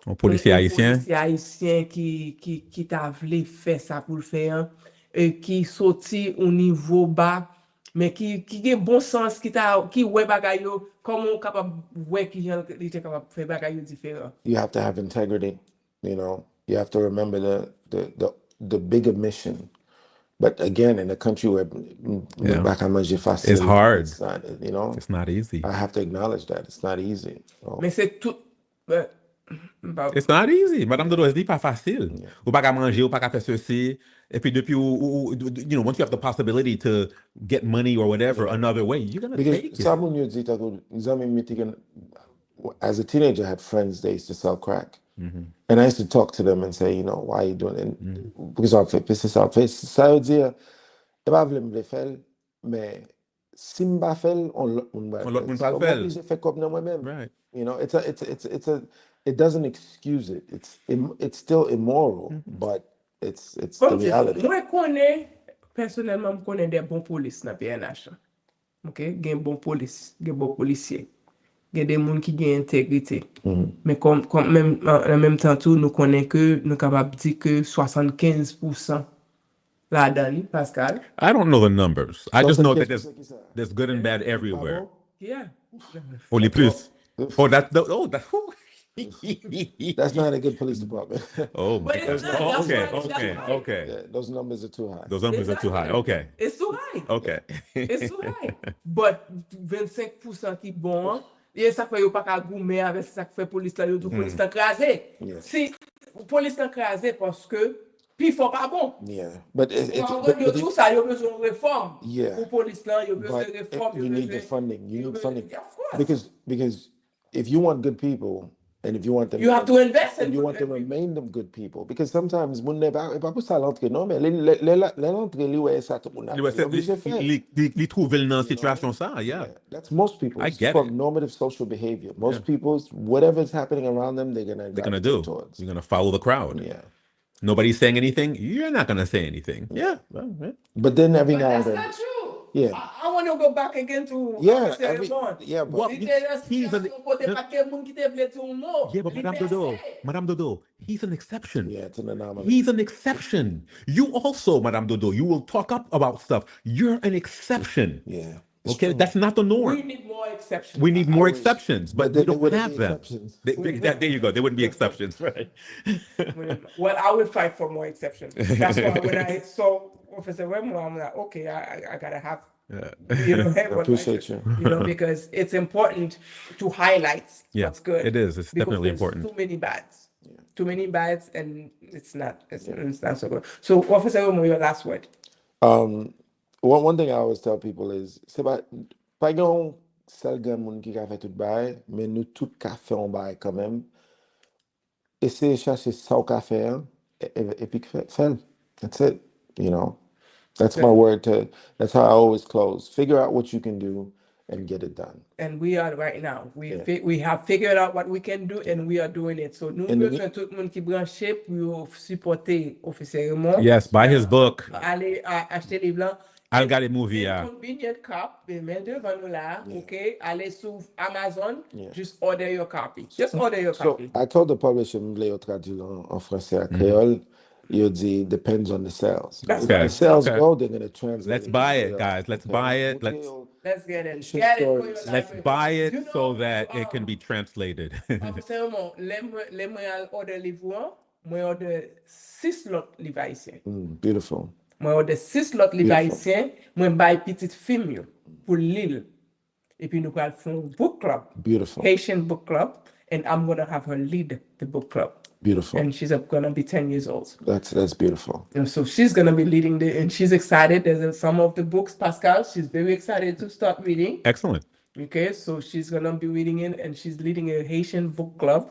Un policier haïtien. policier haïtien qui t'a voulu faire ça pour le faire et qui sorti au niveau bas mais qui a bon sens qui ouais bagay yo comment capable ouais qui j'en il était capable faire bagay yo différent. You have to have integrity. You know, you have to remember the bigger mission. But again, in a country where It's hard. it's not, you know, It's not easy. I have to acknowledge that it's not easy. So, Mais c'est tout It's not easy. Madame Dodo, c'est pas facile. Ou pas qu'à manger, ou pas qu'à faire ceci. Et puis depuis, you know, once you have the possibility to get money or whatever another way, you're gonna take it. someone you dit as a teenager, I had friends, they used to sell crack. And I used to talk to them and say, you know, why are you doing it? Because I'm fit, ça veut dire, je ne veux pas le faire, mais si je ne pas faire, on va le faire. Je fais comme moi-même. Right. You know, it doesn't excuse it. It's still immoral, but it's the reality. Moi, personnellement, je connais des bons policiers dans le PNH. Ok? Il y a bon police, il y a bon policier. Il y a des gens qui ont intégrité. Mais comme même, en même temps, tout, nous connaissons que nous sommes capables de dire que 75% là-dedans, Pascal. I don't know the numbers. I just know that there's good and bad everywhere. Yeah. Only plus. That's not a good police department. Oh my But it's God. not. Okay. Yeah, those numbers are too high. Those numbers are too high. Okay. It's too high. Okay. It's too high. But 25% qui bon, et ça fait pas qu'à goumer avec ça que fait police là, tout police crasé. Si police crasé parce que puis faut pas bon. Yeah, but tout ça, il y a besoin de réforme. Yeah. Pour police là, il y a besoin de réforme. You need the funding. You need funding. Of course. Because if you want good people, and if you want them, you have to invest in and you want to remain them good people. Because sometimes when they pas pour ça l'entrée, non, mais l'entrée lui ouais ça tout le monde. Li trouve dans situation ça, yeah. That's most people. I It's get called it. normative social behavior. Most people, whatever's happening around them, they're gonna do. towards. You're gonna follow the crowd. Yeah. Nobody's saying anything. You're not gonna say anything. Yeah. Well, yeah. But then every now and That's then. not true. Yeah. I want to go back again to Yeah, Well, he's an Madame Dodo, he's an exception. Yeah, it's an anomaly. He's an exception. You also, Madame Dodo, you will talk up about stuff. You're an exception. Yeah. Okay, that's not the norm. We need more exceptions. We need more exceptions, but we don't have them. Exceptions. There you go. There wouldn't be exceptions, right? Well, I would fight for more exceptions. That's why when I saw Professor Raymond, I'm like, okay, I gotta have, have I appreciate you. Because it's important to highlight what's good. It is. It's definitely important. Too many bads. Yeah. Too many bads, and it's not so good. So, Professor Raymond, your last word. One thing I always tell people is, c'est pas yon seul grand monde qui a fait tout bail, mais nous tout ka fait un bail quand même. Essayez de chercher ça au café, et puis faire. That's it, you know. That's my word that's how I always close. Figure out what you can do and get it done. And we are right now. We have figured out what we can do, and we are doing it. So nous besoin tout le monde qui branché pour supporter Officer Raymond. Yes, buy his book. Allez acheter les blancs. I've got a movie, yeah. Convenient cop, main devant nous là, okay? Allez sur Amazon, just order your copy. Just order your copy. So I told the publisher, je voulais traduire en français à créole. You depends on the sales. Okay. If the sales go, they're going to translate. Let's buy it, guys. Let's buy it. Let's get it. Let's buy it so that it can be translated. Les moi order livre, moi order 6 lot livre haïtien. Beautiful. Moi order 6 lot livre haïtien, moi buy petite film pour Lille. Et puis nous allons faire un book club. Beautiful. Haitian book club, and I'm going to have her lead the book club. Beautiful. And she's going to be 10 years old. That's beautiful. And so she's going to be leading and she's excited. There's some of the books, Pascal, she's very excited to start reading. Excellent. Okay, so she's going to be reading it, and she's leading a Haitian book club.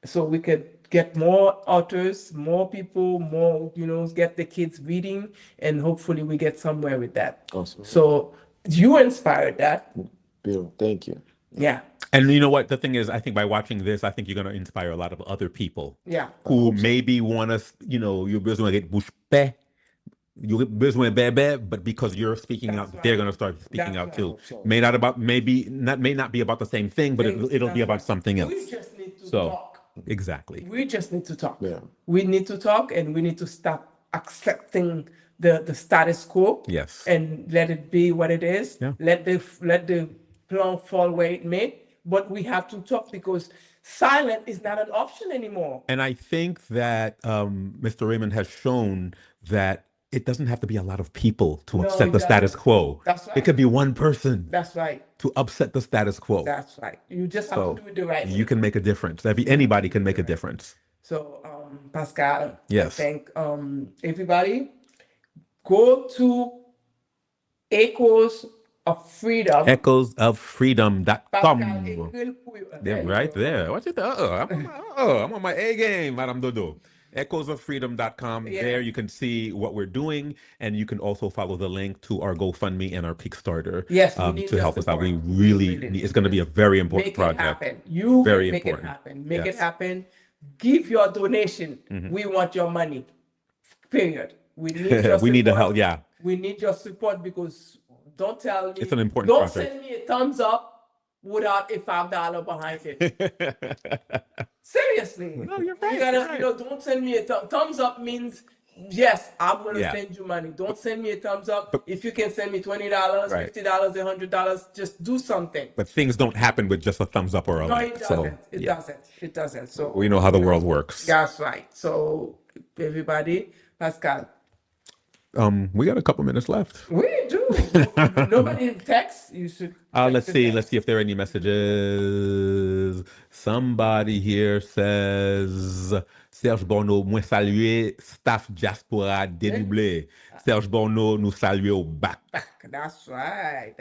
so we could get more authors, more people, more, get the kids reading, and hopefully we get somewhere with that. Awesome. So you inspired that. Bill, thank you. Yeah. And you know what? The thing is, I think by watching this, I think you're going to inspire a lot of other people. Yeah. Who maybe want to, you're besoin get bouche paix, you're besoin bébé, but because you're speaking out, they're going to start speaking out too. May not be about the same thing, but it'll be about something else. We just need to So, talk. exactly. We just need to talk. Yeah. We need to talk, and we need to stop accepting the status quo. Yes. And let it be what it is. Yeah. Let the plan fall where it may. But we have to talk because silent is not an option anymore. And I think that Mr. Raymond has shown that it doesn't have to be a lot of people to upset the status quo. That's right. It could be one person. That's right. To upset the status quo. That's right. You just have to do it the right way. You can make a difference. Anybody can make a difference. So, Pascal, yes. I think everybody go to Echoes of Freedom. Echoesofreedom.com. They're right there. What's it? I'm on my A game, Madame Dodo. Echoesofreedom.com. Yeah. There you can see what we're doing, and you can also follow the link to our GoFundMe and our Kickstarter. Yes, to help us out. We really need, it's going to be a very important project. Make it happen. You very make important. It happen. Make it happen. Give your donation. We want your money. Period. We need your support. We need the help. Yeah. We need your support because don't tell me. It's an important project. Don't send me a thumbs up without a $5 behind it. Seriously. No, you're right. Don't send me a thumbs up means yes, I'm gonna send you money. Don't send me a thumbs up. If you can send me $20, $50, $100, just do something. But things don't happen with just a thumbs up or a like. It doesn't. So we know how the world works. That's right. So everybody, Pascal. We got a couple minutes left. We do. Nobody texts. You should. Let's see if there are any messages. Somebody here says Serge Borno, moi saluer staff Dyaspora Dedouble. Serge Borno, nous saluer au bac. That's right.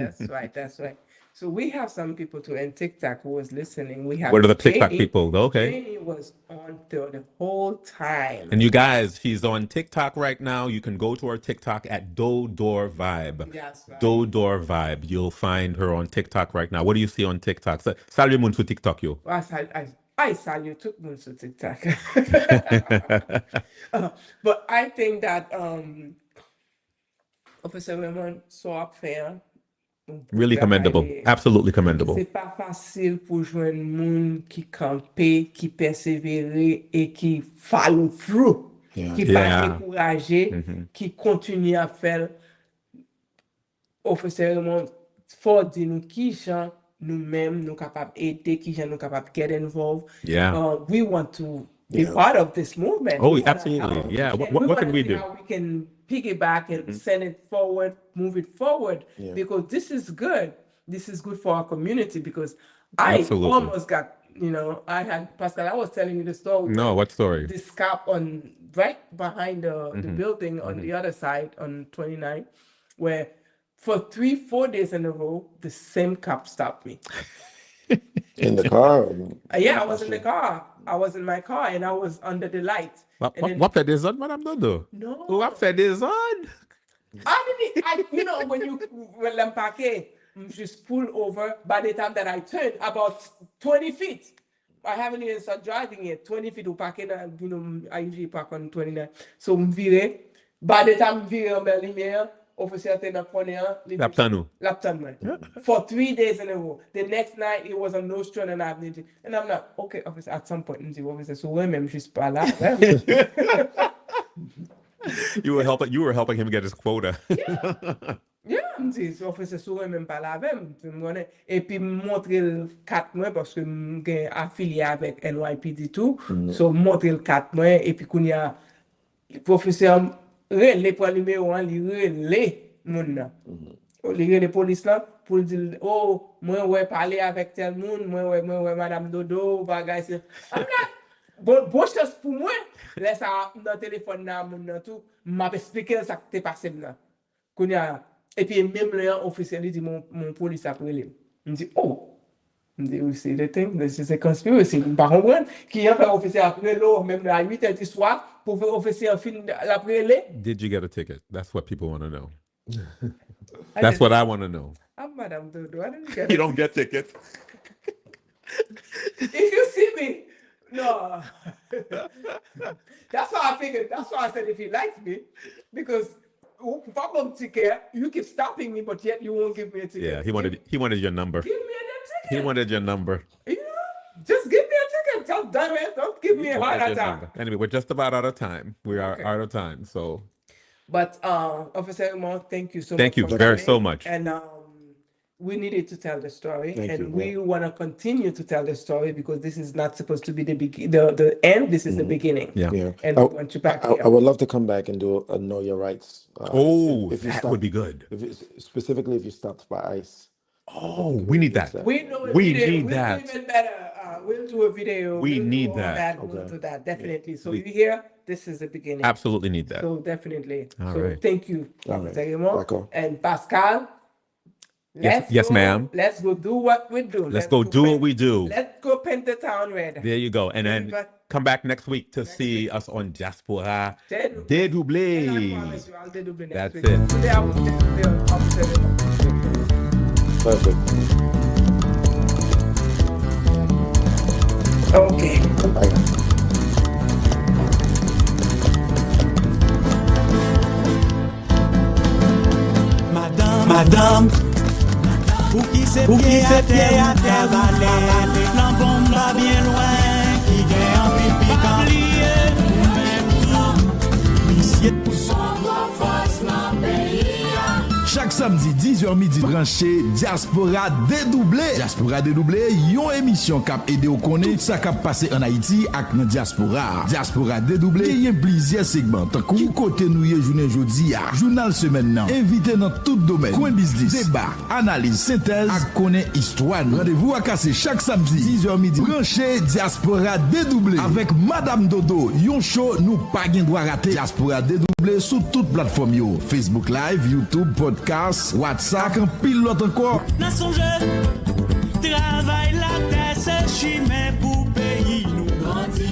So we have some people too in TikTok who was listening. We have. What are the TikTok people? Okay. Jenny was on the whole time. And you guys, she's on TikTok right now. You can go to her TikTok at Dodor Vibe. That's right. Dodor Vibe. You'll find her on TikTok right now. What do you see on TikTok? Salut moun sur TikTok yo. I salute tout moun sur TikTok. But I think that Officer Raymond so up fair. Really commendable. Absolutely commendable. C'est pas facile pour joindre moun qui campe, qui persévère et qui follow through, qui pas découragé, qui continue à faire. Officer Raymond faut dire nous qui gens nous-mêmes nous capables aider, qui gens nous capables get involved. Yeah. We want to be part of this movement. Oh, absolutely. Yeah. What can we do? How we can piggyback and send it forward, move it forward, because this is good. This is good for our community because I almost got, I had, Pascal, I was telling you the story. No, what story? This cop right behind the building on the other side on 29, where for 3-4 days in a row, the same cop stopped me. In the car? Yeah, I was in the car. I was in my car and I was under the light. What fait des on, Madame Dodo? No. What fait des on? When I'm parking, just pull over. By the time that I turn, about 20 feet. I haven't even started driving yet. 20 feet to parking, I usually park on 29. So I'm viré. By the time I'm viré on my lumière, officer in the corner. For 3 days in a row. The next night it was on Nostrand and Avenue. And I'm like, okay, officer, at some point, officer, so when I'm just You were helping him get his quota. Yeah, officer, so même pas la même. Et puis montrer le 4 mois parce que j'ai affilié avec NYPD tout. So montrer le 4 mois et puis qu'on y a professeur les points numéro 1, les moun. Les police là pour dire moi ouais parler avec tel monde, moi ouais madame Dodo bagay c'est. Bon chance pour moi. Laisse ça dans téléphone là moun tout, m'a expliquer ça qui t'est passé là. Qu'on y a et puis même le officiel dit mon police après lui. Il me dit You see the thing? This is a conspiracy. Par contre, qui a fait officier après l'eau, même à 8h du soir, pour faire officier un film après l'eau. Did you get a ticket? That's what people want to know. That's what I want to know. I'm Madame Dodo. I didn't get You don't get tickets. If you see me, no. That's why I figured. That's why I said if he likes me, because if I want ticket, you keep stopping me, but yet you won't give me a ticket. Yeah, he wanted your number. Give me a ticket. He wanted your number. Yeah, just give me a ticket. Just damn it, don't give me a heart attack. Anyway, we're just about out of time. We are out of time. So, but Officer Raymond, thank you so much. Thank you so much. And we needed to tell the story, Thank you, we want to continue to tell the story because this is not supposed to be the end. This is the beginning. Yeah. And we want you back here. I would love to come back and do a Know Your Rights. That would be good. Specifically, if you stopped by ICE. Oh, we need that. We know We video. need We'll that. do even better. We'll do a video. We We'll need do all that. We'll do that definitely. So We- you hear, this is the beginning. Absolutely need that. So definitely. All so right. thank you, All Officer right. Raymond. D'accord. And Pascal. Yes, ma'am. Let's go do what we do. Let's go do what we do. Let's go paint the town red. There you go. And then come back next week to see us on Dyaspora. Dedouble. Dedouble. And I promise you, I'll dedouble next That's week. it. Today I was dedouble Officer Raymond. Perfect. Okay. Madame, pour qui c'est pied à terre, l'en bombe pas bien loin, qui gagne en pipi quand lié, même tout, monsieur. Chaque samedi 10h midi branché Dyaspora Dedouble. Dyaspora Dedouble yon émission kap ede ou konnen tout ça kap passé en Haïti ak nan Dyaspora. Dyaspora Dedouble gen plusieurs segments tankou ki kote nou ye jounen jodi a. Journal semaine nan, invité dans tout domaine, coin business, débat, analyse, synthèse ak konnen histoire. Rendez-vous à casser chaque samedi 10h midi branché Dyaspora Dedouble avec Madame Dodo. Yon show nou pa gen droit rater. Dyaspora Dedouble sous toute plateforme yo, Facebook Live, YouTube, podcast, WhatsApp, un pilote encore. N'a songe, travail la terre, c'est chimé pour pays nous grandir.